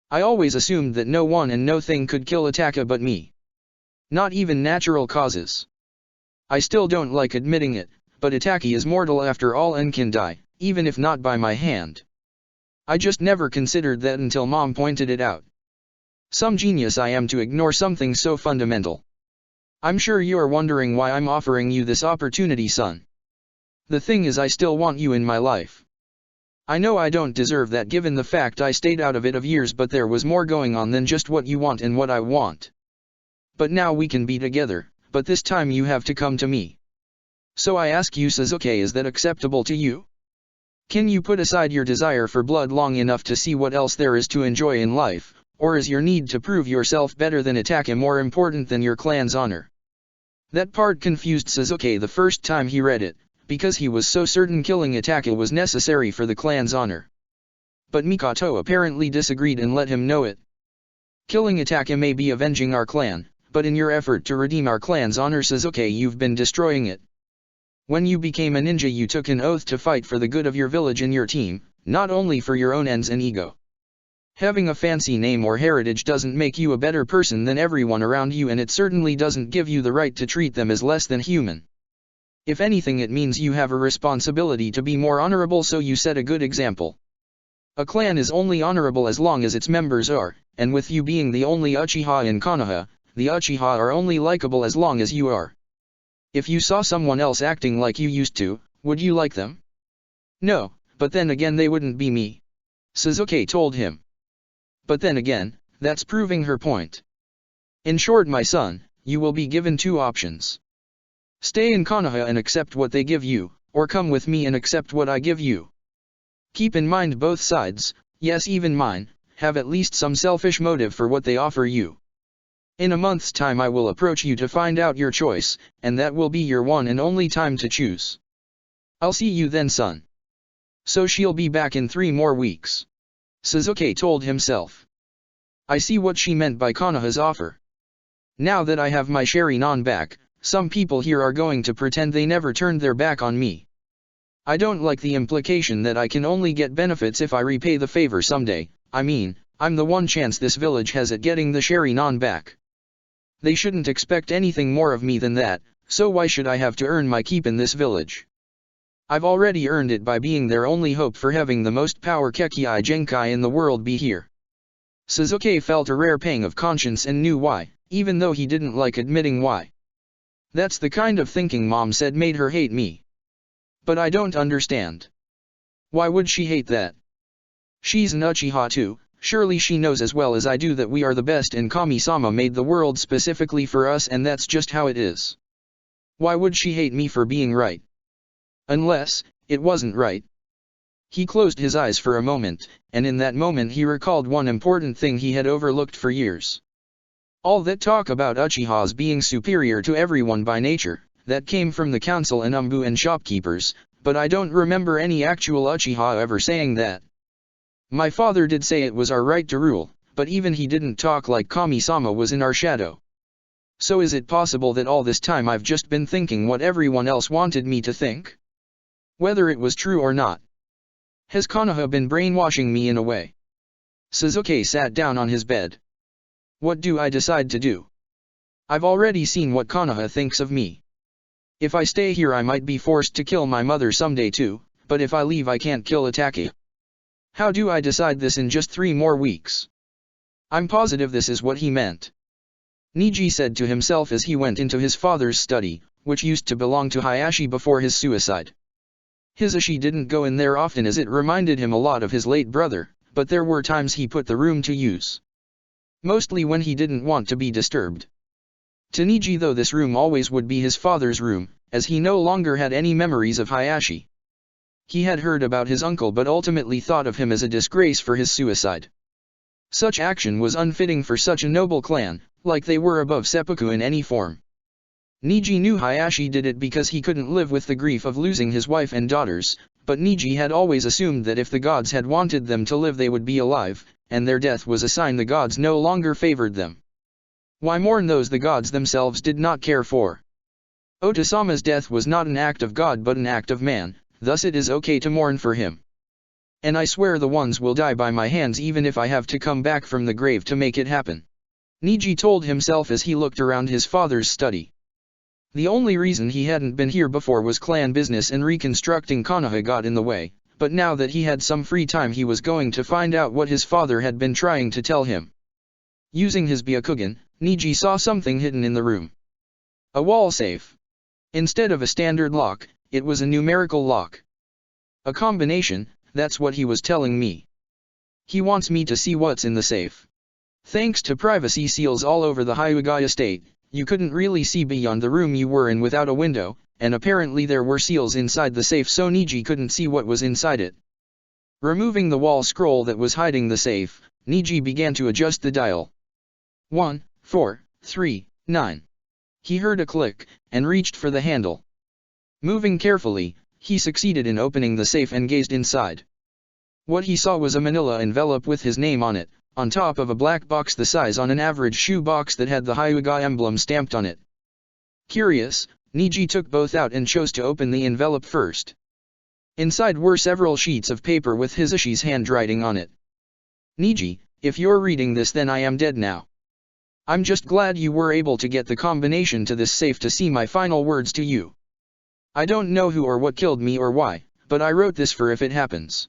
I always assumed that no one and no thing could kill Itaki but me. Not even natural causes. I still don't like admitting it, but Itaki is mortal after all and can die, even if not by my hand. I just never considered that until Mom pointed it out. Some genius I am to ignore something so fundamental. I'm sure you are wondering why I'm offering you this opportunity, son. The thing is, I still want you in my life. I know I don't deserve that given the fact I stayed out of it of years, but there was more going on than just what you want and what I want. But now we can be together, but this time you have to come to me. So I ask you, Sasuke, is that acceptable to you? Can you put aside your desire for blood long enough to see what else there is to enjoy in life, or is your need to prove yourself better than Itaki more important than your clan's honor? That part confused Sasuke the first time he read it, because he was so certain killing Itaki was necessary for the clan's honor. But Mikoto apparently disagreed and let him know it. Killing Itachi may be avenging our clan, but in your effort to redeem our clan's honor Sasuke you've been destroying it. When you became a ninja you took an oath to fight for the good of your village and your team, not only for your own ends and ego. Having a fancy name or heritage doesn't make you a better person than everyone around you, and it certainly doesn't give you the right to treat them as less than human. If anything, it means you have a responsibility to be more honorable, so you set a good example. A clan is only honorable as long as its members are, and with you being the only Uchiha in Konoha, the Uchiha are only likable as long as you are. If you saw someone else acting like you used to, would you like them? No, but then again they wouldn't be me. Sasuke told him. But then again, that's proving her point. In short, my son, you will be given two options. Stay in Konoha and accept what they give you, or come with me and accept what I give you. Keep in mind both sides, yes even mine, have at least some selfish motive for what they offer you. In a month's time I will approach you to find out your choice, and that will be your one and only time to choose. I'll see you then, son. So she'll be back in 3 more weeks. Sasuke told himself. I see what she meant by Konoha's offer. Now that I have my Sharingan back, some people here are going to pretend they never turned their back on me. I don't like the implication that I can only get benefits if I repay the favor someday. I mean, I'm the one chance this village has at getting the Sharingan back. They shouldn't expect anything more of me than that, so why should I have to earn my keep in this village? I've already earned it by being their only hope for having the most power Kekkei Genkai in the world be here. Sasuke felt a rare pang of conscience and knew why, even though he didn't like admitting why. That's the kind of thinking Mom said made her hate me. But I don't understand. Why would she hate that? She's an Uchiha too, surely she knows as well as I do that we are the best and Kami-sama made the world specifically for us, and that's just how it is. Why would she hate me for being right? Unless, it wasn't right. He closed his eyes for a moment, and in that moment he recalled one important thing he had overlooked for years. All that talk about Uchihas being superior to everyone by nature, that came from the council and Umbu and shopkeepers, but I don't remember any actual Uchiha ever saying that. My father did say it was our right to rule, but even he didn't talk like Kami-sama was in our shadow. So is it possible that all this time I've just been thinking what everyone else wanted me to think? Whether it was true or not. Has Konoha been brainwashing me in a way? Sasuke sat down on his bed. What do I decide to do? I've already seen what Konoha thinks of me. If I stay here I might be forced to kill my mother someday too, but if I leave I can't kill Itachi. How do I decide this in just 3 more weeks? I'm positive this is what he meant. Niji said to himself as he went into his father's study, which used to belong to Hayashi before his suicide. Hisashi didn't go in there often as it reminded him a lot of his late brother, but there were times he put the room to use. Mostly when he didn't want to be disturbed. To Niji though this room always would be his father's room, as he no longer had any memories of Hayashi. He had heard about his uncle but ultimately thought of him as a disgrace for his suicide. Such action was unfitting for such a noble clan, like they were above seppuku in any form. Niji knew Hayashi did it because he couldn't live with the grief of losing his wife and daughters, but Niji had always assumed that if the gods had wanted them to live they would be alive, and their death was a sign the gods no longer favored them. Why mourn those the gods themselves did not care for? Otosama's death was not an act of God but an act of man, thus it is okay to mourn for him. And I swear the ones will die by my hands even if I have to come back from the grave to make it happen. Niji told himself as he looked around his father's study. The only reason he hadn't been here before was clan business and reconstructing Konoha got in the way, but now that he had some free time he was going to find out what his father had been trying to tell him. Using his Byakugan, Niji saw something hidden in the room. A wall safe. Instead of a standard lock, it was a numerical lock. A combination, that's what he was telling me. He wants me to see what's in the safe. Thanks to privacy seals all over the Hyuga estate, you couldn't really see beyond the room you were in without a window, and apparently there were seals inside the safe so Niji couldn't see what was inside it. Removing the wall scroll that was hiding the safe, Niji began to adjust the dial. 1, 4, 3, 9. He heard a click, and reached for the handle. Moving carefully, he succeeded in opening the safe and gazed inside. What he saw was a manila envelope with his name on it, on top of a black box the size on an average shoe box that had the Hyuga emblem stamped on it. Curious, Niji took both out and chose to open the envelope first. Inside were several sheets of paper with Hisashi's handwriting on it. Niji, if you're reading this, then I am dead now. I'm just glad you were able to get the combination to this safe to see my final words to you. I don't know who or what killed me or why, but I wrote this for if it happens.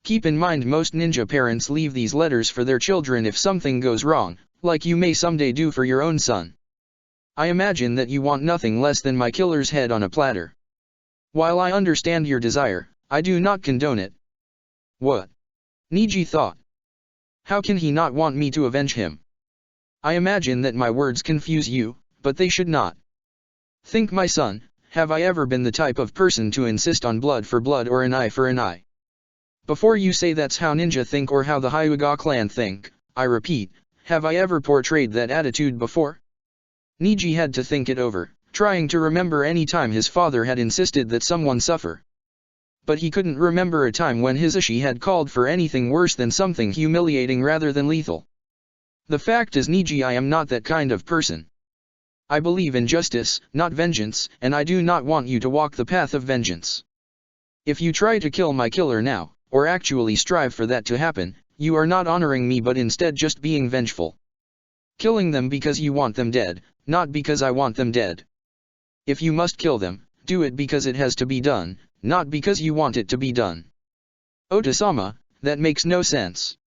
Keep in mind most ninja parents leave these letters for their children if something goes wrong, like you may someday do for your own son. I imagine that you want nothing less than my killer's head on a platter. While I understand your desire, I do not condone it. What? Niji thought. How can he not want me to avenge him? I imagine that my words confuse you, but they should not. Think, my son, have I ever been the type of person to insist on blood for blood or an eye for an eye? Before you say that's how ninja think or how the Hyuga clan think, I repeat, have I ever portrayed that attitude before? Niji had to think it over, trying to remember any time his father had insisted that someone suffer. But he couldn't remember a time when Hisashi had called for anything worse than something humiliating rather than lethal. The fact is, Niji, I am not that kind of person. I believe in justice, not vengeance, and I do not want you to walk the path of vengeance. If you try to kill my killer now, or actually strive for that to happen, you are not honoring me but instead just being vengeful. Killing them because you want them dead, not because I want them dead. If you must kill them, do it because it has to be done, not because you want it to be done. Ota-sama, that makes no sense.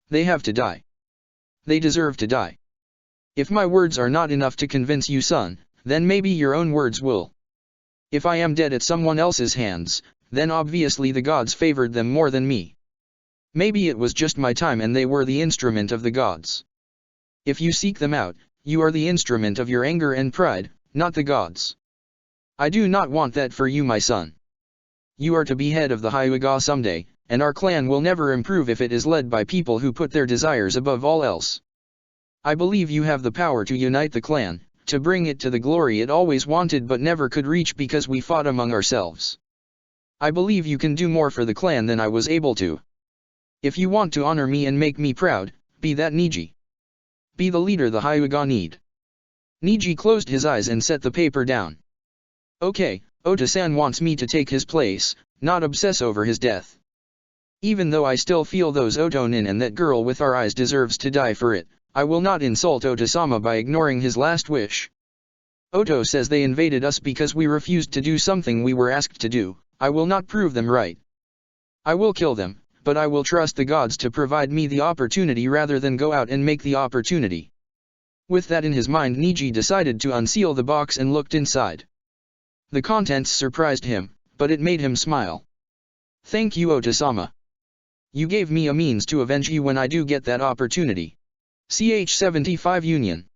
They have to die. They deserve to die. If my words are not enough to convince you, son, then maybe your own words will. If I am dead at someone else's hands, then obviously the gods favored them more than me. Maybe it was just my time and they were the instrument of the gods. If you seek them out, you are the instrument of your anger and pride, not the gods. I do not want that for you, my son. You are to be head of the Hyuga someday, and our clan will never improve if it is led by people who put their desires above all else. I believe you have the power to unite the clan, to bring it to the glory it always wanted but never could reach because we fought among ourselves. I believe you can do more for the clan than I was able to. If you want to honor me and make me proud, be that Niji. Be the leader the Hyuga need. Niji closed his eyes and set the paper down. Okay, Ota-san wants me to take his place, not obsess over his death. Even though I still feel those Otonin and that girl with our eyes deserves to die for it, I will not insult Ota-sama by ignoring his last wish. Oto says they invaded us because we refused to do something we were asked to do. I will not prove them right. I will kill them, but I will trust the gods to provide me the opportunity rather than go out and make the opportunity. With that in his mind, Niji decided to unseal the box and looked inside. The contents surprised him, but it made him smile. Thank you, Ota-sama. You gave me a means to avenge you when I do get that opportunity. CH-75 Union.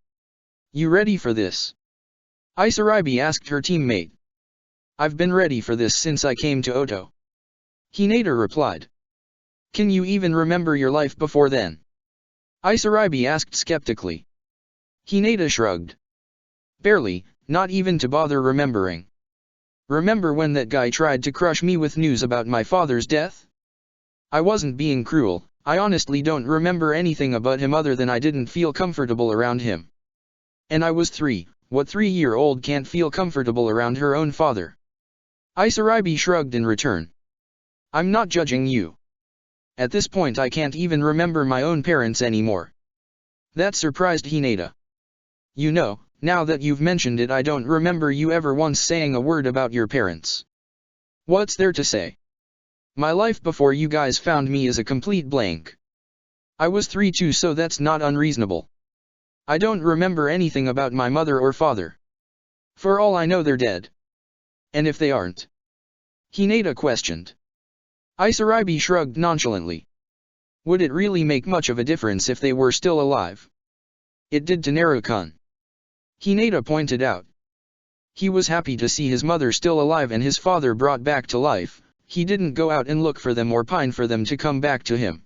You ready for this? Isaribi asked her teammate. I've been ready for this since I came to Oto. Hinata replied. Can you even remember your life before then? Isaribi asked skeptically. Hinata shrugged. Barely, not even to bother remembering. Remember when that guy tried to crush me with news about my father's death? I wasn't being cruel, I honestly don't remember anything about him other than I didn't feel comfortable around him. And I was 3, what 3-year-old can't feel comfortable around her own father? Isaribi shrugged in return. I'm not judging you. At this point I can't even remember my own parents anymore. That surprised Hinata. You know, now that you've mentioned it, I don't remember you ever once saying a word about your parents. What's there to say? My life before you guys found me is a complete blank. I was 3 too, so that's not unreasonable. I don't remember anything about my mother or father. For all I know, they're dead. And if they aren't? Hinata questioned. Isaribi shrugged nonchalantly. Would it really make much of a difference if they were still alive? It did to Naru-kun. Hinata pointed out. He was happy to see his mother still alive and his father brought back to life. He didn't go out and look for them or pine for them to come back to him.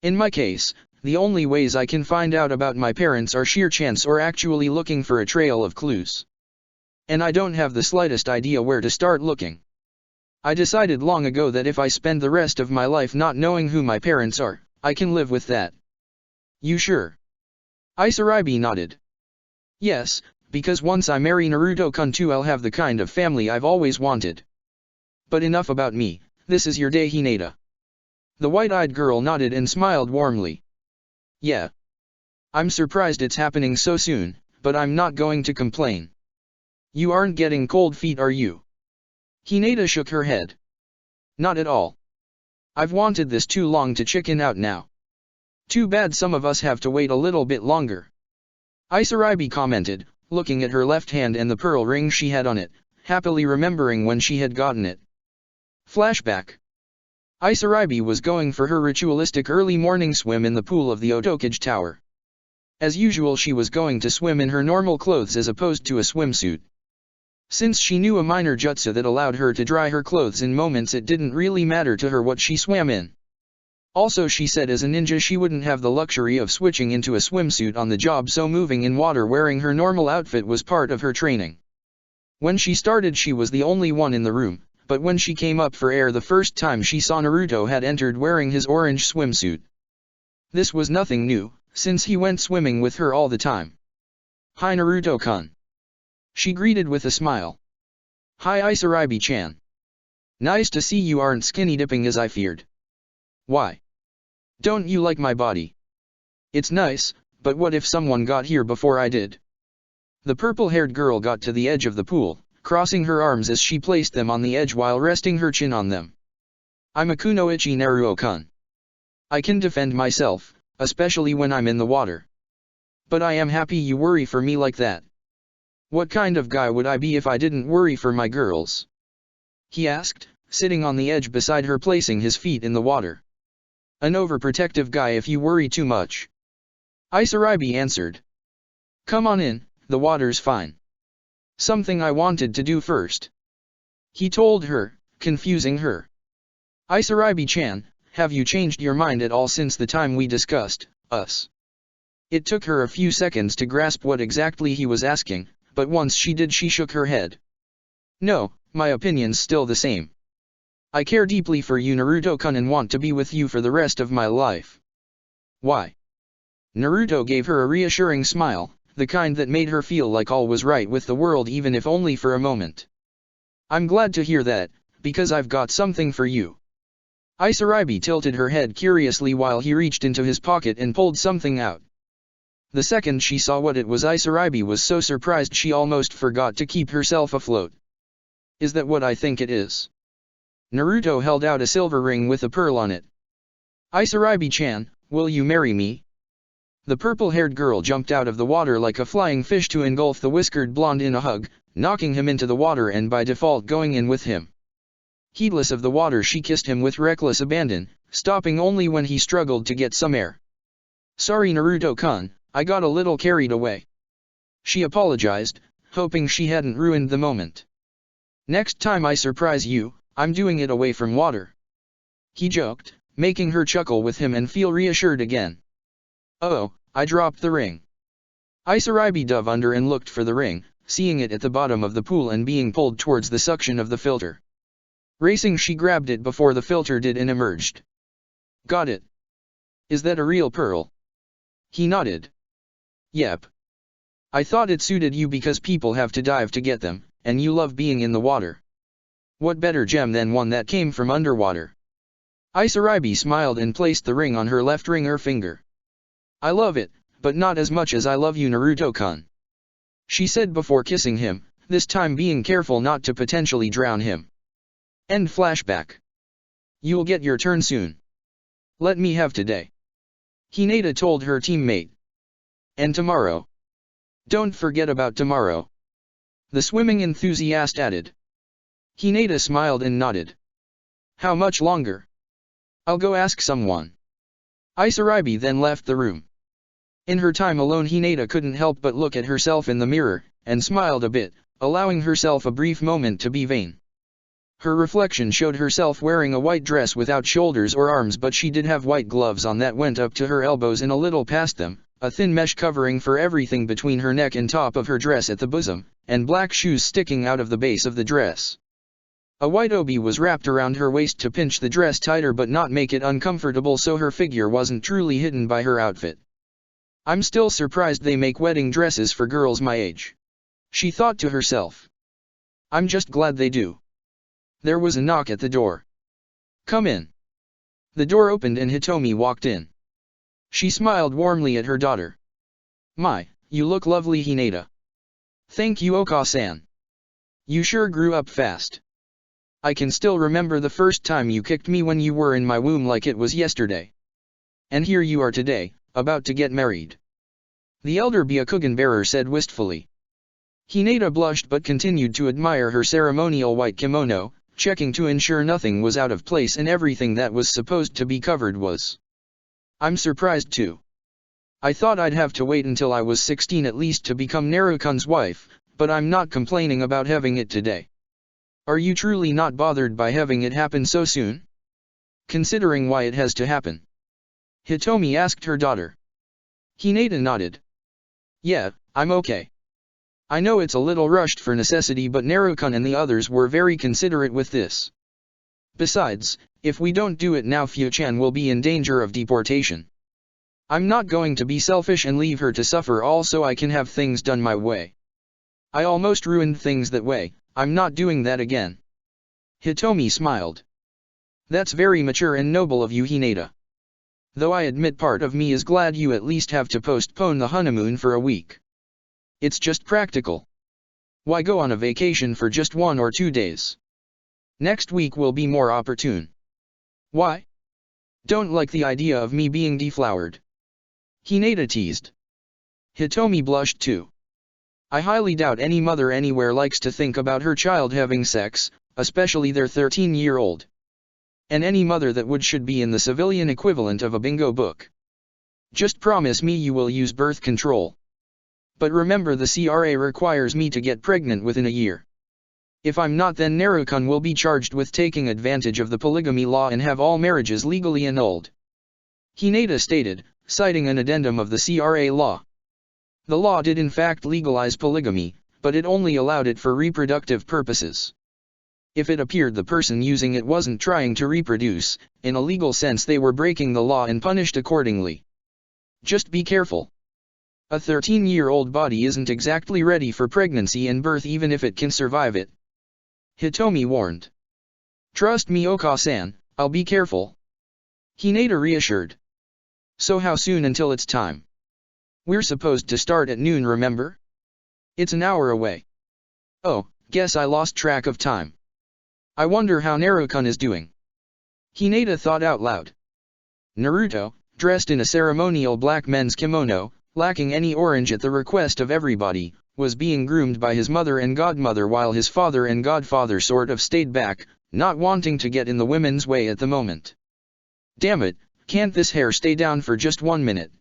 In my case, the only ways I can find out about my parents are sheer chance or actually looking for a trail of clues. And I don't have the slightest idea where to start looking. I decided long ago that if I spend the rest of my life not knowing who my parents are, I can live with that, You sure? Isarabi nodded. Yes, because once I marry Naruto-kun too I'll have the kind of family I've always wanted. But enough about me, this is your day Hinata. The white-eyed girl nodded and smiled warmly. Yeah. I'm surprised it's happening so soon, but I'm not going to complain. You aren't getting cold feet are you? Hinata shook her head. Not at all. I've wanted this too long to chicken out now. Too bad some of us have to wait a little bit longer. Isarabi commented, looking at her left hand and the pearl ring she had on it, happily remembering when she had gotten it. Flashback. Isarabi was going for her ritualistic early morning swim in the pool of the Otokage Tower. As usual she was going to swim in her normal clothes as opposed to a swimsuit. Since she knew a minor jutsu that allowed her to dry her clothes in moments it didn't really matter to her what she swam in. Also she said as a ninja she wouldn't have the luxury of switching into a swimsuit on the job so moving in water wearing her normal outfit was part of her training. When she started she was the only one in the room, but when she came up for air the first time she saw Naruto had entered wearing his orange swimsuit. This was nothing new, since he went swimming with her all the time. Hi Naruto-kun. She greeted with a smile. Hi Isarabi-chan. Nice to see you aren't skinny dipping as I feared. Why? Don't you like my body? It's nice, but what if someone got here before I did? The purple-haired girl got to the edge of the pool, crossing her arms as she placed them on the edge while resting her chin on them. I'm a kunoichi Naruto-kun. I can defend myself, especially when I'm in the water. But I am happy you worry for me like that. What kind of guy would I be if I didn't worry for my girls? He asked, sitting on the edge beside her placing his feet in the water. An overprotective guy if you worry too much. Isarabi answered. Come on in, the water's fine. Something I wanted to do first. He told her, confusing her. Isarabi-chan, have you changed your mind at all since the time we discussed us? It took her a few seconds to grasp what exactly he was asking, but once she did she shook her head. No, my opinion's still the same. I care deeply for you Naruto-kun and want to be with you for the rest of my life. Why? Naruto gave her a reassuring smile, the kind that made her feel like all was right with the world even if only for a moment. I'm glad to hear that, because I've got something for you. Isarabi tilted her head curiously while he reached into his pocket and pulled something out. The second she saw what it was Isarabi was so surprised she almost forgot to keep herself afloat. Is that what I think it is? Naruto held out a silver ring with a pearl on it. Isarabi-chan, will you marry me? The purple-haired girl jumped out of the water like a flying fish to engulf the whiskered blonde in a hug, knocking him into the water and by default going in with him. Heedless of the water she kissed him with reckless abandon, stopping only when he struggled to get some air. Sorry Naruto-kun, I got a little carried away. She apologized, hoping she hadn't ruined the moment. Next time I surprise you, I'm doing it away from water. He joked, making her chuckle with him and feel reassured again. Oh, I dropped the ring. Isarabi dove under and looked for the ring, seeing it at the bottom of the pool and being pulled towards the suction of the filter. Racing she grabbed it before the filter did and emerged. Got it. Is that a real pearl? He nodded. Yep. I thought it suited you because people have to dive to get them, and you love being in the water. What better gem than one that came from underwater? Isarabi smiled and placed the ring on her left ringer finger. I love it, but not as much as I love you Naruto-kun. She said before kissing him, this time being careful not to potentially drown him. End flashback. You'll get your turn soon. Let me have today. Hinata told her teammate. And tomorrow. Don't forget about tomorrow. The swimming enthusiast added. Hinata smiled and nodded. How much longer? I'll go ask someone. Isarabi then left the room. In her time alone Hinata couldn't help but look at herself in the mirror, and smiled a bit, allowing herself a brief moment to be vain. Her reflection showed herself wearing a white dress without shoulders or arms, but she did have white gloves on that went up to her elbows and a little past them, a thin mesh covering for everything between her neck and top of her dress at the bosom, and black shoes sticking out of the base of the dress. A white obi was wrapped around her waist to pinch the dress tighter but not make it uncomfortable so her figure wasn't truly hidden by her outfit. I'm still surprised they make wedding dresses for girls my age. She thought to herself. I'm just glad they do. There was a knock at the door. Come in. The door opened and Hitomi walked in. She smiled warmly at her daughter. My, you look lovely, Hinata. Thank you, Oka-san. You sure grew up fast. I can still remember the first time you kicked me when you were in my womb like it was yesterday. And here you are today, about to get married. The elder Byakugan bearer said wistfully. Hinata blushed but continued to admire her ceremonial white kimono, checking to ensure nothing was out of place and everything that was supposed to be covered was. I'm surprised too. I thought I'd have to wait until I was 16 at least to become Narukan's wife, but I'm not complaining about having it today. Are you truly not bothered by having it happen so soon? Considering why it has to happen. Hitomi asked her daughter. Hinata nodded. Yeah, I'm okay. I know it's a little rushed for necessity, but Narukan and the others were very considerate with this. Besides, if we don't do it now, Fu-chan will be in danger of deportation. I'm not going to be selfish and leave her to suffer all so I can have things done my way. I almost ruined things that way, I'm not doing that again. Hitomi smiled. That's very mature and noble of you, Hinata. Though I admit part of me is glad you at least have to postpone the honeymoon for a week. It's just practical. Why go on a vacation for just 1 or 2 days? Next week will be more opportune. Why? Don't like the idea of me being deflowered. Hinata teased. Hitomi blushed too. I highly doubt any mother anywhere likes to think about her child having sex, especially their 13-year-old. And any mother that would should be in the civilian equivalent of a bingo book. Just promise me you will use birth control. But remember, the CRA requires me to get pregnant within a year. If I'm not, then Narukan will be charged with taking advantage of the polygamy law and have all marriages legally annulled. Hinata stated, citing an addendum of the CRA law. The law did in fact legalize polygamy, but it only allowed it for reproductive purposes. If it appeared the person using it wasn't trying to reproduce, in a legal sense they were breaking the law and punished accordingly. Just be careful. A 13-year-old body isn't exactly ready for pregnancy and birth even if it can survive it. Hitomi warned. Trust me, Oka-san, I'll be careful. Hinata reassured. So how soon until it's time? We're supposed to start at noon, remember? It's an hour away. Oh, guess I lost track of time. I wonder how Narukan is doing. Hinata thought out loud. Naruto, dressed in a ceremonial black men's kimono, lacking any orange at the request of everybody, was being groomed by his mother and godmother while his father and godfather sort of stayed back, not wanting to get in the women's way at the moment. Damn it, can't this hair stay down for just 1 minute?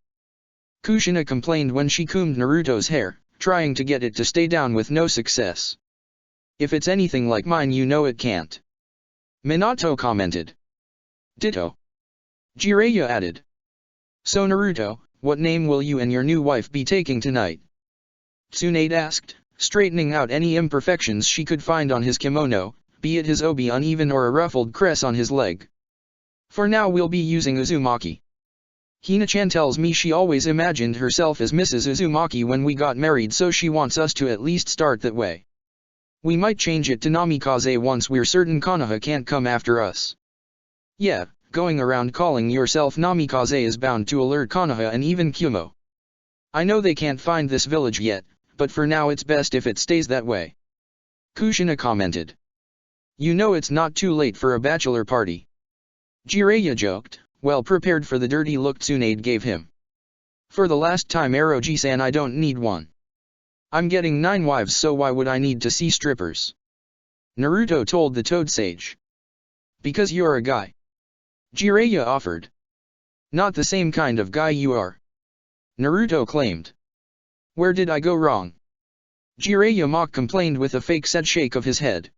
Kushina complained when she combed Naruto's hair, trying to get it to stay down with no success. If it's anything like mine, you know it can't. Minato commented. Ditto. Jiraiya added. So Naruto, what name will you and your new wife be taking tonight? Tsunade asked, straightening out any imperfections she could find on his kimono, be it his obi uneven or a ruffled crest on his leg. For now we'll be using Uzumaki. Hina-chan tells me she always imagined herself as Mrs. Uzumaki when we got married, so she wants us to at least start that way. We might change it to Namikaze once we're certain Konoha can't come after us. Yeah, going around calling yourself Namikaze is bound to alert Konoha and even Kumo. I know they can't find this village yet, but for now it's best if it stays that way. Kushina commented. You know it's not too late for a bachelor party. Jiraiya joked, well prepared for the dirty look Tsunade gave him. For the last time, Eroji-san, I don't need one. I'm getting 9 wives, so why would I need to see strippers? Naruto told the Toad Sage. Because you're a guy. Jiraiya offered. Not the same kind of guy you are. Naruto claimed. Where did I go wrong? Jiraiya mock complained with a fake sad shake of his head.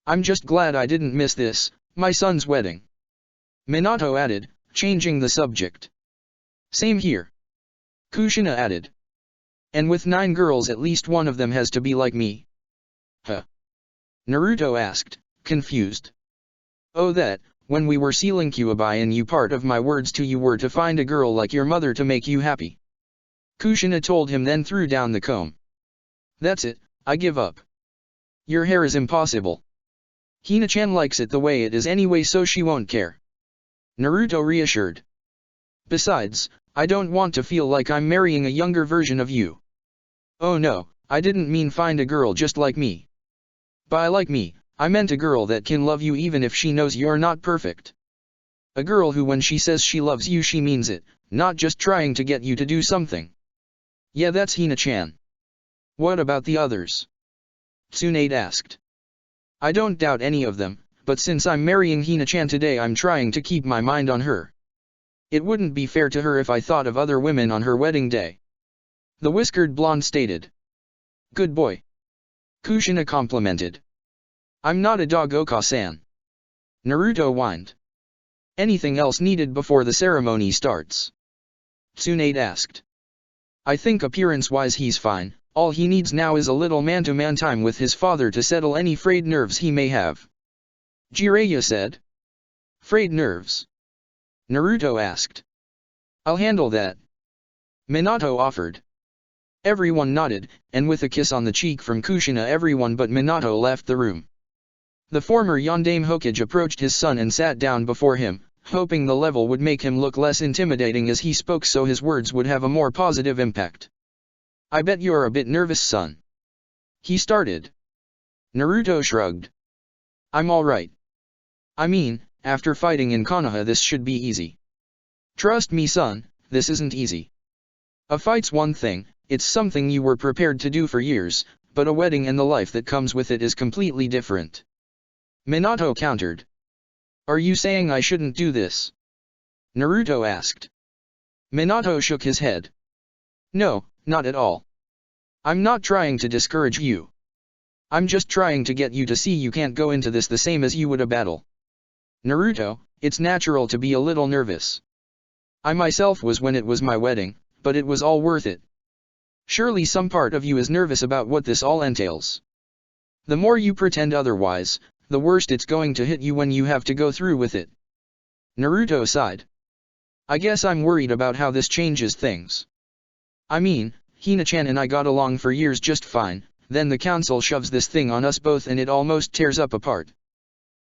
I'm just glad I didn't miss this, my son's wedding. Minato added, changing the subject. Same here. Kushina added. And with 9 girls, at least one of them has to be like me. Huh? Naruto asked, confused. Oh, that, when we were sealing Kyuubi and you, part of my words to you were to find a girl like your mother to make you happy. Kushina told him, then threw down the comb. That's it, I give up. Your hair is impossible. Hina-chan likes it the way it is anyway, so she won't care. Naruto reassured. Besides, I don't want to feel like I'm marrying a younger version of you. Oh no, I didn't mean find a girl just like me. By like me, I meant a girl that can love you even if she knows you're not perfect. A girl who when she says she loves you she means it, not just trying to get you to do something. Yeah, that's Hina-chan. What about the others? Tsunade asked. I don't doubt any of them, but since I'm marrying Hina-chan today I'm trying to keep my mind on her. It wouldn't be fair to her if I thought of other women on her wedding day. The whiskered blonde stated. Good boy. Kushina complimented. I'm not a dog, Oka-san. Naruto whined. Anything else needed before the ceremony starts? Tsunade asked. I think appearance-wise he's fine, all he needs now is a little man-to-man time with his father to settle any frayed nerves he may have. Jiraiya said. Frayed nerves? Naruto asked. I'll handle that. Minato offered. Everyone nodded, and with a kiss on the cheek from Kushina everyone but Minato left the room. The former Yondaime Hokage approached his son and sat down before him, hoping the level would make him look less intimidating as he spoke so his words would have a more positive impact. I bet you're a bit nervous, son. He started. Naruto shrugged. I'm alright. I mean, after fighting in Konoha this should be easy. Trust me son, this isn't easy. A fight's one thing, it's something you were prepared to do for years, but a wedding and the life that comes with it is completely different. Minato countered. Are you saying I shouldn't do this? Naruto asked. Minato shook his head. No, not at all. I'm not trying to discourage you. I'm just trying to get you to see you can't go into this the same as you would a battle. Naruto, it's natural to be a little nervous. I myself was when it was my wedding, but it was all worth it. Surely some part of you is nervous about what this all entails. The more you pretend otherwise, the worst it's going to hit you when you have to go through with it. Naruto sighed. I guess I'm worried about how this changes things. I mean, Hina-chan and I got along for years just fine, then the council shoves this thing on us both and it almost tears up apart.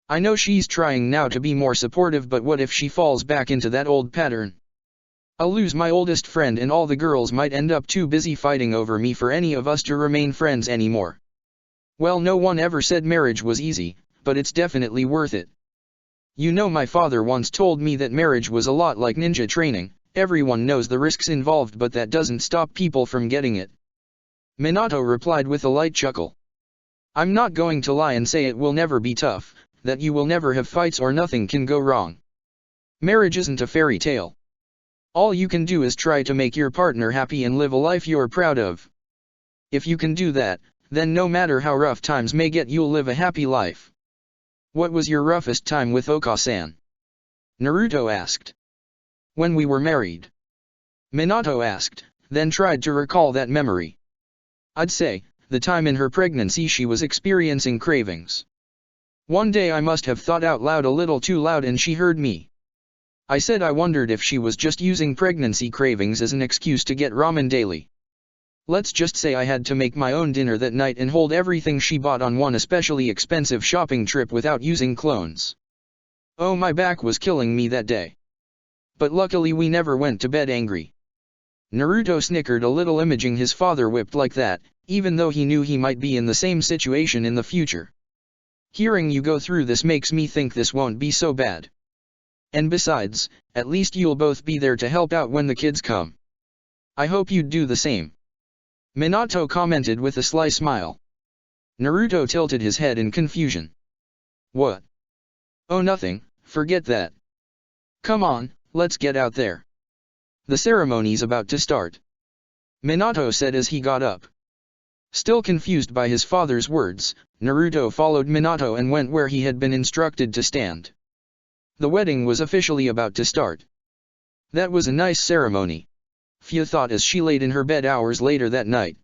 I know she's trying now to be more supportive, but what if she falls back into that old pattern? I'll lose my oldest friend and all the girls might end up too busy fighting over me for any of us to remain friends anymore. Well, no one ever said marriage was easy, but it's definitely worth it. You know, my father once told me that marriage was a lot like ninja training, everyone knows the risks involved but that doesn't stop people from getting it. Minato replied with a light chuckle. I'm not going to lie and say it will never be tough, that you will never have fights or nothing can go wrong. Marriage isn't a fairy tale. All you can do is try to make your partner happy and live a life you're proud of. If you can do that, then no matter how rough times may get you'll live a happy life. What was your roughest time with Oka-san? Naruto asked. When we were married. Minato asked, then tried to recall that memory. I'd say, the time in her pregnancy she was experiencing cravings. One day I must have thought out loud a little too loud and she heard me. I said I wondered if she was just using pregnancy cravings as an excuse to get ramen daily. Let's just say I had to make my own dinner that night and hold everything she bought on one especially expensive shopping trip without using clones. Oh, my back was killing me that day. But luckily we never went to bed angry. Naruto snickered a little, imaging his father whipped like that, even though he knew he might be in the same situation in the future. Hearing you go through this makes me think this won't be so bad. And besides, at least you'll both be there to help out when the kids come. I hope you'd do the same. Minato commented with a sly smile. Naruto tilted his head in confusion. What? Oh, nothing, forget that. Come on, let's get out there. The ceremony's about to start. Minato said as he got up. Still confused by his father's words, Naruto followed Minato and went where he had been instructed to stand. The wedding was officially about to start. That was a nice ceremony, Fia thought as she laid in her bed hours later that night.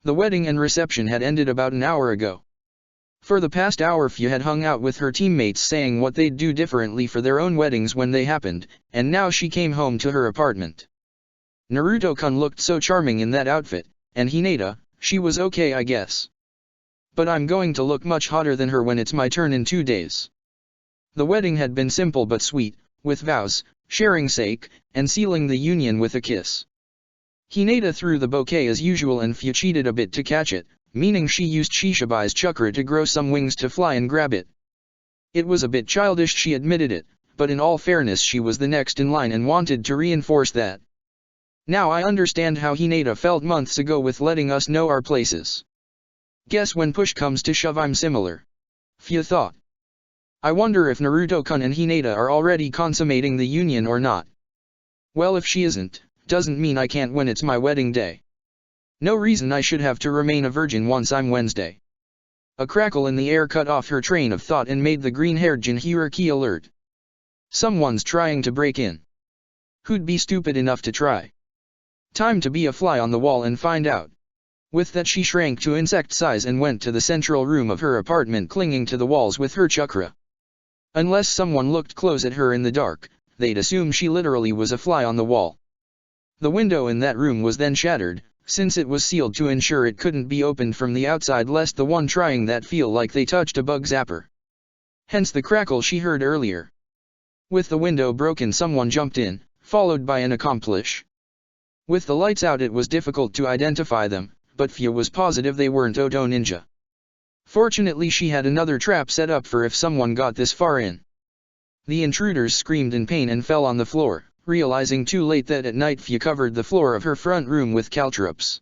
The wedding and reception had ended about an hour ago. For the past hour Fia had hung out with her teammates saying what they'd do differently for their own weddings when they happened, and now she came home to her apartment. Naruto-kun looked so charming in that outfit, and Hinata, she was okay I guess. But I'm going to look much hotter than her when it's my turn in 2 days. The wedding had been simple but sweet, with vows, sharing sake, and sealing the union with a kiss. Hinata threw the bouquet as usual and Fu cheated a bit to catch it, meaning she used Shishibi's chakra to grow some wings to fly and grab it. It was a bit childish, she admitted it, but in all fairness she was the next in line and wanted to reinforce that. Now I understand how Hinata felt months ago with letting us know our places. Guess when push comes to shove I'm similar. Fu thought. I wonder if Naruto-kun and Hinata are already consummating the union or not. Well, if she isn't, doesn't mean I can't when it's my wedding day. No reason I should have to remain a virgin once I'm Wednesday. A crackle in the air cut off her train of thought and made the green-haired Jinhiriki alert. Someone's trying to break in. Who'd be stupid enough to try? Time to be a fly on the wall and find out. With that she shrank to insect size and went to the central room of her apartment, clinging to the walls with her chakra. Unless someone looked close at her in the dark, they'd assume she literally was a fly on the wall. The window in that room was then shattered, since it was sealed to ensure it couldn't be opened from the outside lest the one trying that feel like they touched a bug zapper. Hence the crackle she heard earlier. With the window broken, someone jumped in, followed by an accomplice. With the lights out it was difficult to identify them, but Fu was positive they weren't Oto Ninja. Fortunately she had another trap set up for if someone got this far in. The intruders screamed in pain and fell on the floor, realizing too late that at night Fu covered the floor of her front room with caltrops.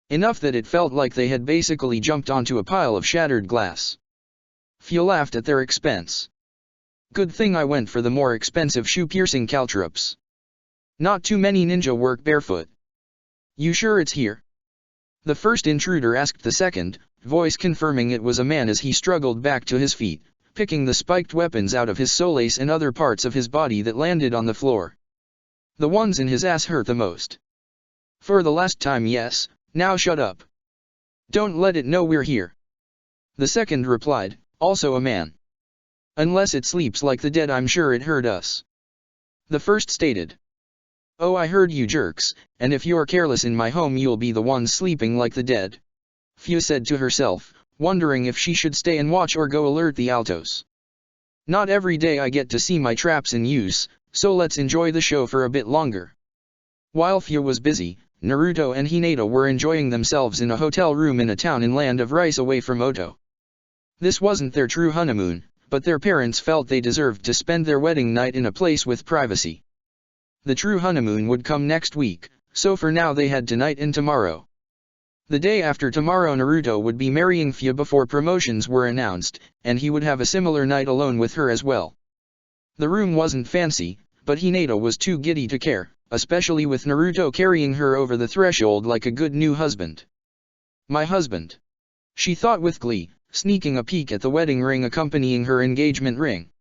Enough that it felt like they had basically jumped onto a pile of shattered glass. Fu laughed at their expense. Good thing I went for the more expensive shoe-piercing caltrops. Not too many ninja work barefoot. You sure it's here? The first intruder asked the second, voice confirming it was a man as he struggled back to his feet, picking the spiked weapons out of his solace and other parts of his body that landed on the floor. The ones in his ass hurt the most. For the last time, yes, now shut up. Don't let it know we're here. The second replied, also a man. Unless it sleeps like the dead, I'm sure it heard us. The first stated. Oh, I heard you jerks, and if you're careless in my home you'll be the ones sleeping like the dead. Fu said to herself, wondering if she should stay and watch or go alert the altos. Not every day I get to see my traps in use, so let's enjoy the show for a bit longer. While Fu was busy, Naruto and Hinata were enjoying themselves in a hotel room in a town in Land of Rice away from Oto. This wasn't their true honeymoon, but their parents felt they deserved to spend their wedding night in a place with privacy. The true honeymoon would come next week, so for now they had tonight and tomorrow. The day after tomorrow Naruto would be marrying Fu before promotions were announced, and he would have a similar night alone with her as well. The room wasn't fancy, but Hinata was too giddy to care, especially with Naruto carrying her over the threshold like a good new husband. My husband. She thought with glee, sneaking a peek at the wedding ring accompanying her engagement ring.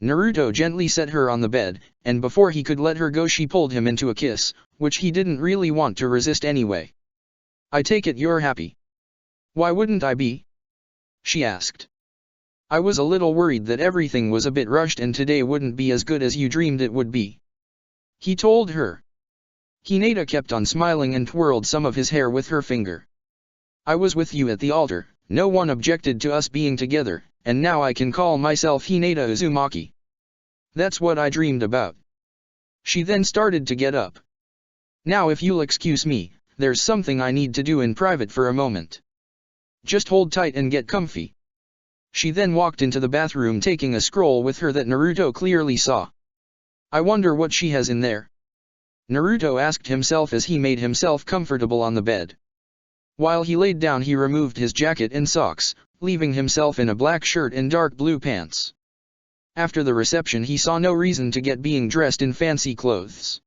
Naruto gently set her on the bed, and before he could let her go she pulled him into a kiss, which he didn't really want to resist anyway. I take it you're happy. Why wouldn't I be? She asked. I was a little worried that everything was a bit rushed and today wouldn't be as good as you dreamed it would be. He told her. Hinata kept on smiling and twirled some of his hair with her finger. I was with you at the altar, no one objected to us being together, and now I can call myself Hinata Uzumaki. That's what I dreamed about. She then started to get up. Now if you'll excuse me, there's something I need to do in private for a moment. Just hold tight and get comfy. She then walked into the bathroom taking a scroll with her that Naruto clearly saw. I wonder what she has in there. Naruto asked himself as he made himself comfortable on the bed. While he laid down he removed his jacket and socks, leaving himself in a black shirt and dark blue pants. After the reception he saw no reason to get being dressed in fancy clothes.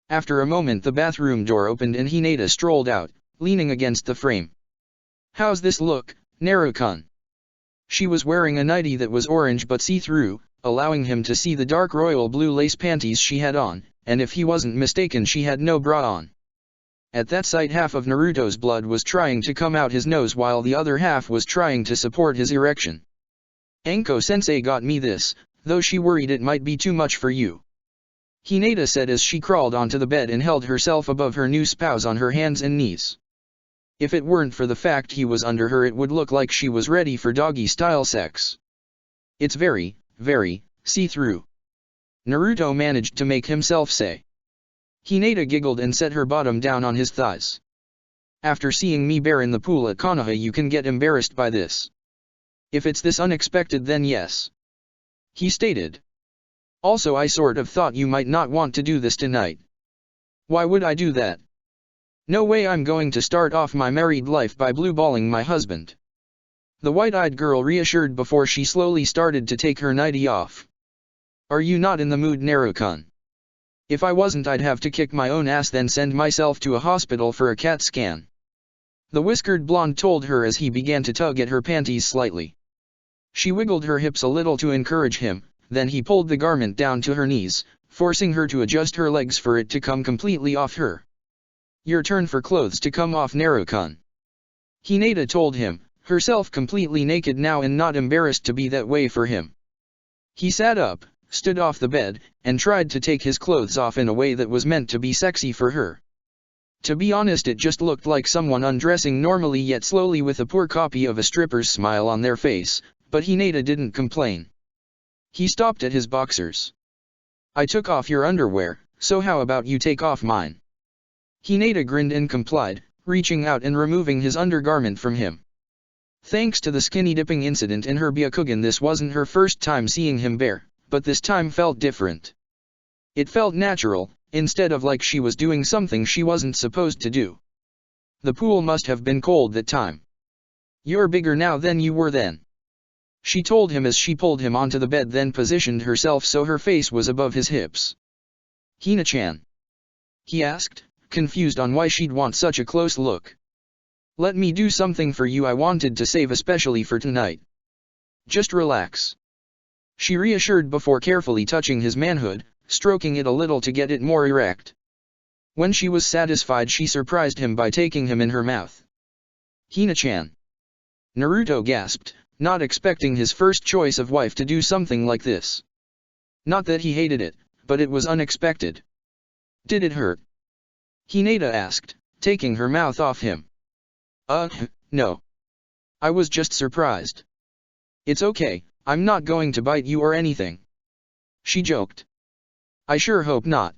After a moment the bathroom door opened and Hinata strolled out, leaning against the frame. How's this look, Naru-kun? She was wearing a nightie that was orange but see-through, allowing him to see the dark royal blue lace panties she had on, and if he wasn't mistaken she had no bra on. At that sight half of Naruto's blood was trying to come out his nose while the other half was trying to support his erection. Anko-sensei got me this, though she worried it might be too much for you. Hinata said as she crawled onto the bed and held herself above her new spouse on her hands and knees. If it weren't for the fact he was under her, it would look like she was ready for doggy-style sex. It's very, very, see-through. Naruto managed to make himself say. Hinata giggled and set her bottom down on his thighs. After seeing me bare in the pool at Konoha, you can get embarrassed by this. If it's this unexpected, then yes. He stated. Also, I sort of thought you might not want to do this tonight. Why would I do that? No way, I'm going to start off my married life by blue-balling my husband. The white-eyed girl reassured before she slowly started to take her nightie off. Are you not in the mood, Naruto-kun? If I wasn't, I'd have to kick my own ass then send myself to a hospital for a CAT scan. The whiskered blonde told her as he began to tug at her panties slightly. She wiggled her hips a little to encourage him, then he pulled the garment down to her knees, forcing her to adjust her legs for it to come completely off her. Your turn for clothes to come off, Naruto-kun. Hinata told him, herself completely naked now and not embarrassed to be that way for him. He sat up, stood off the bed, and tried to take his clothes off in a way that was meant to be sexy for her. To be honest, it just looked like someone undressing normally yet slowly with a poor copy of a stripper's smile on their face, but Hinata didn't complain. He stopped at his boxers. I took off your underwear, so how about you take off mine? Hinata grinned and complied, reaching out and removing his undergarment from him. Thanks to the skinny dipping incident in her Byakugan, this wasn't her first time seeing him bare, but this time felt different. It felt natural, instead of like she was doing something she wasn't supposed to do. The pool must have been cold that time. You're bigger now than you were then. She told him as she pulled him onto the bed, then positioned herself so her face was above his hips. Hina-chan? He asked, confused on why she'd want such a close look. Let me do something for you I wanted to save especially for tonight. Just relax. She reassured before carefully touching his manhood, stroking it a little to get it more erect. When she was satisfied, she surprised him by taking him in her mouth. Hina-chan. Naruto gasped, not expecting his first choice of wife to do something like this. Not that he hated it, but it was unexpected. Did it hurt? Hinata asked, taking her mouth off him. No. I was just surprised. It's okay, I'm not going to bite you or anything. She joked. I sure hope not.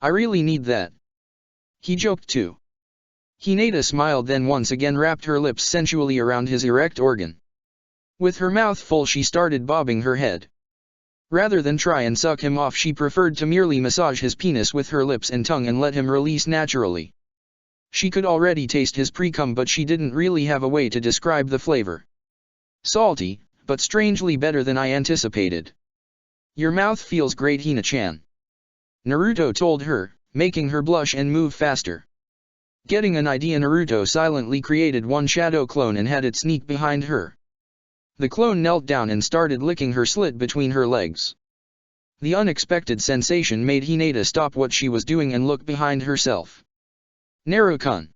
I really need that. He joked too. Hinata smiled, then once again wrapped her lips sensually around his erect organ. With her mouth full, she started bobbing her head. Rather than try and suck him off, she preferred to merely massage his penis with her lips and tongue and let him release naturally. She could already taste his pre-cum, but she didn't really have a way to describe the flavor. Salty, but strangely better than I anticipated. Your mouth feels great, Hina-chan. Naruto told her, making her blush and move faster. Getting an idea, Naruto silently created one shadow clone and had it sneak behind her. The clone knelt down and started licking her slit between her legs. The unexpected sensation made Hinata stop what she was doing and look behind herself. Naruto-kun.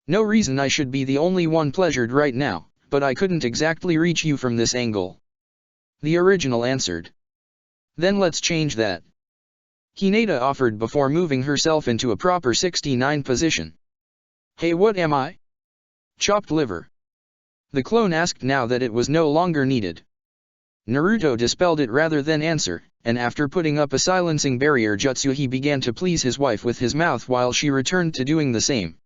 No reason I should be the only one pleasured right now, but I couldn't exactly reach you from this angle. The original answered. Then let's change that. Hinata offered before moving herself into a proper 69 position. Hey, what am I? Chopped liver? The clone asked now that it was no longer needed. Naruto dispelled it rather than answer, and after putting up a silencing barrier jutsu, he began to please his wife with his mouth while she returned to doing the same.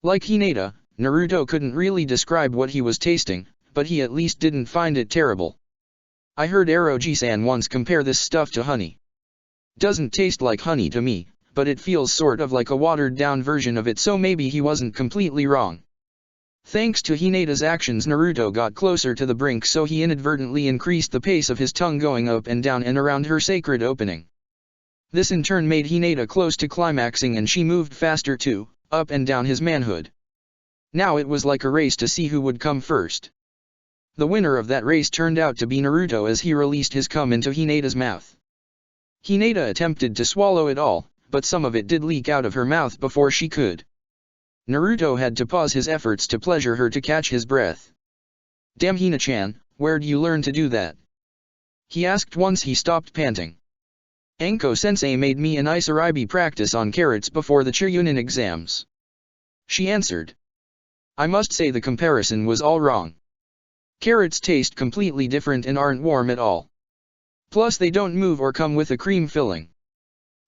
Like Hinata, Naruto couldn't really describe what he was tasting, but he at least didn't find it terrible. I heard Eroji-san once compare this stuff to honey. Doesn't taste like honey to me, but it feels sort of like a watered-down version of it, so maybe he wasn't completely wrong. Thanks to Hinata's actions, Naruto got closer to the brink, so he inadvertently increased the pace of his tongue going up and down and around her sacred opening. This in turn made Hinata close to climaxing, and she moved faster too, up and down his manhood. Now it was like a race to see who would come first. The winner of that race turned out to be Naruto as he released his cum into Hinata's mouth. Hinata attempted to swallow it all, but some of it did leak out of her mouth before she could. Naruto had to pause his efforts to pleasure her to catch his breath. Damn, Hina-chan, where'd you learn to do that? He asked once he stopped panting. Anko-sensei made me and Isaribi practice on carrots before the Chunin exams. She answered. I must say the comparison was all wrong. Carrots taste completely different and aren't warm at all. Plus they don't move or come with a cream filling.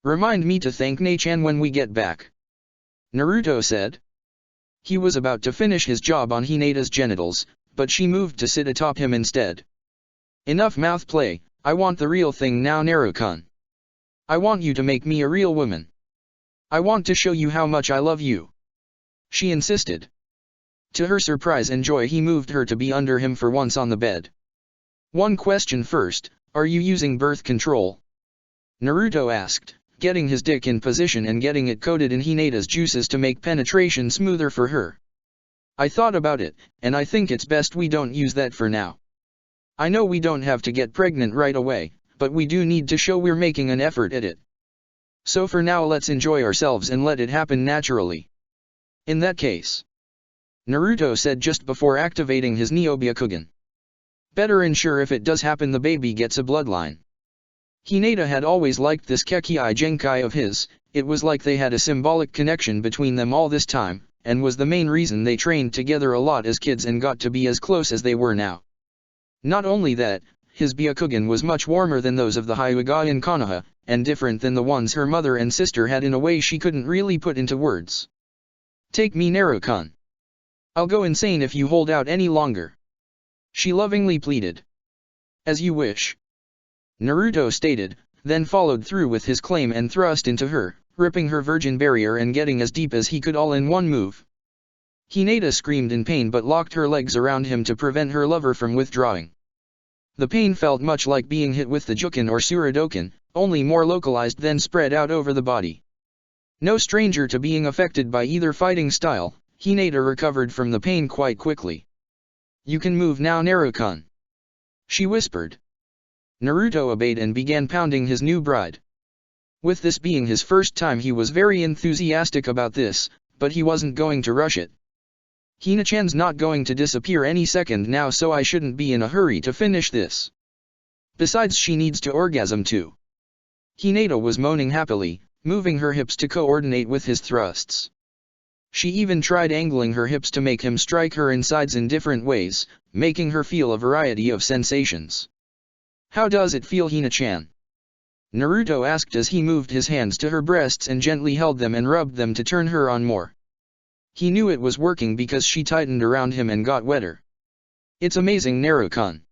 Remind me to thank Ne-chan when we get back. Naruto said. He was about to finish his job on Hinata's genitals, but she moved to sit atop him instead. Enough mouth play, I want the real thing now, Naruto-kun. I want you to make me a real woman. I want to show you how much I love you. She insisted. To her surprise and joy, he moved her to be under him for once on the bed. One question first, are you using birth control? Naruto asked, getting his dick in position and getting it coated in Hinata's juices to make penetration smoother for her. I thought about it, and I think it's best we don't use that for now. I know we don't have to get pregnant right away, but we do need to show we're making an effort at it. So for now let's enjoy ourselves and let it happen naturally. In that case. Naruto said just before activating his Neo-Byakugan. Better ensure if it does happen the baby gets a bloodline. Hinata had always liked this Kekkai Genkai of his, it was like they had a symbolic connection between them all this time, and was the main reason they trained together a lot as kids and got to be as close as they were now. Not only that, his Byakugan was much warmer than those of the Hyuga in Konoha, and different than the ones her mother and sister had in a way she couldn't really put into words. Take me, Naruto-kun. I'll go insane if you hold out any longer. She lovingly pleaded. As you wish. Naruto stated, then followed through with his claim and thrust into her, ripping her virgin barrier and getting as deep as he could all in one move. Hinata screamed in pain but locked her legs around him to prevent her lover from withdrawing. The pain felt much like being hit with the Jukin or Suridoken, only more localized then spread out over the body. No stranger to being affected by either fighting style, Hinata recovered from the pain quite quickly. You can move now, Naruto-kun. She whispered. Naruto obeyed and began pounding his new bride. With this being his first time, he was very enthusiastic about this, but he wasn't going to rush it. Hina-chan's not going to disappear any second now, so I shouldn't be in a hurry to finish this. Besides, she needs to orgasm too. Hinata was moaning happily, moving her hips to coordinate with his thrusts. She even tried angling her hips to make him strike her insides in different ways, making her feel a variety of sensations. How does it feel, Hina-chan? Naruto asked as he moved his hands to her breasts and gently held them and rubbed them to turn her on more. He knew it was working because she tightened around him and got wetter. It's amazing, Naruto-kun.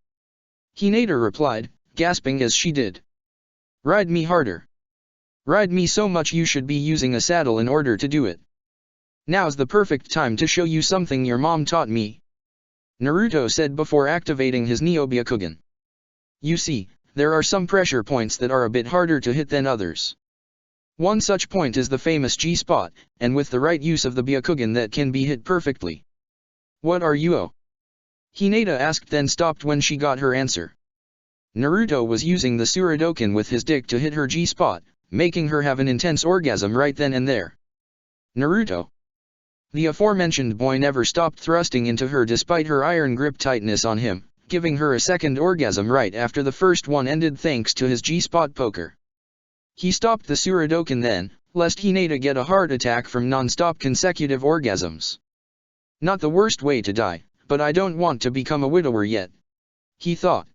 Hinata replied, gasping as she did. Ride me harder. Ride me so much you should be using a saddle in order to do it. Now's the perfect time to show you something your mom taught me. Naruto said before activating his Neo-Byakugan. You see, there are some pressure points that are a bit harder to hit than others. One such point is the famous G-spot, and with the right use of the Byakugan that can be hit perfectly. What are you? Hinata asked, then stopped when she got her answer. Naruto was using the Suridoken with his dick to hit her G-spot, making her have an intense orgasm right then and there. Naruto. The aforementioned boy never stopped thrusting into her despite her iron grip tightness on him, giving her a second orgasm right after the first one ended thanks to his G-spot poker. He stopped the Suridoken then, lest Hinata get a heart attack from non-stop consecutive orgasms. Not the worst way to die, but I don't want to become a widower yet. He thought.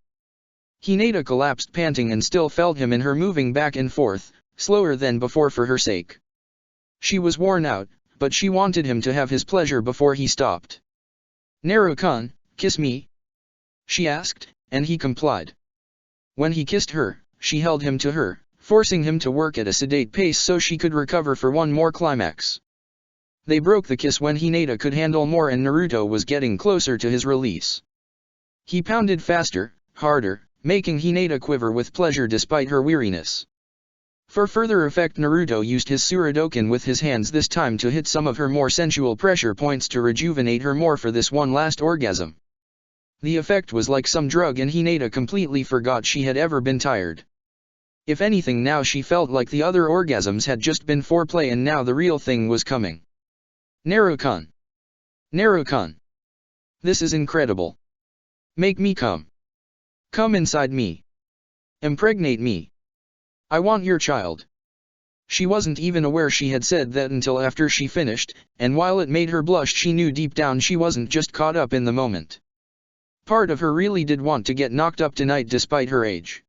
Hinata collapsed panting and still felt him in her moving back and forth, slower than before for her sake. She was worn out, but she wanted him to have his pleasure before he stopped. Naruto-kun, kiss me? She asked, and he complied. When he kissed her, she held him to her, forcing him to work at a sedate pace so she could recover for one more climax. They broke the kiss when Hinata could handle more and Naruto was getting closer to his release. He pounded faster, harder, making Hinata quiver with pleasure despite her weariness. For further effect, Naruto used his Suridoken with his hands this time to hit some of her more sensual pressure points to rejuvenate her more for this one last orgasm. The effect was like some drug and Hinata completely forgot she had ever been tired. If anything, now she felt like the other orgasms had just been foreplay and now the real thing was coming. Naruto-kun. Naruto-kun. This is incredible. Make me come. Come inside me. Impregnate me. I want your child. She wasn't even aware she had said that until after she finished, and while it made her blush, she knew deep down she wasn't just caught up in the moment. Part of her really did want to get knocked up tonight despite her age.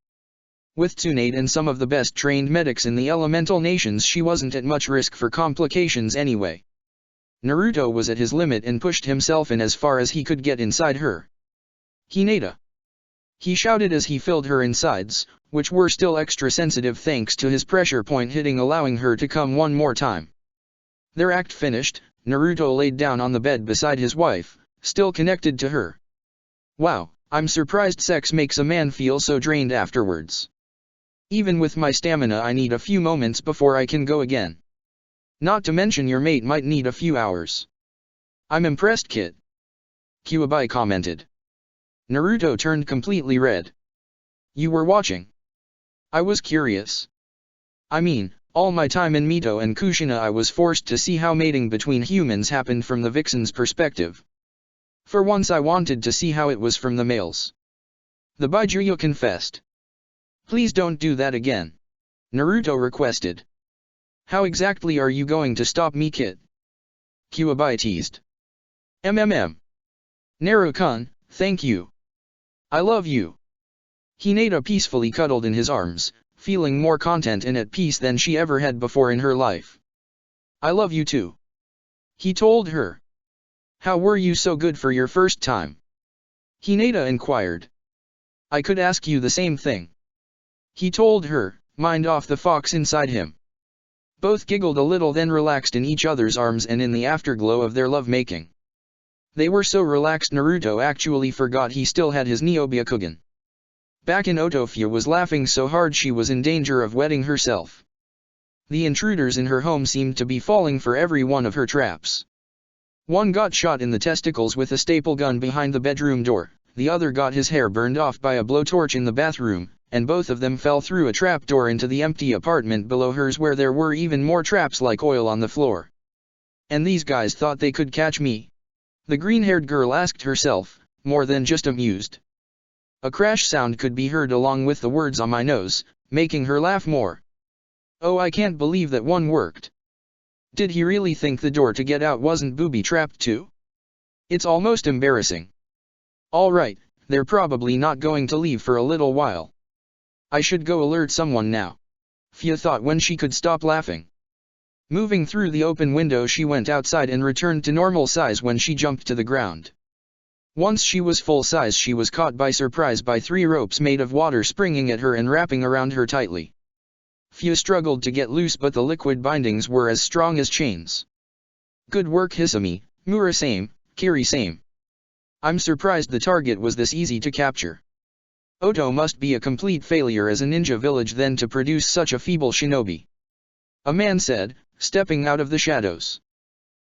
With Tsunade and some of the best trained medics in the elemental nations, she wasn't at much risk for complications anyway. Naruto was at his limit and pushed himself in as far as he could get inside her. Hinata! He shouted as he filled her insides, which were still extra sensitive thanks to his pressure point hitting, allowing her to come one more time. Their act finished, Naruto laid down on the bed beside his wife, still connected to her. Wow, I'm surprised sex makes a man feel so drained afterwards. Even with my stamina, I need a few moments before I can go again. Not to mention your mate might need a few hours. I'm impressed, kid. Kuwabai commented. Naruto turned completely red. You were watching? I was curious. I mean, all my time in Mito and Kushina I was forced to see how mating between humans happened from the vixen's perspective. For once I wanted to see how it was from the males. The Baijuyo confessed. Please don't do that again. Naruto requested. How exactly are you going to stop me, kid? Kuwabai teased. Naru-kun, thank you. I love you. Hinata peacefully cuddled in his arms, feeling more content and at peace than she ever had before in her life. I love you too. He told her. How were you so good for your first time? Hinata inquired. I could ask you the same thing. He told her, mind off the fox inside him. Both giggled a little, then relaxed in each other's arms and in the afterglow of their lovemaking. They were so relaxed Naruto actually forgot he still had his Niobe-Kugen. Back in Otofia was laughing so hard she was in danger of wetting herself. The intruders in her home seemed to be falling for every one of her traps. One got shot in the testicles with a staple gun behind the bedroom door, the other got his hair burned off by a blowtorch in the bathroom, and both of them fell through a trapdoor into the empty apartment below hers where there were even more traps like oil on the floor. And these guys thought they could catch me? The green-haired girl asked herself, more than just amused. A crash sound could be heard along with the words on my nose, making her laugh more. Oh, I can't believe that one worked. Did he really think the door to get out wasn't booby-trapped too? It's almost embarrassing. Alright, they're probably not going to leave for a little while. I should go alert someone now. Fia thought when she could stop laughing. Moving through the open window, she went outside and returned to normal size when she jumped to the ground. Once she was full size, she was caught by surprise by 3 ropes made of water springing at her and wrapping around her tightly. Fia struggled to get loose, but the liquid bindings were as strong as chains. Good work, Hisami, Mura-same, Kiri-same. I'm surprised the target was this easy to capture. Oto must be a complete failure as a ninja village then to produce such a feeble shinobi. A man said, stepping out of the shadows.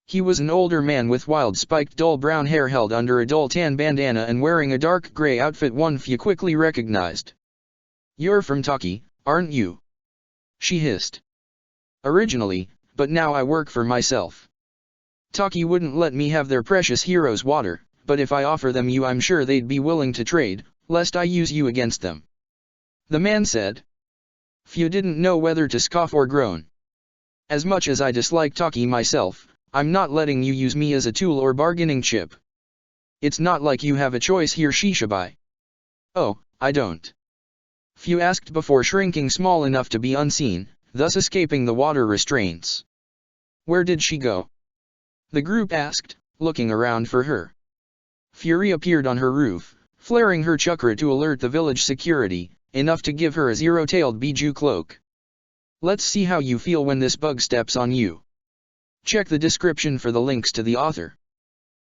He was an older man with wild spiked dull brown hair held under a dull tan bandana and wearing a dark gray outfit one Fia quickly recognized. You're from Taki, aren't you? She hissed. Originally, but now I work for myself. Taki wouldn't let me have their precious hero's water, but if I offer them you I'm sure they'd be willing to trade, lest I use you against them. The man said. Fia didn't know whether to scoff or groan. As much as I dislike Taki myself, I'm not letting you use me as a tool or bargaining chip. It's not like you have a choice here, Shishibai. Oh, I don't. Fia asked before shrinking small enough to be unseen, thus escaping the water restraints. Where did she go? The group asked, looking around for her. Fury appeared on her roof, flaring her chakra to alert the village security, enough to give her a zero-tailed Biju cloak. Let's see how you feel when this bug steps on you. Check the description for the links to the author.